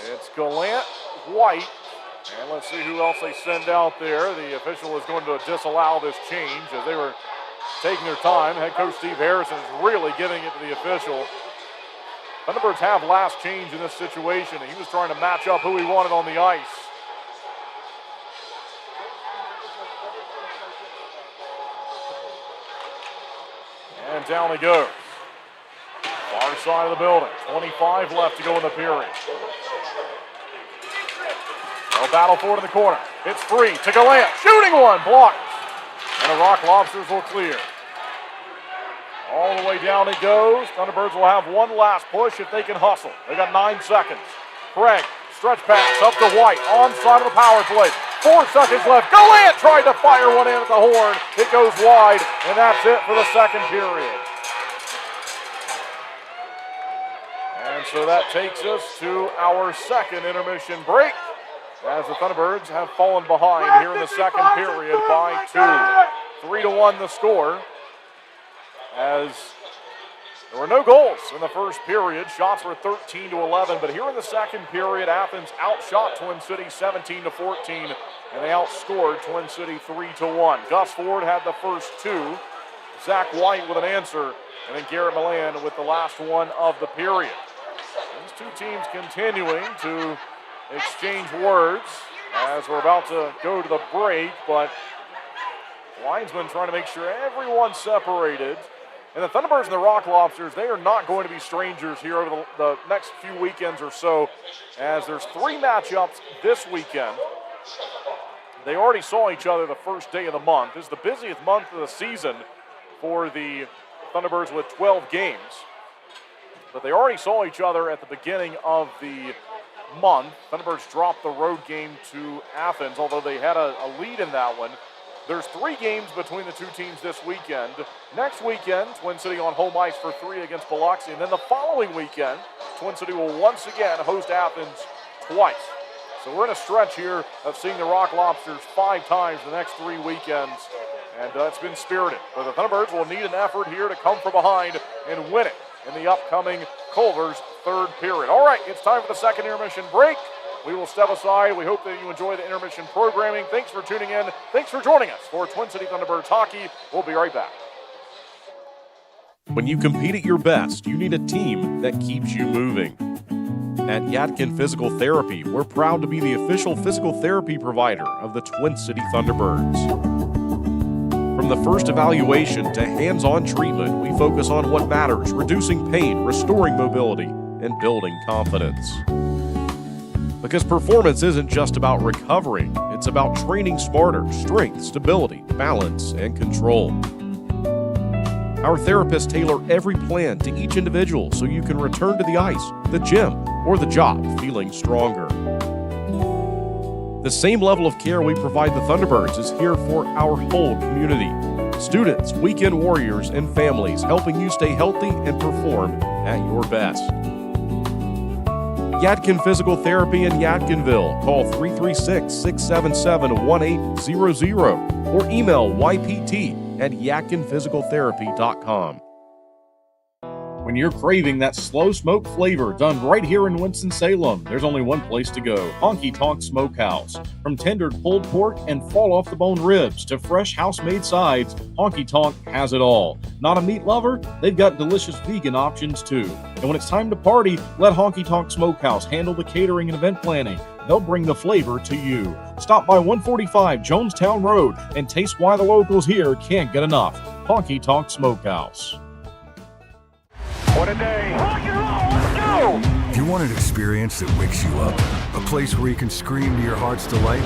It's Gallant, White, and let's see who else they send out there. The official is going to disallow this change as they were taking their time. Head coach Steve Harrison is really giving it to the official. Thunderbirds have last change in this situation, and he was trying to match up who he wanted on the ice. And down he goes. Far side of the building. 25 left to go in the period. No battle for it in the corner. It's free to Gallant. Shooting one. Blocked. And the Rock Lobsters will clear. All the way down it goes. Thunderbirds will have one last push if they can hustle. They got 9 seconds. Craig, stretch pass up to White. On side of the power play. 4 seconds left. Gallant tried to fire one in at the horn. It goes wide, and that's it for the second period. And so that takes us to our second intermission break, as the Thunderbirds have fallen behind here in the second period by 2. 3-1 the score, as there were no goals in the first period. Shots were 13-11, but here in the second period, Athens outshot Twin City 17-14, and they outscored Twin City 3-1. Gus Ford had the first 2, Zach White with an answer, and then Garrett Milan with the last one of the period. These two teams continuing to exchange words as we're about to go to the break, but linesmen trying to make sure everyone's separated. And the Thunderbirds and the Rock Lobsters, they are not going to be strangers here over the next few weekends or so, as there's 3 matchups this weekend. They already saw each other the first day of the month. This is the busiest month of the season for the Thunderbirds with 12 games. But they already saw each other at the beginning of the month. Thunderbirds dropped the road game to Athens, although they had a lead in that one. There's 3 games between the two teams this weekend. Next weekend, Twin City on home ice for 3 against Biloxi. And then the following weekend, Twin City will once again host Athens twice. So we're in a stretch here of seeing the Rock Lobsters 5 times the next 3 weekends. And it's been spirited. But the Thunderbirds will need an effort here to come from behind and win it in the upcoming Culver's third period. All right, it's time for the second intermission break. We will step aside. We hope that you enjoy the intermission programming. Thanks for tuning in. Thanks for joining us for Twin City Thunderbirds hockey. We'll be right back. When you compete at your best, you need a team that keeps you moving. At Yadkin Physical Therapy, we're proud to be the official physical therapy provider of the Twin City Thunderbirds. From the first evaluation to hands-on treatment, we focus on what matters, reducing pain, restoring mobility, and building confidence. Because performance isn't just about recovering, it's about training smarter, strength, stability, balance, and control. Our therapists tailor every plan to each individual so you can return to the ice, the gym, or the job feeling stronger. The same level of care we provide the Thunderbirds is here for our whole community. Students, weekend warriors, and families, helping you stay healthy and perform at your best. Yadkin Physical Therapy in Yadkinville. Call 336-677-1800 or email ypt@yadkinphysicaltherapy.com. When you're craving that slow smoke flavor done right here in Winston-Salem, there's only one place to go, Honky Tonk Smokehouse. From tendered pulled pork and fall-off-the-bone ribs to fresh house-made sides, Honky Tonk has it all. Not a meat lover? They've got delicious vegan options too. And when it's time to party, let Honky Tonk Smokehouse handle the catering and event planning. They'll bring the flavor to you. Stop by 145 Jonestown Road and taste why the locals here can't get enough. Honky Tonk Smokehouse. What a day. Rock and roll, let's go! If you want an experience that wakes you up, a place where you can scream to your heart's delight,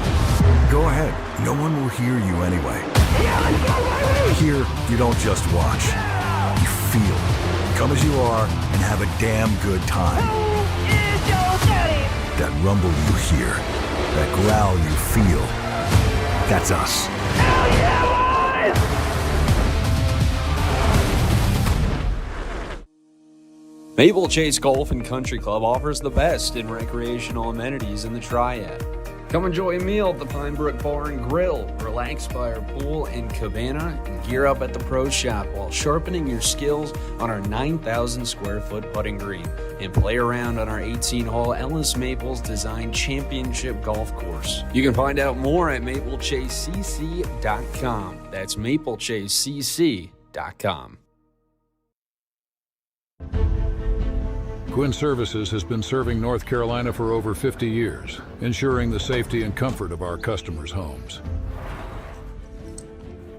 go ahead. No one will hear you anyway. Yeah, let's go, baby! Here, you don't just watch. You feel. Come as you are and have a damn good time. Who is your daddy? That rumble you hear, that growl you feel, that's us. Hell yeah, boys! Maple Chase Golf and Country Club offers the best in recreational amenities in the Triad. Come enjoy a meal at the Pine Brook Bar and Grill, relax by our pool and cabana, and gear up at the Pro Shop while sharpening your skills on our 9,000 square foot putting green and play around on our 18-hole Ellis Maples Design Championship Golf Course. You can find out more at maplechasecc.com. That's maplechasecc.com. Gwin Services has been serving North Carolina for over 50 years, ensuring the safety and comfort of our customers' homes.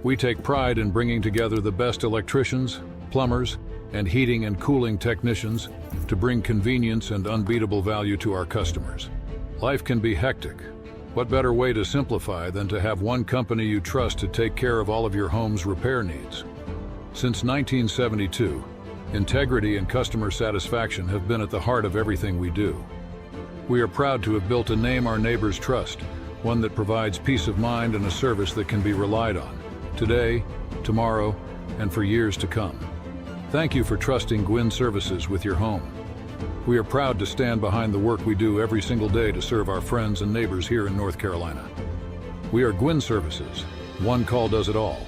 We take pride in bringing together the best electricians, plumbers, and heating and cooling technicians to bring convenience and unbeatable value to our customers. Life can be hectic. What better way to simplify than to have one company you trust to take care of all of your home's repair needs? Since 1972, integrity and customer satisfaction have been at the heart of everything we do. We are proud to have built a name our neighbors trust, one that provides peace of mind and a service that can be relied on, today, tomorrow, and for years to come. Thank you for trusting Gwin Services with your home. We are proud to stand behind the work we do every single day to serve our friends and neighbors here in North Carolina. We are Gwin Services. One call does it all.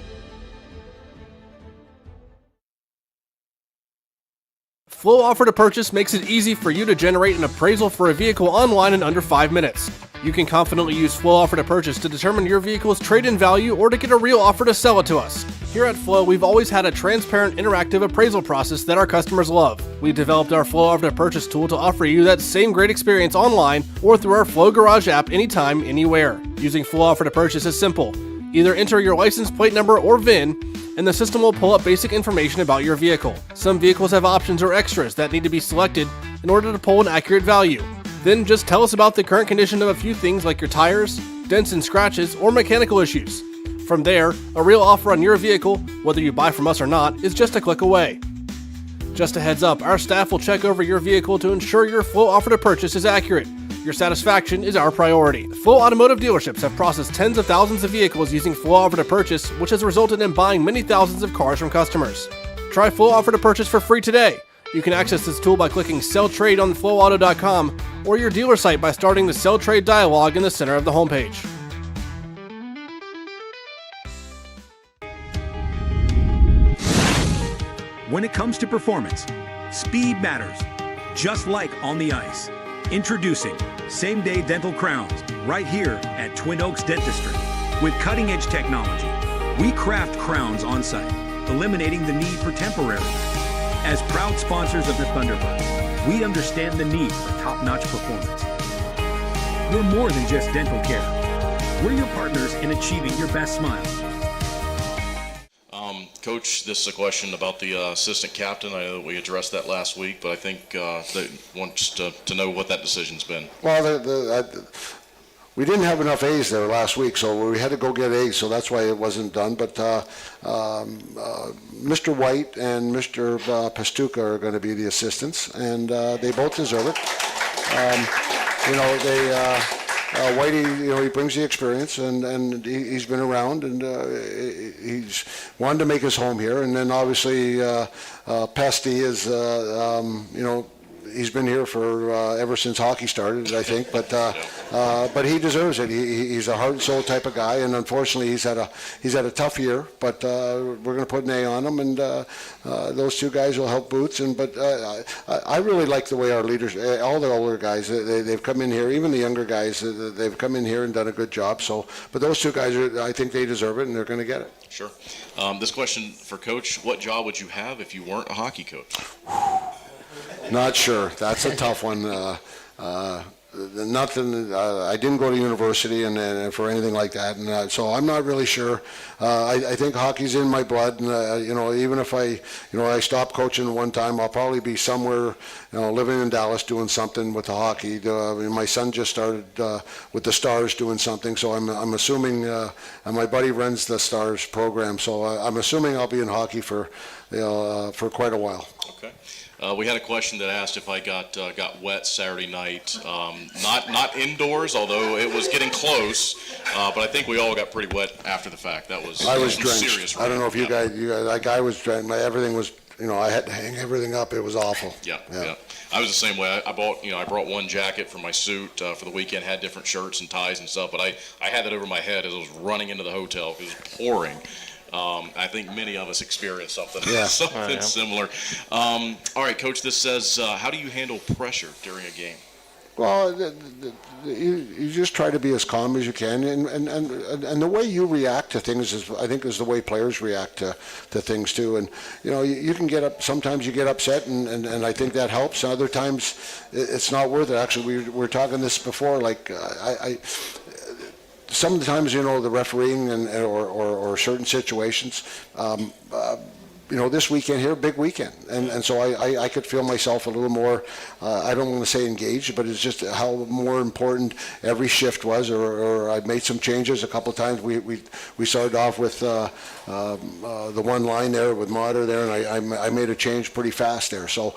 Flow Offer to Purchase makes it easy for you to generate an appraisal for a vehicle online in under 5 minutes. You can confidently use Flow Offer to Purchase to determine your vehicle's trade-in value or to get a real offer to sell it to us. Here at Flow, we've always had a transparent, interactive appraisal process that our customers love. We developed our Flow Offer to Purchase tool to offer you that same great experience online or through our Flow Garage app anytime, anywhere. Using Flow Offer to Purchase is simple. Either enter your license plate number or VIN, and the system will pull up basic information about your vehicle. Some vehicles have options or extras that need to be selected in order to pull an accurate value. Then just tell us about the current condition of a few things like your tires, dents and scratches, or mechanical issues. From there, a real offer on your vehicle, whether you buy from us or not, is just a click away. Just a heads up, our staff will check over your vehicle to ensure your Flow Offer to Purchase is accurate. Your satisfaction is our priority. Flow Automotive dealerships have processed tens of thousands of vehicles using Flow Offer to Purchase, which has resulted in buying many thousands of cars from customers. Try Flow Offer to Purchase for free today. You can access this tool by clicking Sell Trade on flowauto.com or your dealer site by starting the Sell Trade dialog in the center of the homepage. When it comes to performance, speed matters, just like on the ice. Introducing same-day dental crowns right here at Twin Oaks Dentistry. With cutting-edge technology, we craft crowns on-site, eliminating the need for temporary. As proud sponsors of the Thunderbirds, we understand the need for top-notch performance. We're more than just dental care. We're your partners in achieving your best smile. Coach, this is a question about the assistant captain. I know that we addressed that last week, but I think they want just to know what that decision's been. Well, we didn't have enough A's there last week, so we had to go get A's, so that's why it wasn't done. But Mr. White and Mr. Pastuca are going to be the assistants, and they both deserve it. Whitey, he brings the experience, and he's been around, and he's wanted to make his home here. And then obviously, Pesty is, he's been here for ever since hockey started, I think. But he deserves it. He's a heart and soul type of guy, and unfortunately, he's had a tough year. But we're going to put an A on him, and those two guys will help Boots. But I really like the way our leaders, all the older guys, they've come in here. Even the younger guys, they've come in here and done a good job. So, but those two guys, I think they deserve it, and they're going to get it. Sure. This question for Coach: what job would you have if you weren't a hockey coach? Not sure. That's a tough one. Nothing. I didn't go to university and for anything like that, and so I'm not really sure. I think hockey's in my blood, and even if I stop coaching one time, I'll probably be somewhere, living in Dallas doing something with the hockey. My son just started with the Stars doing something, so I'm assuming. And my buddy runs the Stars program, so I'm assuming I'll be in hockey for quite a while. Okay. We had a question that asked if I got wet Saturday night. Not indoors, although it was getting close. But I think we all got pretty wet after the fact. I was drenched. Serious rain. I don't know if you guys, like I was drenched. Everything was, I had to hang everything up. It was awful. Yeah. I was the same way. I brought one jacket for my suit for the weekend. Had different shirts and ties and stuff. But I had that over my head as I was running into the hotel because it was pouring. I think many of us experienced something similar. All right, Coach, this says, how do you handle pressure during a game? Well, you just try to be as calm as you can, and the way you react to things is the way players react to things too. And you can get up. Sometimes you get upset, and I think that helps. Other times, it's not worth it. Actually, we were talking this before. Like sometimes the refereeing or certain situations. This weekend here, big weekend, and so I could feel myself a little more. I don't want to say engaged, but it's just how more important every shift was. Or I made some changes a couple of times. We started off with the one line there with Mater there, and I made a change pretty fast there. So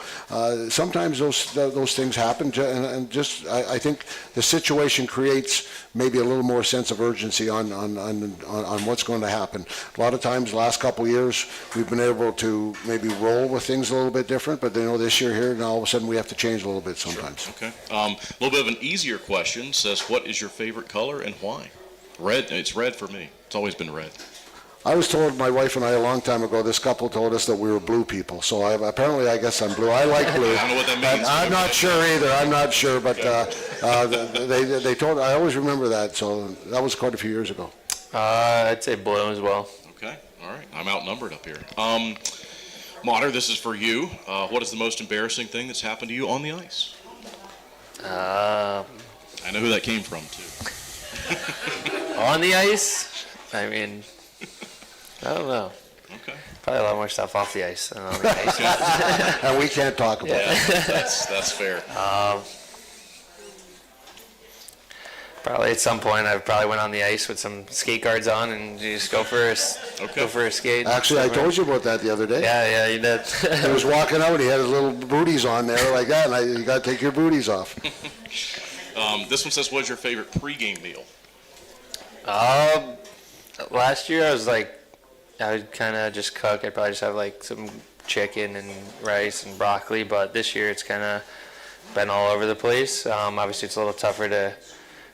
sometimes those things happen, and just I think the situation creates maybe a little more sense of urgency on what's going to happen. A lot of times, the last couple of years, we've been able to maybe roll with things a little bit different, but this year here, now all of a sudden we have to change a little bit sometimes. Sure. Okay. A little bit of an easier question says, what is your favorite color and why? Red. It's red for me. It's always been red. I was told, my wife and I, a long time ago, this couple told us that we were blue people. So apparently I guess I'm blue. I like blue. I don't know what that means. I'm not sure either. I'm not sure, but they told. I always remember that. So that was quite a few years ago. I'd say blue as well. Okay. All right. I'm outnumbered up here. Mater, this is for you. What is the most embarrassing thing that's happened to you on the ice? I know who that came from, too. On the ice? I mean, I don't know. Okay. Probably a lot more stuff off the ice than on the ice. And we can't talk about that. That's fair. Probably at some point I probably went on the ice with some skate guards on and you just go for a skate. Actually, I told you about that the other day. Yeah, you did. He was walking out. He had his little booties on there like that, and you got to take your booties off. This one says, what's your favorite pregame meal? Last year I would kind of just cook. I'd probably just have like some chicken and rice and broccoli, but this year it's kind of been all over the place. Obviously it's a little tougher to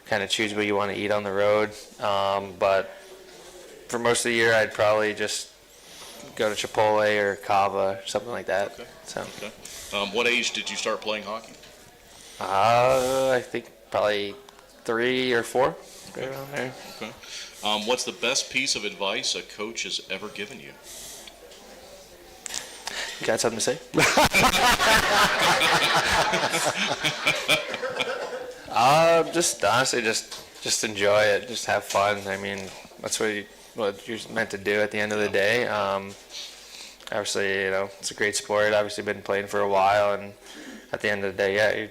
kind of choose what you want to eat on the road, but for most of the year I'd probably just go to Chipotle or Cava or something like that. Okay. So. Okay. What age did you start playing hockey? I think probably 3 or 4, right around there. Okay. What's the best piece of advice a coach has ever given you? You got something to say? Just honestly, just enjoy it. Just have fun. I mean, that's what you're meant to do at the end of the day. Obviously, it's a great sport. Obviously, been playing for a while, and at the end of the day,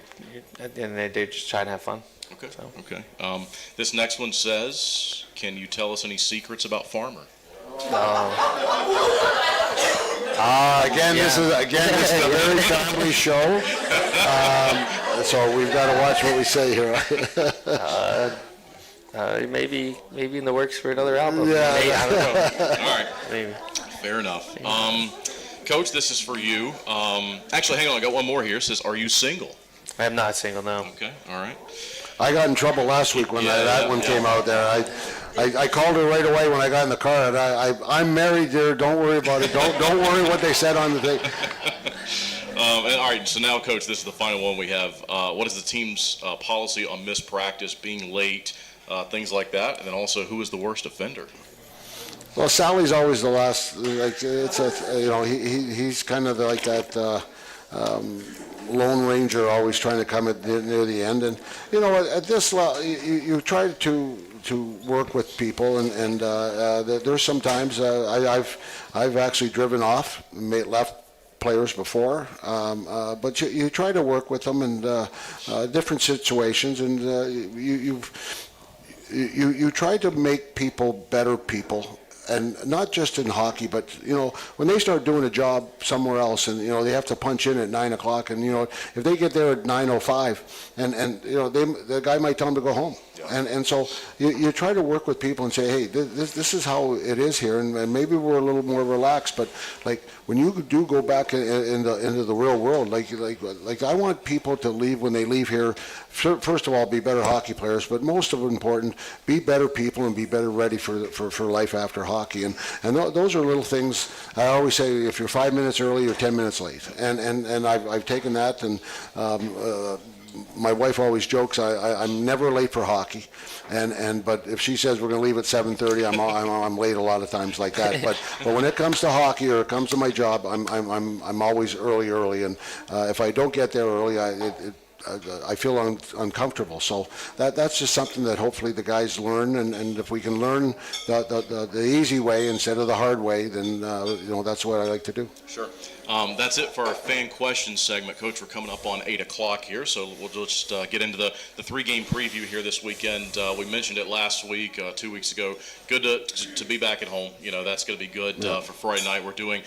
at the end of the day, just trying to have fun. Okay. So. Okay. This next one says, can you tell us any secrets about Farmer? Again, this is a very timely show. So we've got to watch what we say here. Maybe in the works for another album. Yeah. Maybe, I don't know. All right. Maybe. Fair enough. Coach, this is for you. Actually, hang on. I got one more here. It says, are you single? I am not single, no. Okay, all right. I got in trouble last week when that one came out there. I called her right away when I got in the car. And I'm married, dear. Don't worry about it. Don't worry what they said on the thing. And, all right, so now, Coach, this is the final one we have. What is the team's policy on missed practice, being late, things like that? And then also, who is the worst offender? Well, Sally's always the last. Like he's kind of like that lone ranger, always trying to come at near the end. And at this level, you try to work with people, and there's sometimes I've actually driven off, left players before, but you try to work with them in different situations, and you try to make people better people. And not just in hockey, but when they start doing a job somewhere else, and they have to punch in at 9 o'clock, and if they get there at 9:05, and the guy might tell them to go home, and so you try to work with people and say, hey, this is how it is here, and maybe we're a little more relaxed, but like when you do go back into the real world, like I want people to leave when they leave here. First of all, be better hockey players, but most of it important, be better people and be better ready for life after hockey. And those are little things. I always say, if you're 5 minutes early, you're 10 minutes late. And I've taken that, and my wife always jokes, I'm never late for hockey. But if she says we're going to leave at 7:30, I'm late a lot of times like that. But when it comes to hockey or it comes to my job, I'm always early. And if I don't get there early, I feel uncomfortable. So that's just something that hopefully the guys learn, and if we can learn the easy way instead of the hard way, then that's what I like to do. Sure. That's it for our fan questions segment. Coach, we're coming up on 8 o'clock here, so we'll just get into the three-game preview here this weekend. We mentioned it last week, 2 weeks ago. Good to be back at home. That's going to be good for Friday night. We're doing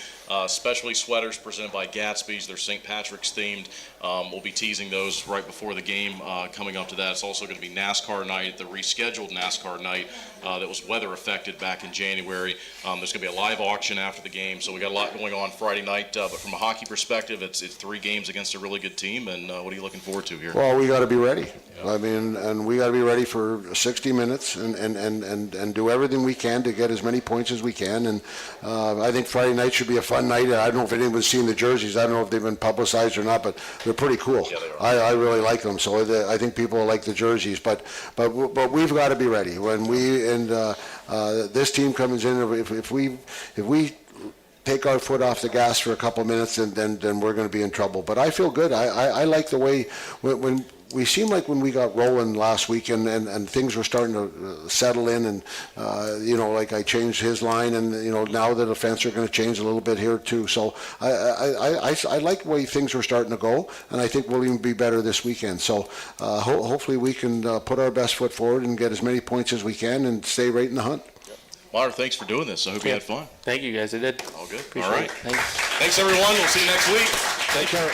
specialty sweaters presented by Gatsby's. They're St. Patrick's themed. We'll be teasing those right before the game coming up to that. It's also going to be NASCAR night, the rescheduled NASCAR night that was weather affected back in January. There's going to be a live auction after the game, so we got a lot going on Friday night. But from a hockey perspective, it's 3 games against a really good team. And what are you looking forward to here? Well, we got to be ready. Yeah. I mean, and we got to be ready for 60 minutes and do everything we can to get as many points as we can. And I think Friday night should be a fun night. I don't know if anyone's seen the jerseys. I don't know if they've been publicized or not, but they're pretty cool. Yeah, they are. I really like them. So I think people like the jerseys. But we've got to be ready when this team comes in. If we take our foot off the gas for a couple minutes, and then we're going to be in trouble. But I feel good. I like the way when we seemed like when we got rolling last week and things were starting to settle in, and like I changed his line, and now the defense are going to change a little bit here too. So I like the way things were starting to go, and I think we'll even be better this weekend. So hopefully we can put our best foot forward and get as many points as we can and stay right in the hunt. Myra, thanks for doing this. I hope you had fun. Thank you, guys. I did. All good. Appreciate All right. it. Thanks. Thanks, everyone. We'll see you next week. Take care.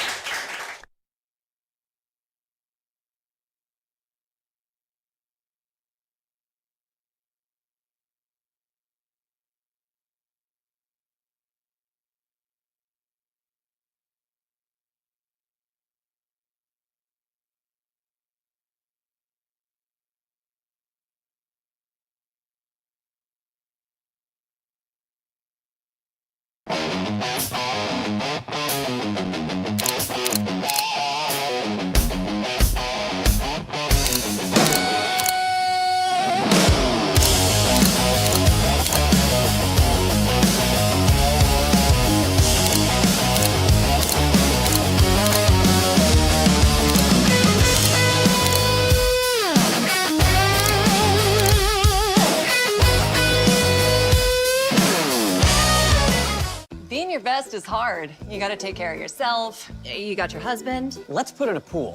Being your best is hard. You gotta take care of yourself. You got your husband. Let's put in a pool.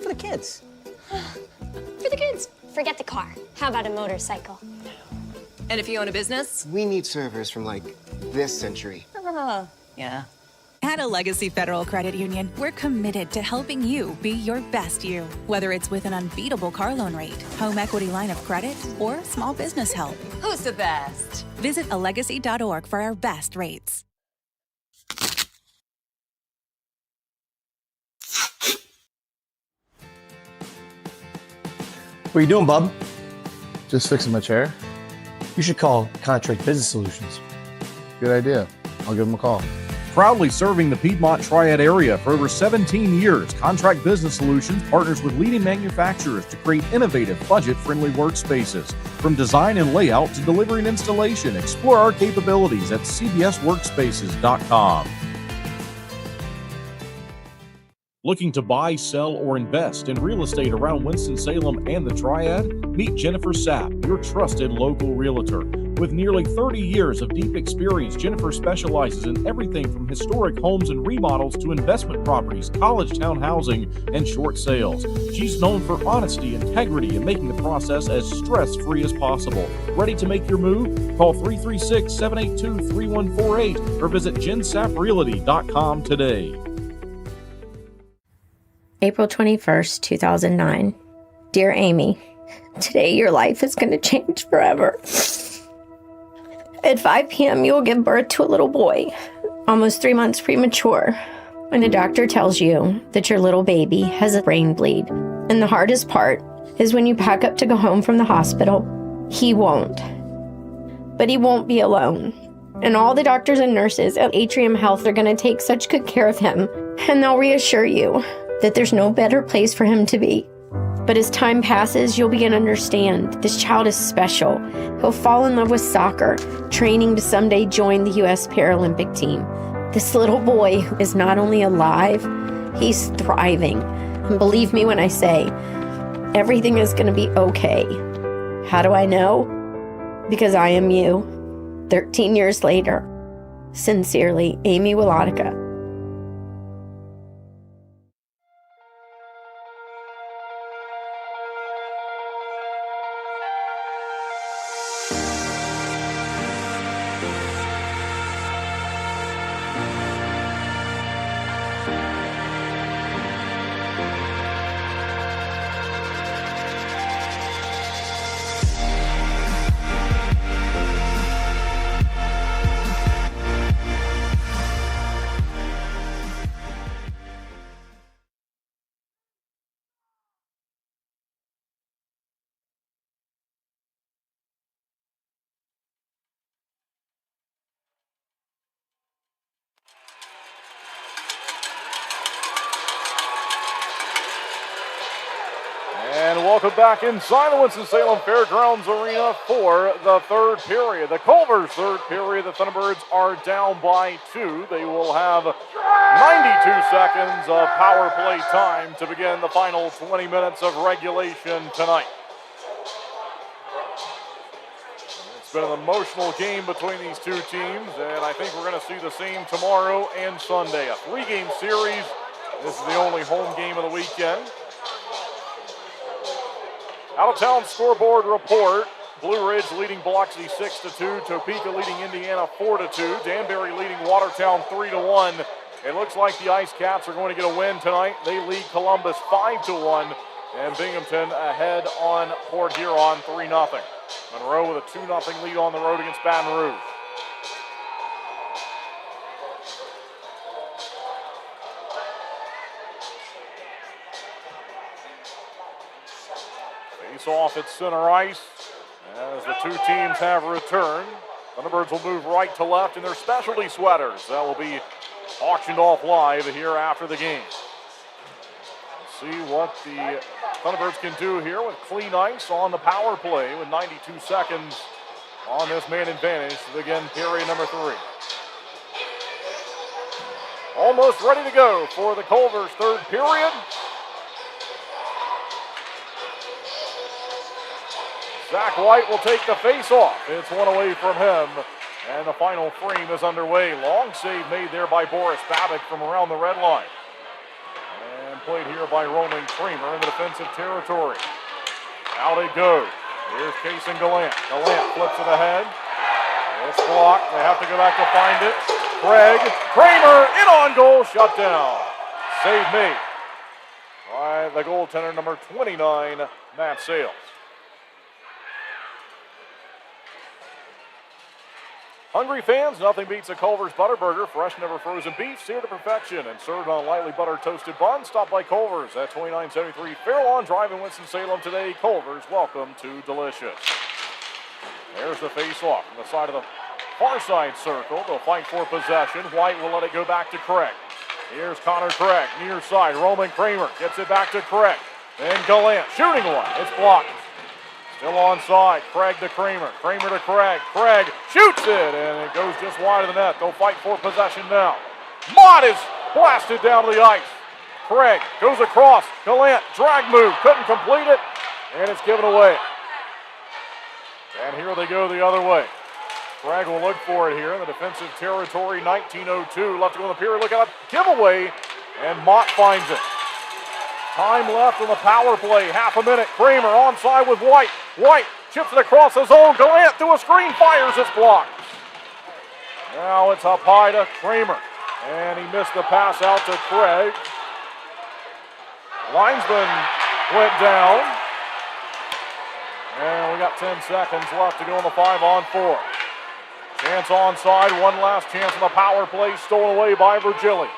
For the kids. For the kids. Forget the car. How about a motorcycle? And if you own a business? We need servers from, like, this century. Yeah. At a Legacy Federal Credit Union, we're committed to helping you be your best you. Whether it's with an unbeatable car loan rate, home equity line of credit, or small business help. Who's the best? Visit alegacy.org for our best rates. What are you doing, bub? Just fixing my chair. You should call Contract Business Solutions. Good idea. I'll give them a call. Proudly serving the Piedmont Triad area for over 17 years, Contract Business Solutions partners with leading manufacturers to create innovative, budget-friendly workspaces. From design and layout to delivery and installation, explore our capabilities at cbsworkspaces.com. Looking to buy, sell, or invest in real estate around Winston-Salem and the Triad? Meet Jennifer Sapp, your trusted local realtor. With nearly 30 years of deep experience, Jennifer specializes in everything from historic homes and remodels to investment properties, college town housing, and short sales. She's known for honesty, integrity, and making the process as stress-free as possible. Ready to make your move? Call 336-782-3148 or visit jensapprealty.com today. April 21st, 2009. Dear Amy, today your life is going to change forever. At 5 p.m., you will give birth to a little boy, almost 3 months premature. And the doctor tells you that your little baby has a brain bleed. And the hardest part is when you pack up to go home from the hospital, he won't. But he won't be alone. And all the doctors and nurses at Atrium Health are going to take such good care of him. And they'll reassure you that there's no better place for him to be. But as time passes, you'll begin to understand this child is special. He'll fall in love with soccer, training to someday join the U.S. Paralympic team. This little boy is not only alive, he's thriving. And believe me when I say, everything is going to be okay. How do I know? Because I am you. 13 years later. Sincerely, Amy Wilotica. And welcome back inside the Winston-Salem Fairgrounds Arena for the third period. The Culver's third period, the Thunderbirds are down by 2. They will have 92 seconds of power play time to begin the final 20 minutes of regulation tonight. It's been an emotional game between these two teams, and I think we're going to see the same tomorrow and Sunday. A 3-game series. This is the only home game of the weekend. Out-of-town scoreboard report. Blue Ridge leading Biloxi 6-2. Topeka leading Indiana 4-2. Danbury leading Watertown 3-1. It looks like the Ice Cats are going to get a win tonight. They lead Columbus 5-1. And Binghamton ahead on Port Huron 3-0. Monroe with a 2-0 lead on the road against Baton Rouge. Face off at center ice as the two teams have returned. Thunderbirds will move right to left in their specialty sweaters. That will be auctioned off live here after the game. Let's see what the Thunderbirds can do here with clean ice on the power play with 92 seconds on this man advantage to begin period number 3. Almost ready to go for the Culver's third period. Zach White will take the face-off. It's one away from him, and the final frame is underway. Long save made there by Boris Babick from around the red line. And played here by Roman Kramer in the defensive territory. Out it goes. Here's Case and Gallant. Gallant flips it ahead. It's blocked. They have to go back to find it. Craig, Kramer, in on goal, shut down. Save made by the goaltender, number 29, Matt Sales. Hungry fans, nothing beats a Culver's Butter Burger. Fresh, never frozen beef, seared to perfection, and served on lightly buttered toasted buns. Stop by Culver's at 2973 Fairlawn Drive in Winston-Salem today. Culver's, welcome to delicious. There's the face-off from the side of the far side circle. They'll fight for possession. White will let it go back to Craig. Here's Connor Craig, near side. Roman Kramer gets it back to Craig. Then Gallant shooting one. It's blocked. Still onside. Craig to Kramer. Kramer to Craig. Craig shoots it, and it goes just wide of the net. They'll fight for possession now. Mott is blasted down to the ice. Craig goes across. Gallant, drag move. Couldn't complete it, and it's given away. And here they go the other way. Craig will look for it here in the defensive territory. 19:02 left to go in the period. Look at that giveaway, and Mott finds it. Time left on the power play. Half a minute. Kramer onside with White. White chips it across the zone. Gallant through a screen, fires. It's blocked. Now it's up high to Kramer, and he missed the pass out to Craig. Linesman went down, and we got 10 seconds left to go in the 5-on-4. Chance onside, one last chance on the power play, stolen away by Virgili.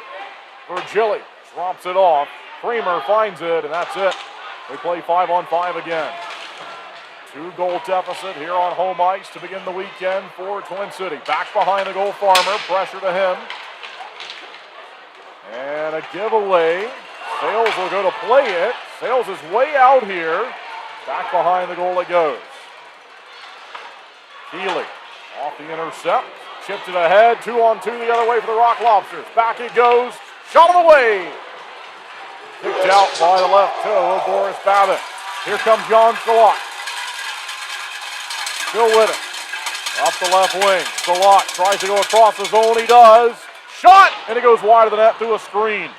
Virgili drops it off. Kramer finds it, and that's it. We play 5-on-5 again. 2-goal deficit here on home ice to begin the weekend for Twin City. Back behind the goal, Farmer, pressure to him. And a giveaway. Sales will go to play it. Sales is way out here. Back behind the goal it goes. Keeley off the intercept. Chipped it ahead. 2-on-2 the other way for the Rock Lobsters. Back it goes. Shot on the way. Kicked out by the left toe of Boris Babbitt. Here comes Jan Salat. Still with it. Up the left wing. Salat tries to go across the zone. He does. Shot! And it goes wide of the net through a screen.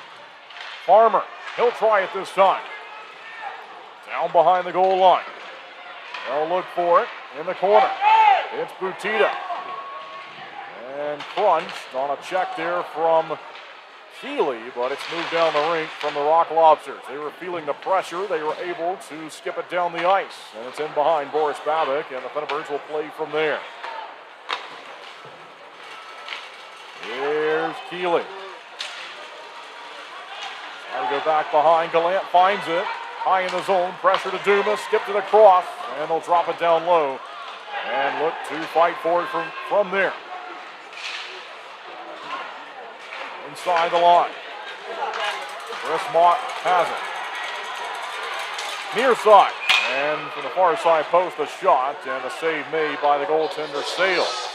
Farmer, he'll try it this time. Down behind the goal line. They'll look for it in the corner. It's Butita. And crunched on a check there from Keeley, but it's moved down the rink from the Rock Lobsters. They were feeling the pressure. They were able to skip it down the ice. And it's in behind Boris Babbitt, and the Thunderbirds will play from there. Here's Keeley. Now we go back behind. Gallant finds it. High in the zone. Pressure to Dumas. Skip to the cross. And they'll drop it down low. And look to fight for it from there. Inside the line. Chris Mott has it. Near side. And from the far side post, a shot. And a save made by the goaltender, Sales.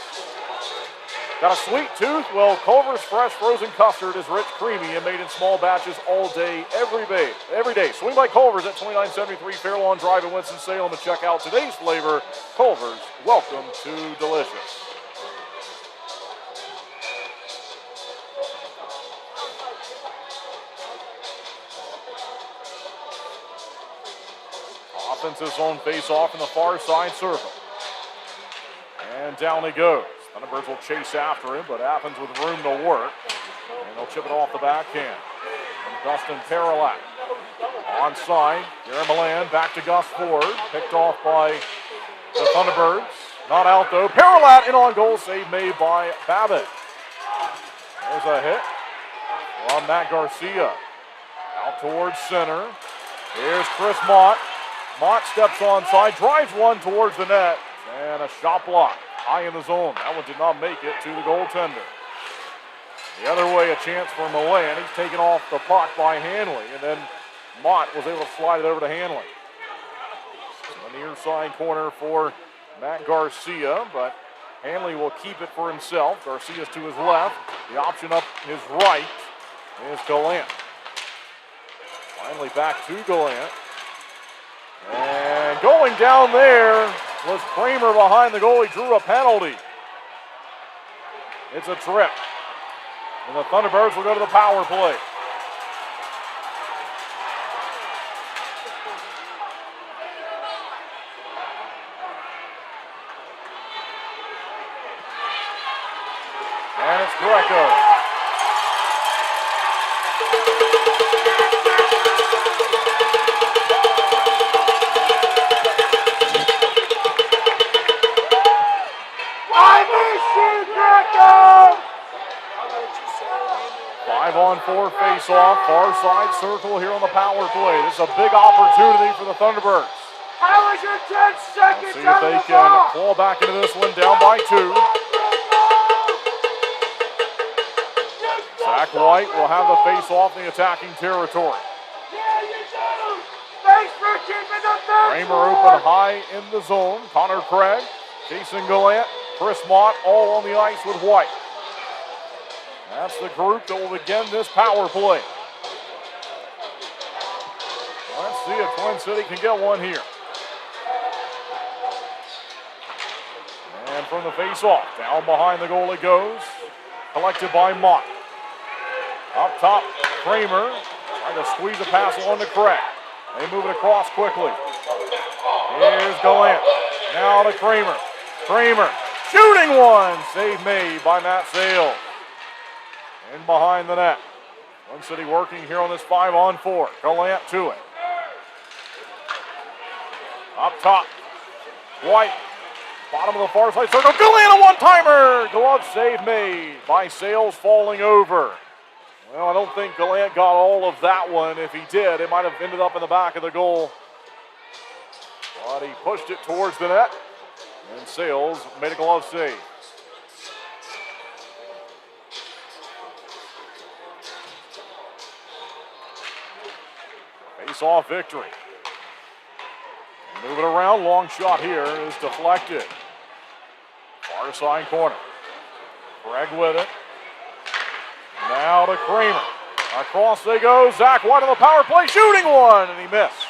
Got a sweet tooth? Well, Culver's fresh frozen custard is rich, creamy, and made in small batches all day, every day. Swing by Culver's at 2973 Fairlawn Drive in Winston-Salem and check out today's flavor. Culver's, welcome to delicious. Offensive zone face-off in the far side circle. And down he goes. Thunderbirds will chase after him, but Athens with room to work. And they'll chip it off the backhand. And Dustin Paralat. Onside, Gary Milan back to Gus Ford. Picked off by the Thunderbirds. Not out though. Paralat in on goal, save made by Babbitt. There's a hit from Matt Garcia. Out towards center. Here's Chris Mott. Mott steps onside, drives one towards the net, and a shot block. High in the zone. That one did not make it to the goaltender. The other way, a chance for Milan. He's taken off the puck by Hanley, and then Mott was able to slide it over to Hanley. On the near side corner for Matt Garcia, but Hanley will keep it for himself. Garcia's to his left. The option up his right is Gallant. Finally back to Gallant. And going down there was Kramer behind the goal. He drew a penalty. It's a trip. And the Thunderbirds will go to the power play. And it's Greco. I miss you, 5-on-4 face-off, far side circle here on the power play. This is a big opportunity for the Thunderbirds. How was your 10 seconds? See if they can claw back into this one, down by 2. Zach White will have the face-off in the attacking territory. Yeah, you do. Thanks for keeping the Kramer open high in the zone. Connor Craig, Jason Gallant, Chris Mott all on the ice with White. That's the group that will begin this power play. Let's see if Twin City can get one here. And from the face-off, down behind the goal it goes. Collected by Mott. Up top, Kramer trying to squeeze a pass along to Craig. They move it across quickly. Here's Gallant. Now to Kramer. Kramer shooting one. Save made by Matt Sales. In behind the net. Twin City working here on this 5-on-4. Gallant to it. Up top. White. Bottom of the far side circle. Gallant a one-timer. Glove save made by Sales falling over. Well, I don't think Gallant got all of that one. If he did, it might have ended up in the back of the goal. But he pushed it towards the net. And Sales made a glove save. Face-off victory. Move it around. Long shot here is deflected. Far side corner. Craig with it. Now to Kramer. Across they go. Zach White on the power play. Shooting one. And he missed.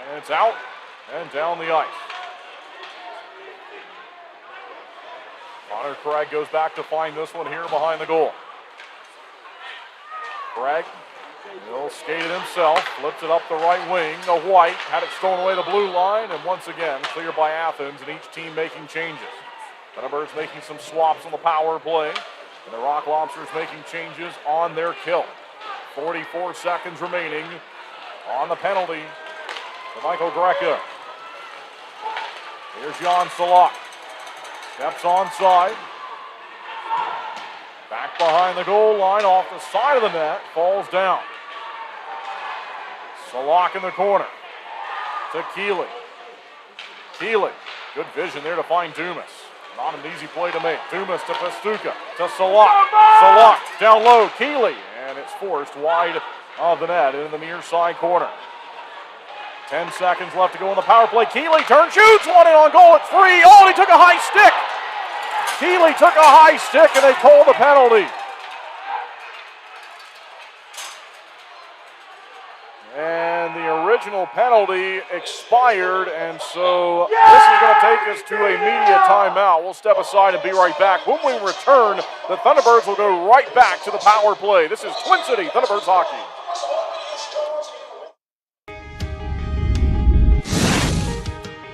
And it's out and down the ice. Connor Craig goes back to find this one here behind the goal. Craig will skate it himself. Flips it up the right wing to White. Had it stolen away the blue line. And once again, cleared by Athens and each team making changes. Thunderbirds making some swaps on the power play. And the Rock Lobsters making changes on their kill. 44 seconds remaining on the penalty to Michael Greca. Here's Jan Salak. Steps onside. Back behind the goal line, off the side of the net, falls down. Salak in the corner to Keeley. Keeley, good vision there to find Dumas. Not an easy play to make. Dumas to Pastuca, to Salak. Salak down low, Keeley, and it's forced wide of the net into the near side corner. 10 seconds left to go on the power play. Keeley turns, shoots one in on goal. It's free. Oh, he took a high stick. Keeley took a high stick, and they call the penalty. And the original penalty expired, and so this is going to take us to a media timeout. We'll step aside and be right back. When we return, the Thunderbirds will go right back to the power play. This is Twin City Thunderbirds hockey.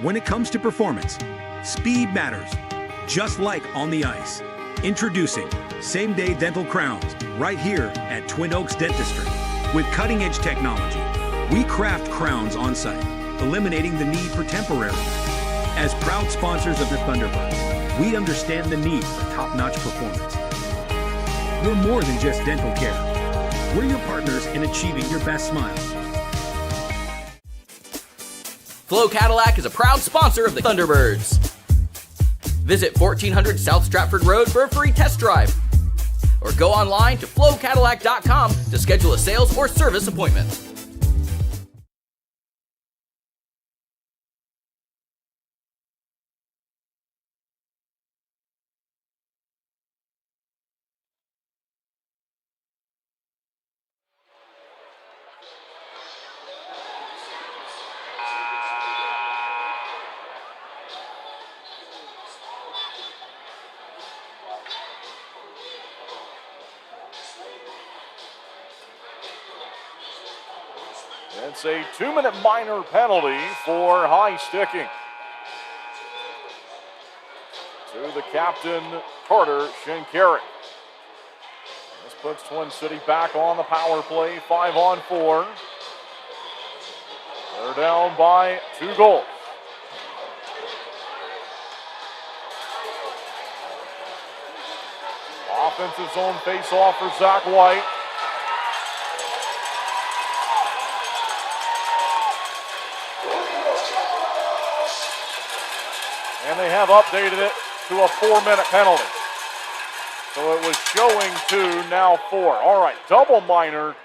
When it comes to performance, speed matters, just like on the ice. Introducing same-day dental crowns right here at Twin Oaks Dentistry. With cutting-edge technology, we craft crowns on site, eliminating the need for temporaries. As proud sponsors of the Thunderbirds, we understand the need for top-notch performance. We're more than just dental care. We're your partners in achieving your best smile. Flo Cadillac is a proud sponsor of the Thunderbirds. Visit 1400 South Stratford Road for a free test drive. Or go online to flowcadillac.com to schedule a sales or service appointment. It's a 2-minute minor penalty for high sticking. To the captain, Carter Shinkarik. This puts Twin City back on the power play, 5-on-4. They're down by 2 goals. Offensive zone face-off for Zach White. have updated it to a 4-minute penalty. So it was showing 2, now 4. All right, double minor.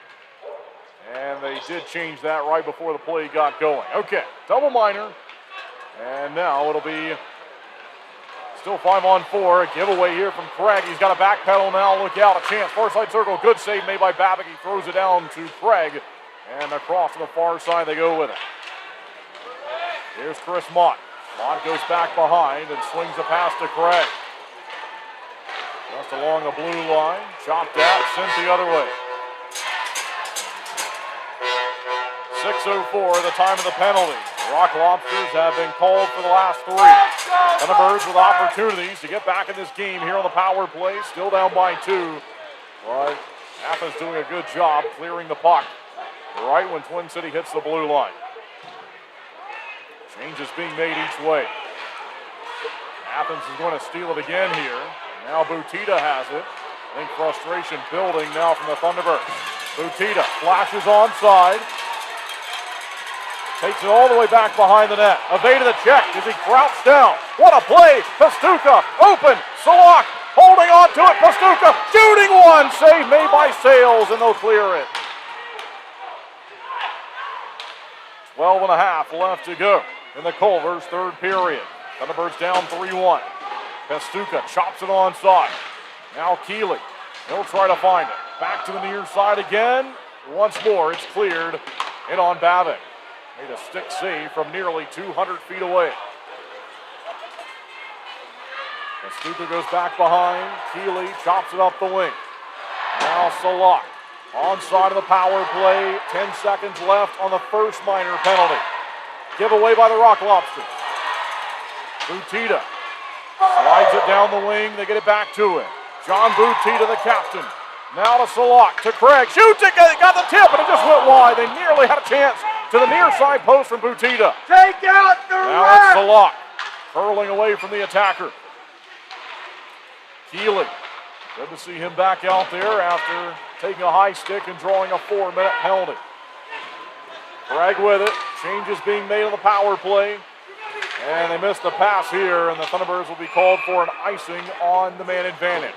And they did change that right before the play got going. Okay, double minor. And now it'll be still 5-on-4. A giveaway here from Craig. He's got a back pedal now. Look out, a chance. Far side circle. Good save made by Babick. He throws it down to Craig. And across to the far side, they go with it. Here's Chris Mott. Mott goes back behind and swings the pass to Craig. Just along the blue line. Chopped out, sent the other way. 6:04, the time of the penalty. The Rock Lobsters have been called for the last 3. Thunderbirds with opportunities to get back in this game here on the power play. Still down by 2. But Athens doing a good job clearing the puck right when Twin City hits the blue line. Changes being made each way. Athens is going to steal it again here. Now Butita has it. I think frustration building now from the Thunderbirds. Butita flashes onside. Takes it all the way back behind the net. Evaded the check as he crouched down. What a play! Pastuca open. Salak holding on to it. Pastuca shooting one. Save made by Sales, and they'll clear it. 12.5 left to go in the Culver's third period. Thunderbirds down 3-1. Pastuca chops it onside. Now Keeley. He'll try to find it. Back to the near side again. Once more, it's cleared in on Babick. Made a stick save from nearly 200 feet away. Pastuca goes back behind. Keeley chops it up the wing. Now Salak. Onside of the power play. 10 seconds left on the first minor penalty. Giveaway by the Rock Lobsters. Butita slides it down the wing. They get it back to him. John Butita, the captain. Now to Salak, to Craig. Shoots it, got the tip, and it just went wide. They nearly had a chance to the near side post from Butita. Take out the Now it's Salak, hurling away from the attacker. Keeley, good to see him back out there after taking a high stick and drawing a 4-minute penalty. Craig with it. Changes being made on the power play. And they missed the pass here, and the Thunderbirds will be called for an icing on the man advantage.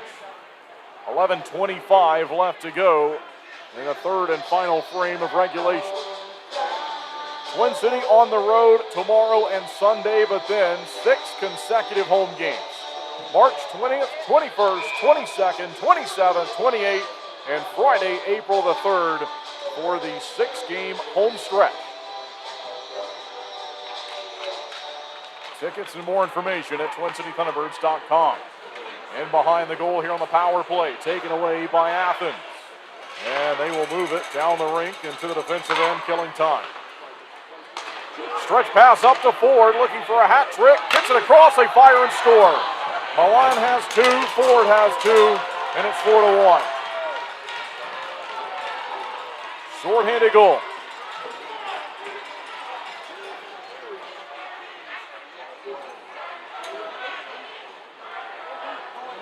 11:25 left to go in the third and final frame of regulation. Twin City on the road tomorrow and Sunday, but then 6 consecutive home games. March 20th, 21st, 22nd, 27th, 28th, and Friday, April the 3rd for the 6-game home stretch. Tickets and more information at TwinCityThunderbirds.com. And behind the goal here on the power play, taken away by Athens. And they will move it down the rink into the defensive end, killing time. Stretch pass up to Ford, looking for a hat trick. Gets it across, they fire and score. Milan has 2, Ford has 2, and it's 4-1. Short-handed goal.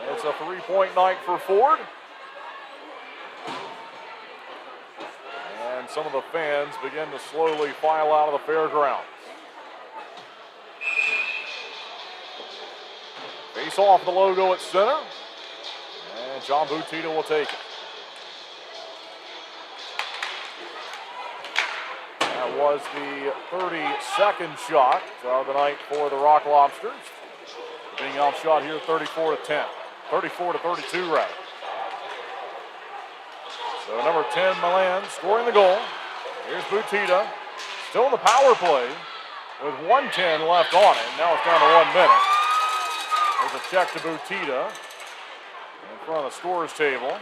It's a 3-point night for Ford. And some of the fans begin to slowly file out of the fairgrounds. Face off the logo at center. And John Butita will take it. That was the 32nd shot of the night for the Rock Lobsters. Being outshot here 34-10. 34-32 rather. So number 10, Milan, scoring the goal. Here's Butita, still in the power play with 1:10 left on it. Now it's down to 1 minute. There's a check to Butita in front of the scorer's table.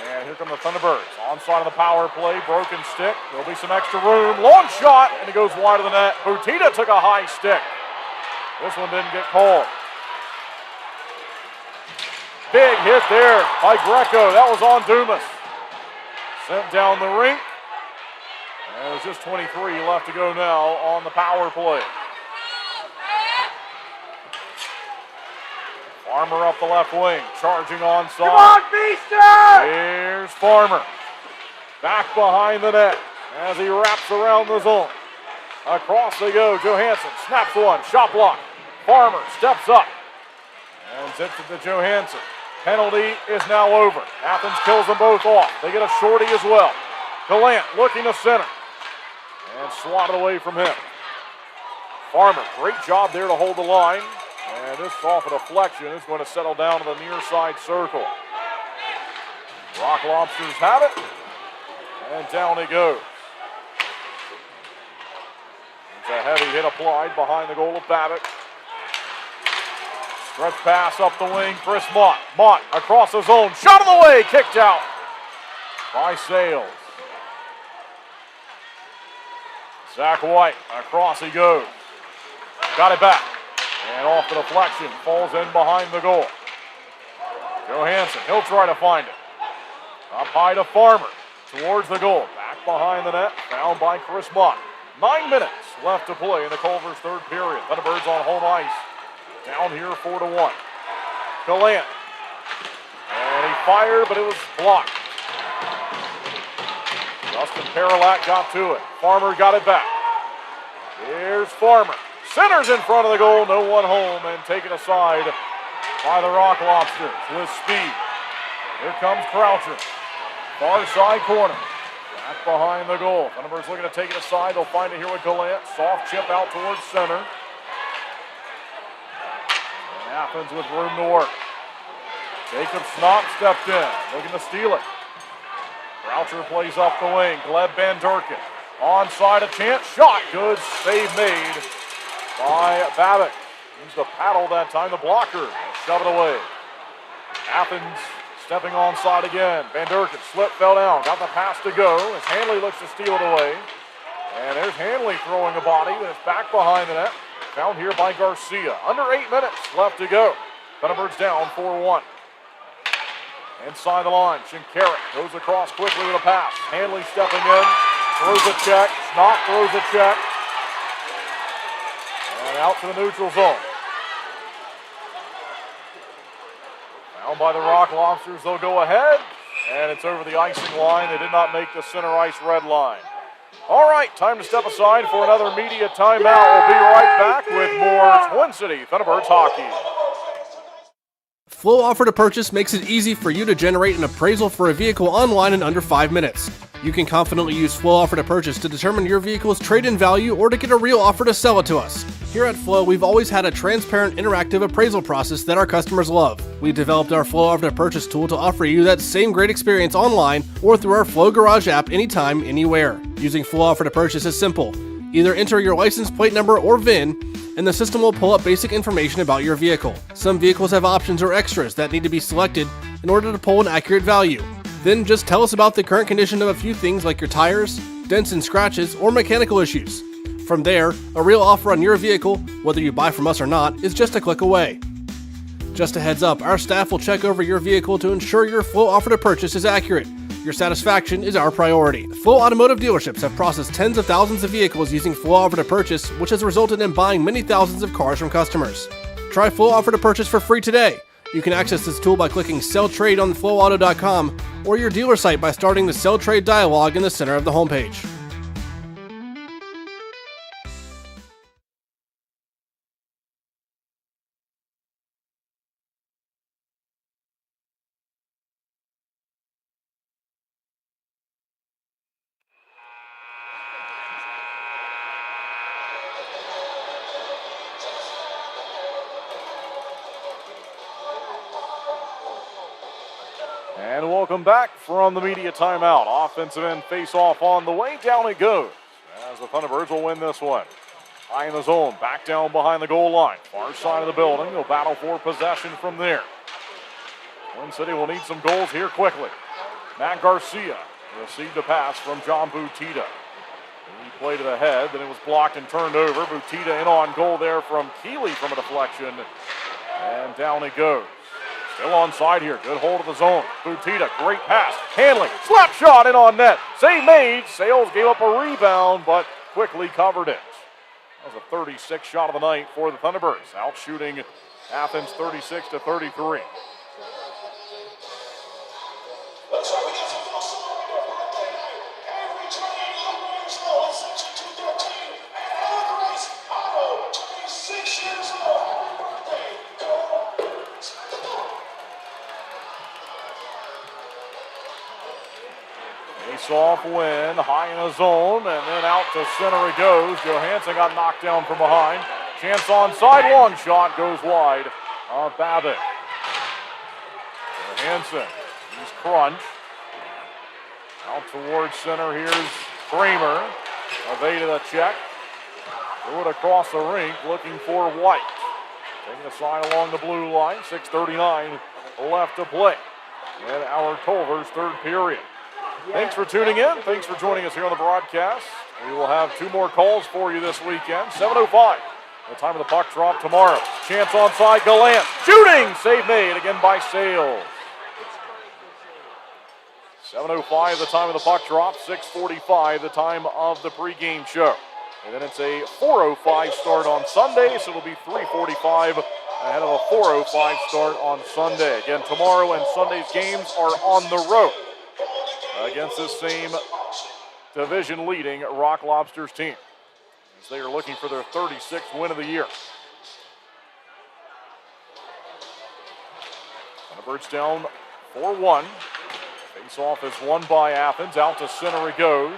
And here come the Thunderbirds. Onside of the power play, broken stick. There'll be some extra room. Long shot, and it goes wide of the net. Butita took a high stick. This one didn't get called. Big hit there by Greco. That was on Dumas. Sent down the rink. And there's just 23 left to go now on the power play. Farmer up the left wing, charging onside. Come on, Beaster! Here's Farmer. Back behind the net. as he wraps around the zone. Across they go. Johansson snaps one. Shot block. Farmer steps up and zips it to Johansson. Penalty is now over. Athens kills them both off. They get a shorty as well. Gallant looking to center and swatted away from him. Farmer, great job there to hold the line. And this off a deflection is going to settle down to the near side circle. Rock Lobsters have it. And down he goes. It's a heavy hit applied behind the goal of Babbitt. Stretch pass up the wing, Chris Mott. Mott across the zone, shot in the way, kicked out by Sales. Zach White, across he goes. Got it back. And off the deflection, falls in behind the goal. Johansson, he'll try to find it. Up high to Farmer, towards the goal. Back behind the net, found by Chris Mott. 9 minutes left to play in the Culver's third period. Thunderbirds on home ice. Down here 4-1. Gallant. And he fired, but it was blocked. Justin Paralak got to it. Farmer got it back. Here's Farmer. Centers in front of the goal. No one home and taken aside by the Rock Lobsters with speed. Here comes Croucher. Far side corner. Back behind the goal. Thunderbirds looking to take it aside. They'll find it here with Gallant. Soft chip out towards center. And Athens with room to work. Jacob Snott stepped in, looking to steal it. Croucher plays up the wing. Gleb Van Durken. Onside a chance. Shot. Good save made by Babbitt. Used the paddle that time. The blocker. Shove it away. Athens stepping onside again. Van Durken slipped, fell down. Got the pass to go as Hanley looks to steal it away. And there's Hanley throwing a body, and it's back behind the net. Found here by Garcia. Under 8 minutes left to go. Thunderbirds down 4-1. Inside the line, Shinkarik goes across quickly with a pass. Hanley stepping in, throws a check. Snott throws a check. And out to the neutral zone. Found by the Rock Lobsters, they'll go ahead. And it's over the icing line. They did not make the center ice red line. All right, time to step aside for another media timeout. We'll be right back with more Twin City Thunderbirds hockey. Flow Offer to Purchase makes it easy for you to generate an appraisal for a vehicle online in under 5 minutes. You can confidently use Flow Offer to Purchase to determine your vehicle's trade-in value or to get a real offer to sell it to us. Here at Flow, we've always had a transparent, interactive appraisal process that our customers love. We developed our Flow Offer to Purchase tool to offer you that same great experience online or through our Flow Garage app anytime, anywhere. Using Flow Offer to Purchase is simple. Either enter your license plate number or VIN, and the system will pull up basic information about your vehicle. Some vehicles have options or extras that need to be selected in order to pull an accurate value. Then just tell us about the current condition of a few things like your tires, dents and scratches, or mechanical issues. From there, a real offer on your vehicle, whether you buy from us or not, is just a click away. Just a heads up, our staff will check over your vehicle to ensure your Flow Offer to Purchase is accurate. Your satisfaction is our priority. Flow Automotive dealerships have processed tens of thousands of vehicles using Flow Offer to Purchase, which has resulted in buying many thousands of cars from customers. Try Flow Offer to Purchase for free today. You can access this tool by clicking Sell Trade on flowauto.com or your dealer site by starting the Sell Trade dialog in the center of the homepage. And welcome back from the media timeout. Offensive end face-off on the way. Down it goes as the Thunderbirds will win this one. High in the zone, back down behind the goal line. Far side of the building. They'll battle for possession from there. Twin City will need some goals here quickly. Matt Garcia received a pass from John Butita. He played it ahead, then it was blocked and turned over. Butita in on goal there from Keeley from a deflection. And down it goes. Still onside here. Good hold of the zone. Butita, great pass. Hanley, slap shot in on net. Save made. Sales gave up a rebound, but quickly covered it. That was a 36 shot of the night for the Thunderbirds, out shooting Athens 36-33. Face-off win, high in the zone, and then out to center it goes. Johansson got knocked down from behind. Chance onside, long shot goes wide. Babbitt. Johansson, he's crunched. Out towards center, here's Kramer. Evaded a check. Threw it across the rink, looking for White. Taking a side along the blue line, 6:39 left to play in our Culver's third period. Thanks for tuning in. Thanks for joining us here on the broadcast. We will have 2 more calls for you this weekend. 7:05, the time of the puck drop tomorrow. Chance onside, Gallant. Shooting! Save made again by Sales. 7:05, the time of the puck drop. 6:45, the time of the pregame show. And then it's a 4:05 start on Sunday, so it'll be 3:45 ahead of a 4:05 start on Sunday. Again, tomorrow and Sunday's games are on the road against this same division-leading Rock Lobsters team, as they are looking for their 36th win of the year. Thunderbirds down 4-1. Face-off is won by Athens. Out to center it goes.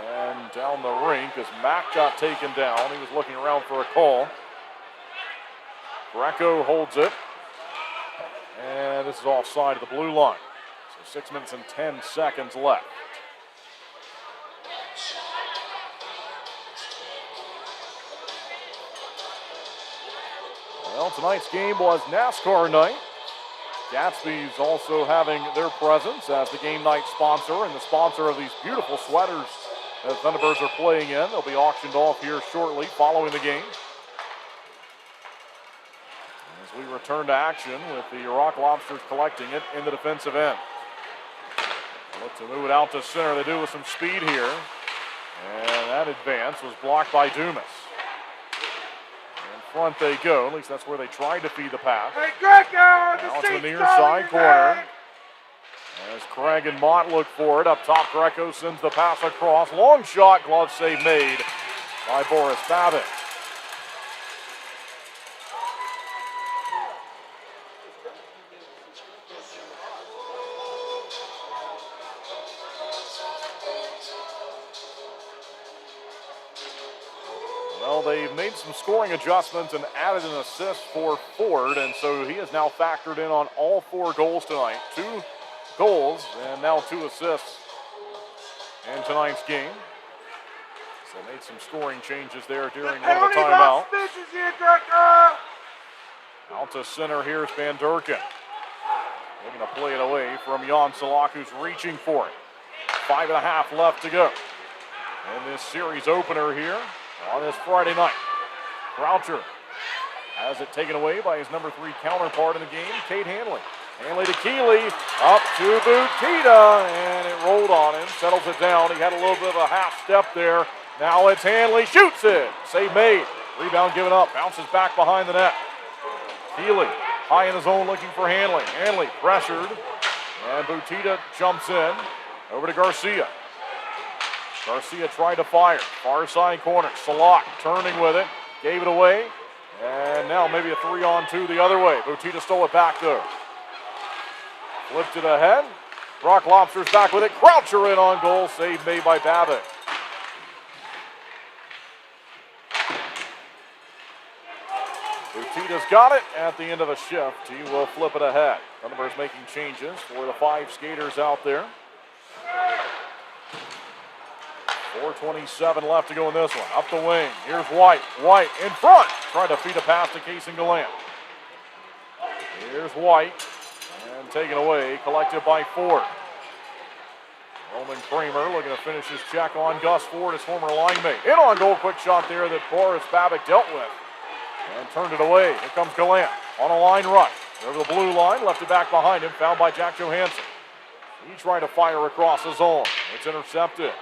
And down the rink as Mack got taken down. He was looking around for a call. Greco holds it. And this is offside of the blue line. So 6 minutes and 10 seconds left. Well, tonight's game was NASCAR night. Gatsby's also having their presence as the game night sponsor and the sponsor of these beautiful sweaters that Thunderbirds are playing in. They'll be auctioned off here shortly following the game. As we return to action with the Rock Lobsters collecting it in the defensive end. Look to move it out to center. They do with some speed here. And that advance was blocked by Dumas. In front they go. At least that's where they tried to feed the pass. Hey, Greco! Now to the near side corner. As Craig and Mott look for it. Up top, Greco sends the pass across. Long shot, glove save made by Boris Babbitt. Well, they've made some scoring adjustments and added an assist for Ford, and so he is now factored in on all 4 goals tonight. 2 goals and now 2 assists in tonight's game. So made some scoring changes there during one of the timeouts. Out to center, here's Van Durken. They're going to play it away from Jan Salak, who's reaching for it. 5.5 left to go in this series opener here on this Friday night. Croucher has it taken away by his number 3 counterpart in the game, Cade Hanley. Hanley to Keeley, up to Butita, and it rolled on him, settles it down. He had a little bit of a half step there. Now it's Hanley, shoots it. Save made. Rebound given up, bounces back behind the net. Keeley, high in the zone looking for Hanley. Hanley pressured, and Butita jumps in. Over to Garcia. Garcia tried to fire. Far side corner. Salak turning with it. Gave it away. And now maybe a 3-on-2 the other way. Butita stole it back though. Flipped it ahead. Rock Lobsters back with it. Croucher in on goal. Save made by Babbitt. Butita's got it at the end of a shift. He will flip it ahead. Thunderbirds making changes for the 5 skaters out there. 4:27 left to go in this one. Up the wing. Here's White. White in front. Trying to feed a pass to Casey Gallant. Here's White. And taken away. Collected by Ford. Roman Kramer looking to finish his check on Gus Ford, his former line mate. In on goal. Quick shot there that Boris Babbitt dealt with. And turned it away. Here comes Gallant on a line rush. Over the blue line. Left it back behind him. Found by Jack Johansson. He tried to fire across the zone. It's intercepted.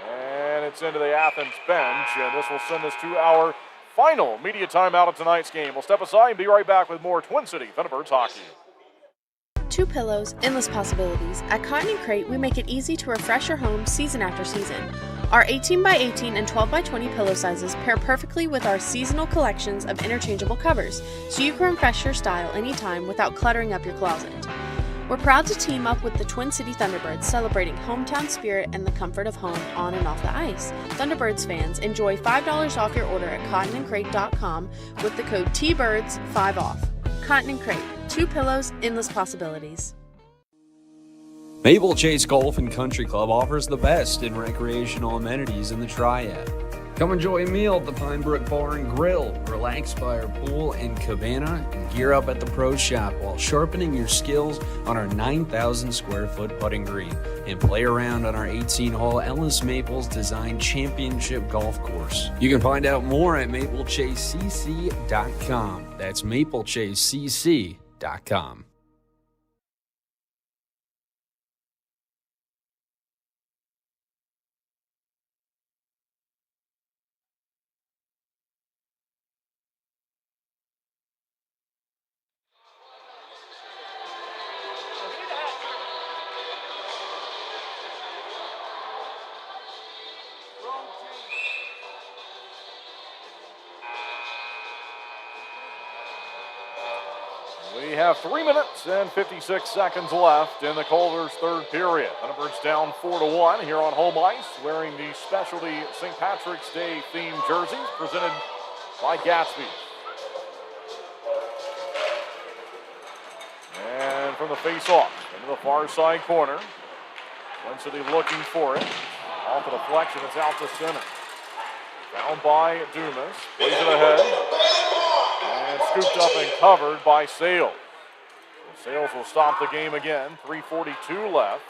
And it's into the Athens bench, and this will send us to our final media timeout of tonight's game. We'll step aside and be right back with more Twin City Thunderbirds hockey. 2 pillows, endless possibilities. At Cotton & Crate, we make it easy to refresh your home season after season. Our 18x18 and 12x20 pillow sizes pair perfectly with our seasonal collections of interchangeable covers, so you can refresh your style anytime without cluttering up your closet. We're proud to team up with the Twin City Thunderbirds, celebrating hometown spirit and the comfort of home on and off the ice. Thunderbirds fans, enjoy $5 off your order at cottonandcrate.com with the code TBIRDS 5 off. Cotton and Crate, 2 pillows, endless possibilities. Maple Chase Golf and Country Club offers the best in recreational amenities in the Triad. Come enjoy a meal at the Pine Brook Bar and Grill, relax by our pool and cabana, and gear up at the Pro Shop while sharpening your skills on our 9,000 square foot putting green, and play around on our 18-hole Ellis Maples designed championship golf course. You can find out more at maplechasecc.com. That's maplechasecc.com. We have 3 minutes and 56 seconds left in the Culver's third period. Thunderbirds down 4-1 here on home ice, wearing the specialty St. Patrick's Day themed jerseys presented by Gatsby. And from the face-off into the far side corner, Twin City looking for it. Off the deflection, it's out to center. Found by Dumas, plays it ahead. And scooped up and covered by Sales. Sales will stop the game again. 3:42 left.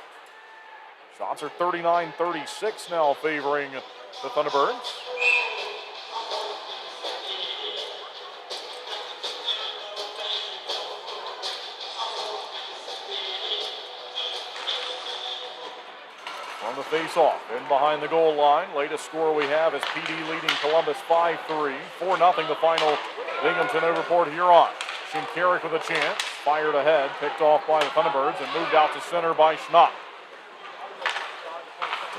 Shots are 39-36 now favoring the Thunderbirds. On the face-off, in behind the goal line. Latest score we have is PD leading Columbus 5-3. 4-0 the final Binghamton over Port Huron. Shinkarik with a chance. Fired ahead, picked off by the Thunderbirds and moved out to center by Schnapp.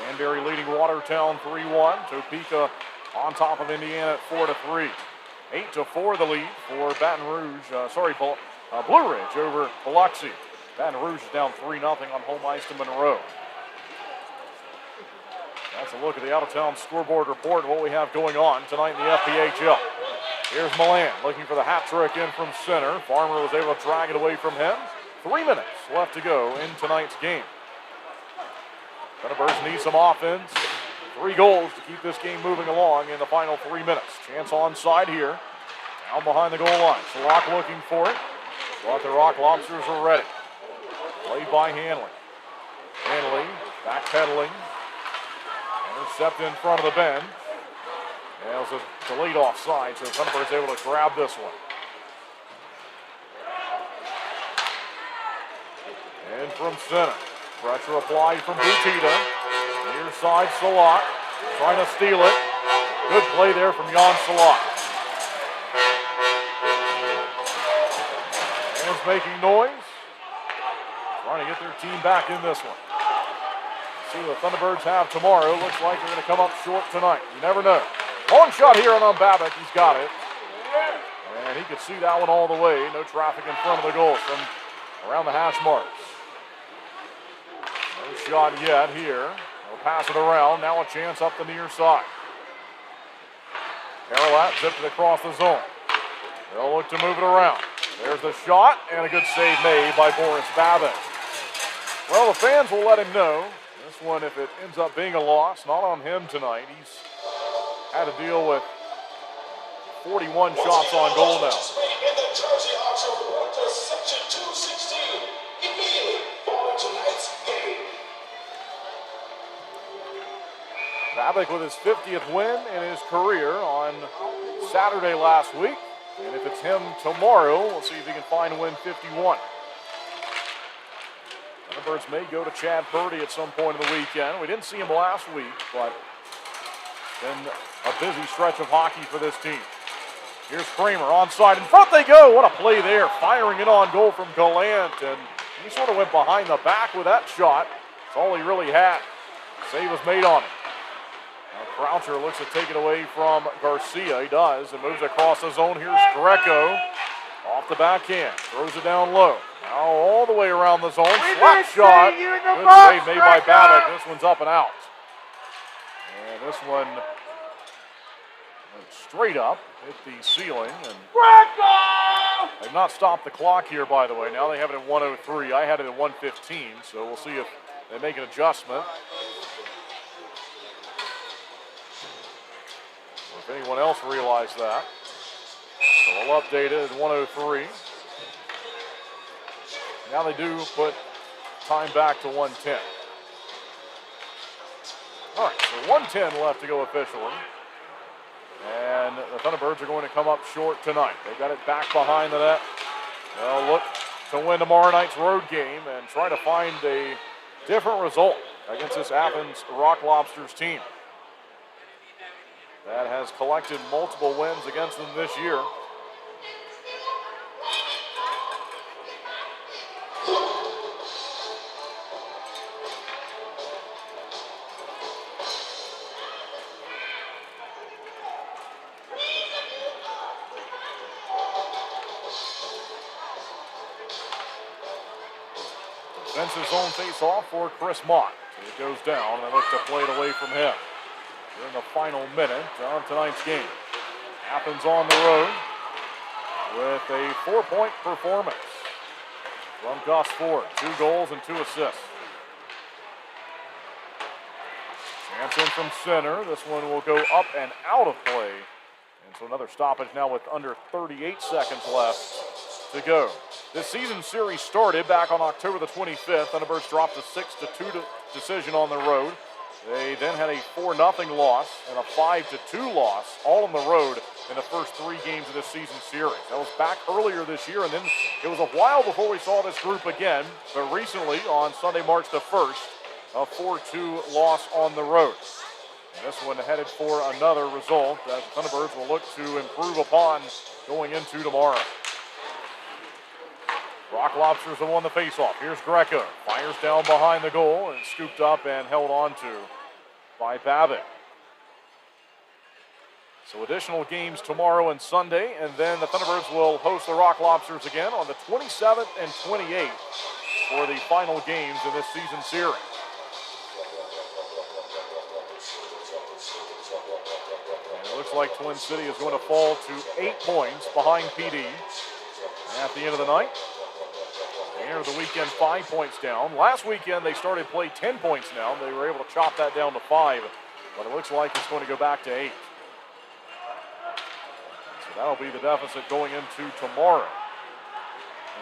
Danbury leading Watertown 3-1. Topeka on top of Indiana at 4-3. 8-4 the lead for Baton Rouge. Blue Ridge over Biloxi. Baton Rouge is down 3-0 on home ice to Monroe. That's a look at the out-of-town scoreboard report and what we have going on tonight in the FPHL. Here's Milan looking for the hat trick in from center. Farmer was able to drag it away from him. 3 minutes left to go in tonight's game. Thunderbirds need some offense. 3 goals to keep this game moving along in the final 3 minutes. Chance onside here. Down behind the goal line. Rock looking for it. But the Rock Lobsters are ready. Played by Hanley. Hanley backpedaling. Intercept in front of the bench. And it was a delayed offside, so Thunderbirds able to grab this one. And from center. Pressure applied from Butita. Near side, Salat. Trying to steal it. Good play there from Jan Salat. Fans making noise. Trying to get their team back in this one. See what the Thunderbirds have tomorrow. Looks like they're going to come up short tonight. You never know. Long shot here on Babbitt. He's got it. And he could see that one all the way. No traffic in front of the goal from around the hash marks. No shot yet here. They'll pass it around. Now a chance up the near side. Carolat zipped it across the zone. They'll look to move it around. There's the shot and a good save made by Boris Babbitt. Well, the fans will let him know. This one, if it ends up being a loss, not on him tonight. He's had to deal with 41 shots on goal now. Babbitt with his 50th win in his career on Saturday last week. And if it's him tomorrow, we'll see if he can find a win 51. Thunderbirds may go to Chad Purdy at some point in the weekend. We didn't see him last week, but been a busy stretch of hockey for this team. Here's Kramer onside. In front they go. What a play there. Firing it on goal from Gallant. And he sort of went behind the back with that shot. That's all he really had. Save was made on it. Now Croucher looks to take it away from Garcia. He does and moves across the zone. Here's Greco. Off the backhand, throws it down low. Now all the way around the zone. Slap shot. Good save made by Babbitt. This one's up and out. And this one went straight up, hit the ceiling. And they've not stopped the clock here, by the way. Now they have it at 1:03. I had it at 1:15, so we'll see if they make an adjustment. Or if anyone else realized that. So we'll update it at 1:03. Now they do put time back to 1:10. All right, so 1:10 left to go officially. And the Thunderbirds are going to come up short tonight. They've got it back behind the net. They'll look to win tomorrow night's road game and try to find a different result against this Athens Rock Lobsters team that has collected multiple wins against them this year. Defensive zone face-off for Chris Mott. It goes down and they look to play it away from him. We're in the final minute of tonight's game. Athens on the road with a 4-point performance from Gus Ford. 2 goals and 2 assists. Chance in from center. This one will go up and out of play. And so another stoppage now with under 38 seconds left to go. This season series started back on October the 25th. Thunderbirds dropped a 6-2 decision on the road. They then had a 4-0 loss and a 5-2 loss, all on the road in the first 3 games of this season series. That was back earlier this year, and then it was a while before we saw this group again. But recently, on Sunday, March the 1st, a 4-2 loss on the road. And this one headed for another result that the Thunderbirds will look to improve upon going into tomorrow. Rock Lobsters have won the faceoff. Here's Greco. Fires down behind the goal and scooped up and held on to by Babbitt. So additional games tomorrow and Sunday, and then the Thunderbirds will host the Rock Lobsters again on the 27th and 28th for the final games in this season series. And it looks like Twin City is going to fall to 8 points behind PD at the end of the night. They entered the weekend 5 points down. Last weekend they started play 10 points down. They were able to chop that down to 5, but it looks like it's going to go back to 8. So that'll be the deficit going into tomorrow.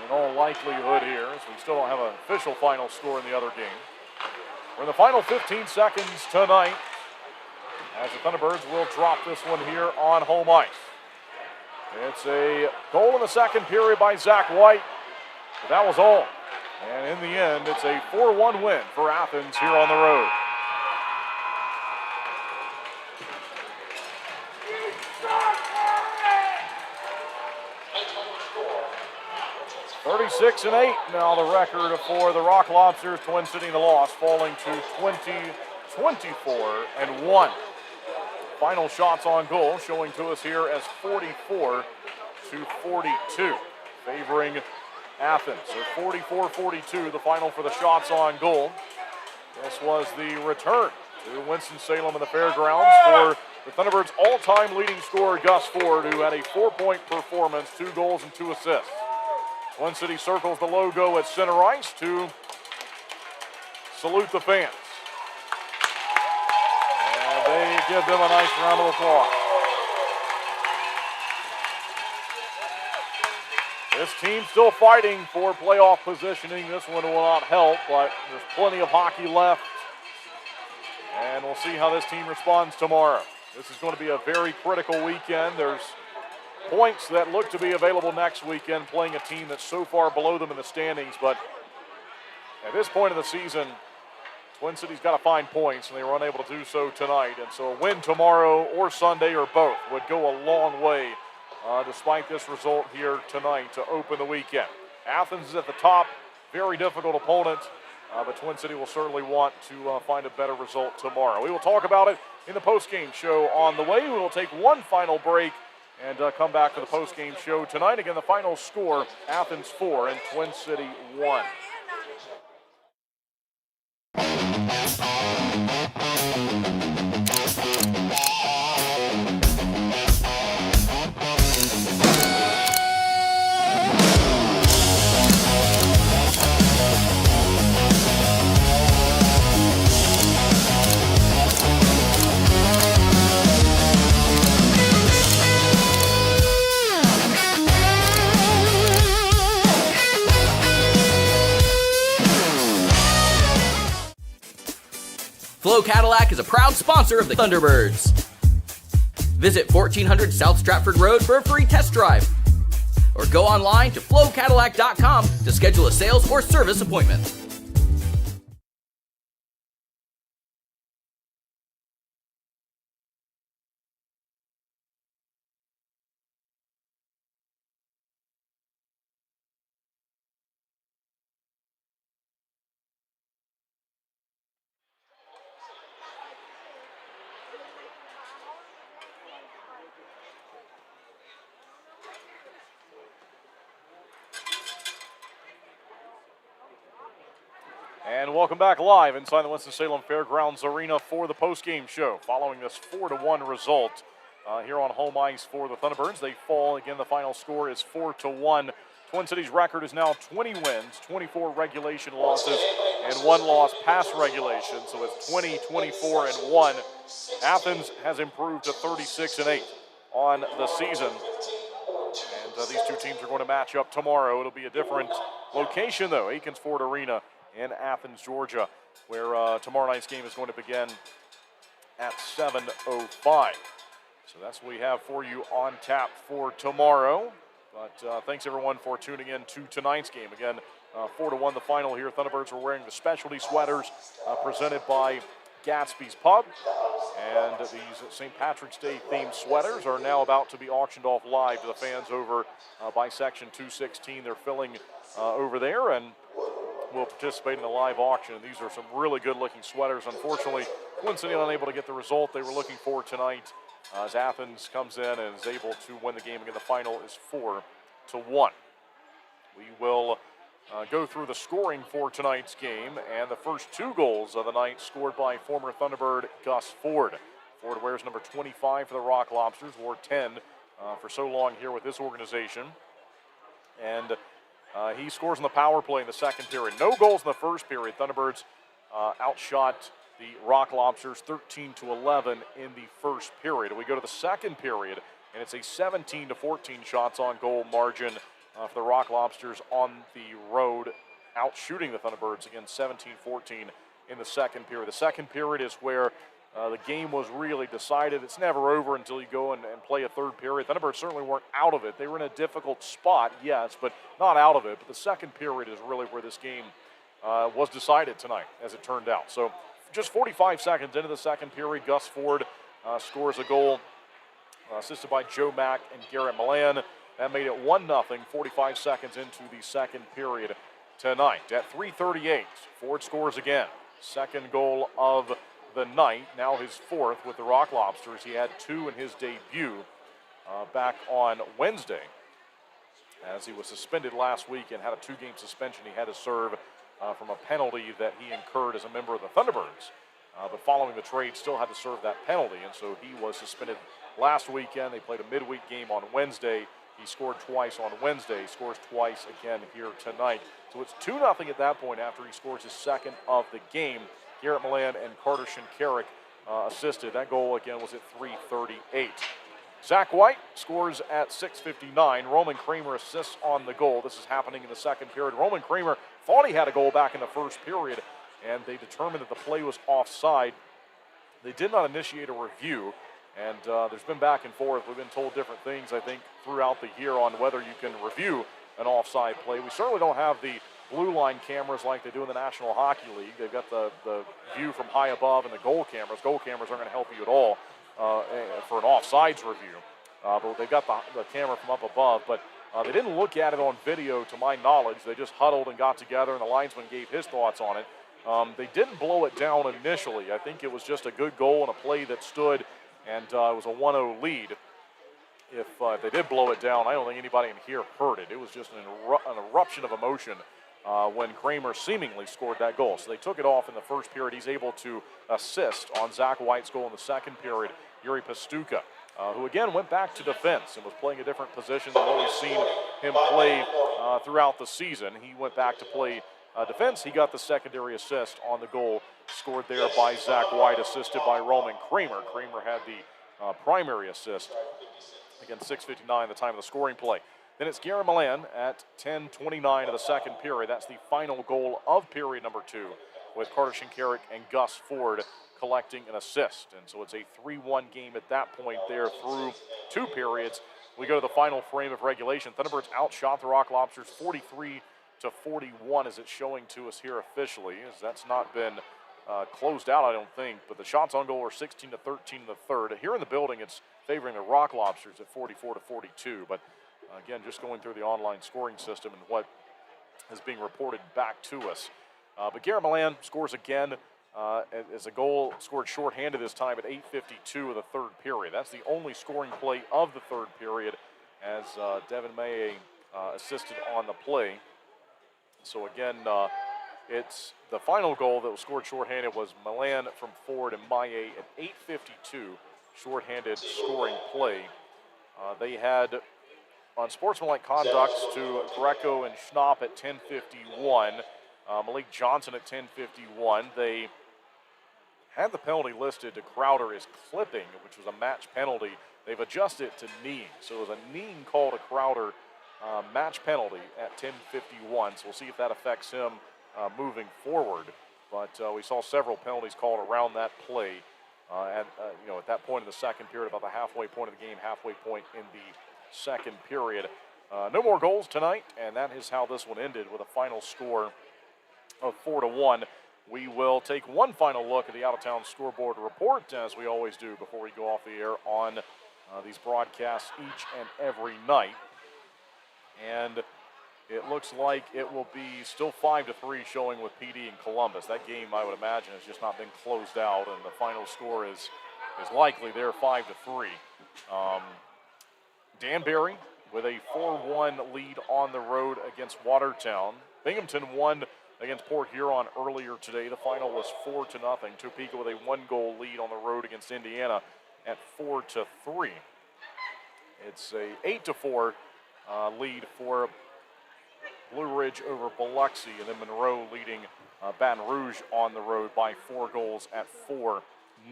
In all likelihood here, as we still don't have an official final score in the other game. We're in the final 15 seconds tonight as the Thunderbirds will drop this one here on home ice. It's a goal in the second period by Zach White. But that was all. And in the end, it's a 4-1 win for Athens here on the road. (36-8) now the record for the Rock Lobsters. Twin City in the loss, falling to 20-24-1. Final shots on goal showing to us here as 44-42, favoring Athens. So 44-42, the final for the shots on goal. This was the return to Winston-Salem in the Fairgrounds for the Thunderbirds' all-time leading scorer, Gus Ford, who had a 4-point performance, 2 goals and 2 assists. Twin City circles the logo at center ice to salute the fans. And they give them a nice round of applause. This team still fighting for playoff positioning. This one will not help, but there's plenty of hockey left. And we'll see how this team responds tomorrow. This is going to be a very critical weekend. There's points that look to be available next weekend, playing a team that's so far below them in the standings. But at this point of the season, Twin City's got to find points, and they were unable to do so tonight. And so a win tomorrow or Sunday or both would go a long way despite this result here tonight to open the weekend. Athens is at the top, very difficult opponent, but Twin City will certainly want to find a better result tomorrow. We will talk about it in the postgame show on the way. We will take one final break and come back for the postgame show tonight. Again, the final score, Athens 4 and Twin City 1. Flow Cadillac is a proud sponsor of the Thunderbirds. Visit 1400 South Stratford Road for a free test drive. Or go online to flowcadillac.com to schedule a sales or service appointment. And welcome back live inside the Winston-Salem Fairgrounds Arena for the postgame show. Following this 4-1 result here on home ice for the Thunderbirds, they fall. Again, the final score is 4-1. Twin City's record is now 20 wins, 24 regulation losses, and 1 loss past regulation. So it's 20, 24, and 1. Athens has improved to 36-8 on the season. And these two teams are going to match up tomorrow. It'll be a different location, though, Aikens Ford Arena in Athens, Georgia, where tomorrow night's game is going to begin at 7:05. So that's what we have for you on tap for tomorrow. But thanks, everyone, for tuning in to tonight's game. Again, 4-1 the final here. Thunderbirds are wearing the specialty sweaters presented by Gatsby's Pub. And these St. Patrick's Day themed sweaters are now about to be auctioned off live to the fans over by Section 216. They're filling over there, and will participate in the live auction. These are some really good-looking sweaters. Unfortunately, Twin City unable to get the result they were looking for tonight as Athens comes in and is able to win the game. Again, the final is 4-1. We will go through the scoring for tonight's game, and the first 2 goals of the night scored by former Thunderbird Gus Ford. Ford wears number 25 for the Rock Lobsters, wore 10 for so long here with this organization. And he scores on the power play in the second period. No goals in the first period. Thunderbirds outshot the Rock Lobsters 13-11 in the first period. We go to the second period, and it's a 17-14 shots on goal margin for the Rock Lobsters on the road, outshooting the Thunderbirds again 17-14 in the second period. The second period is where the game was really decided. It's never over until you go and play a third period. Thunderbirds certainly weren't out of it. They were in a difficult spot, yes, but not out of it. But the second period is really where this game was decided tonight, as it turned out. So just 45 seconds into the second period, Gus Ford scores a goal assisted by Joe Mack and Garrett Milan. That made it 1-0, 45 seconds into the second period tonight. At 3:38, Ford scores again. Second goal of the night, now his 4th with the Rock Lobsters. He had 2 in his debut back on Wednesday, as he was suspended last week and had a 2-game suspension he had to serve from a penalty that he incurred as a member of the Thunderbirds. But following the trade, still had to serve that penalty, and so he was suspended last weekend. They played a midweek game on Wednesday. He scored twice on Wednesday. He scores twice again here tonight. So it's 2-0 at that point after he scores his second of the game. Garrett Milan and Carter Shinkarik assisted. That goal again was at 3:38. Zach White scores at 6:59. Roman Kramer assists on the goal. This is happening in the second period. Roman Kramer thought he had a goal back in the first period, and they determined that the play was offside. They did not initiate a review, and there's been back and forth. We've been told different things, I think, throughout the year on whether you can review an offside play. We certainly don't have the blue line cameras like they do in the National Hockey League. They've got the view from high above and the goal cameras. Goal cameras aren't going to help you at all for an offsides review. But they've got the camera from up above. But they didn't look at it on video, to my knowledge. They just huddled and got together, and the linesman gave his thoughts on it. They didn't blow it down initially. I think it was just a good goal and a play that stood, and it was a 1-0 lead if they did blow it down, I don't think anybody in here heard it. It was just an eruption of emotion when Kramer seemingly scored that goal. So they took it off in the first period. He's able to assist on Zach White's goal in the second period. Yuri Pastuka, who again went back to defense and was playing a different position than what we've seen him play throughout the season. He went back to play defense. He got the secondary assist on the goal scored there by Zach White, assisted by Roman Kramer. Kramer had the primary assist. Again, 6:59 the time of the scoring play. Then it's Gary Milan at 10:29 of the second period. That's the final goal of period number 2, with Carter Shinkarik and Gus Ford collecting an assist. And so it's a 3-1 game at that point there through 2 periods. We go to the final frame of regulation. Thunderbirds outshot the Rock Lobsters 43-41 as it's showing to us here officially, as that's not been closed out, I don't think. But the shots on goal are 16-13 in the third. Here in the building, it's favoring the Rock Lobsters at 44-42. But again, just going through the online scoring system and what is being reported back to us. But Garrett Milan scores again as a goal scored shorthanded this time at 8:52 of the third period. That's the only scoring play of the third period, as Devin May assisted on the play. So again, it's the final goal that was scored shorthanded was Milan from Ford and Maye at 8:52, shorthanded scoring play. They had unsportsmanlike conducts to Greco and Schnapp at 10:51, Malik Johnson at 10:51. They had the penalty listed to Crowder as clipping, which was a match penalty. They've adjusted it to kneeing. So it was a kneeing call to Crowder, match penalty at 10:51. So we'll see if that affects him moving forward. But we saw several penalties called around that play at that point in the second period, about the halfway point of the game, halfway point in the second period. No more goals tonight, and that is how this one ended with a final score of 4-1. We will take one final look at the out-of-town scoreboard report, as we always do before we go off the air on these broadcasts each and every night. And it looks like it will be still 5-3 showing with PD and Columbus. That game, I would imagine, has just not been closed out, and the final score is likely there, 5-3. Danbury with a 4-1 lead on the road against Watertown. Binghamton won against Port Huron earlier today. The final was 4-0. Topeka with a 1-goal lead on the road against Indiana at 4-3. It's a 8-4 lead for Blue Ridge over Biloxi, and then Monroe leading Baton Rouge on the road by 4 goals at 4-0.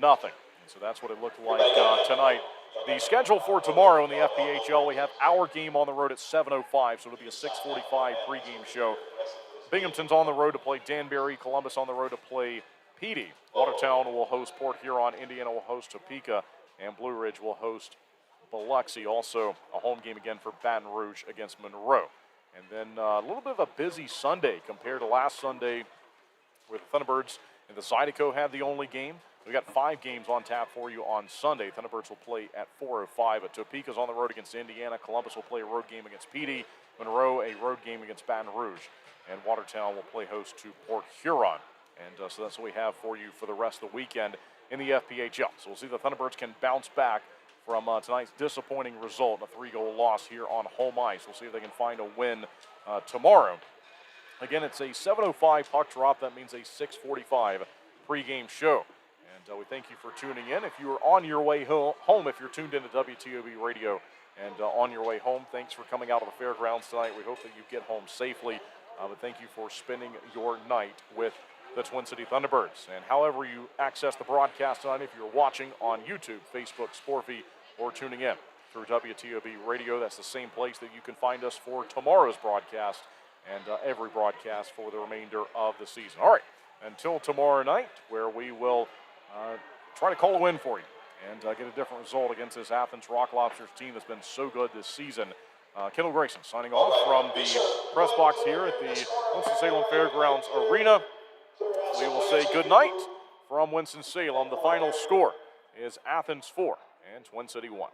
And so that's what it looked like tonight. The schedule for tomorrow in the FPHL, we have our game on the road at 7:05, so it'll be a 6:45 pregame show. Binghamton's on the road to play Danbury, Columbus on the road to play PD. Watertown will host Port Huron, Indiana will host Topeka, and Blue Ridge will host Biloxi. Also a home game again for Baton Rouge against Monroe. And then a little bit of a busy Sunday compared to last Sunday, where the Thunderbirds and the Zydeco had the only game. We got 5 games on tap for you on Sunday. Thunderbirds will play at 4:05. But Topeka's on the road against Indiana. Columbus will play a road game against PD. Monroe a road game against Baton Rouge. And Watertown will play host to Port Huron. And so that's what we have for you for the rest of the weekend in the FPHL. So we'll see if the Thunderbirds can bounce back from tonight's disappointing result, a 3-goal loss here on home ice. We'll see if they can find a win tomorrow. Again, it's a 7:05 puck drop. That means a 6:45 pregame show. And we thank you for tuning in. If you are on your way home, if you're tuned into WTOB Radio and on your way home, thanks for coming out of the fairgrounds tonight. We hope that you get home safely. But thank you for spending your night with the Twin City Thunderbirds. And however you access the broadcast tonight, if you're watching on YouTube, Facebook, Sporfy, or tuning in through WTOB Radio, that's the same place that you can find us for tomorrow's broadcast and every broadcast for the remainder of the season. All right, until tomorrow night, where we will try to call a win for you and get a different result against this Athens Rock Lobsters team that's been so good this season. Kendall Grayson signing off from the press box here at the Winston-Salem Fairgrounds Arena. We will say good night from Winston-Salem. The final score is Athens 4 and Twin City 1.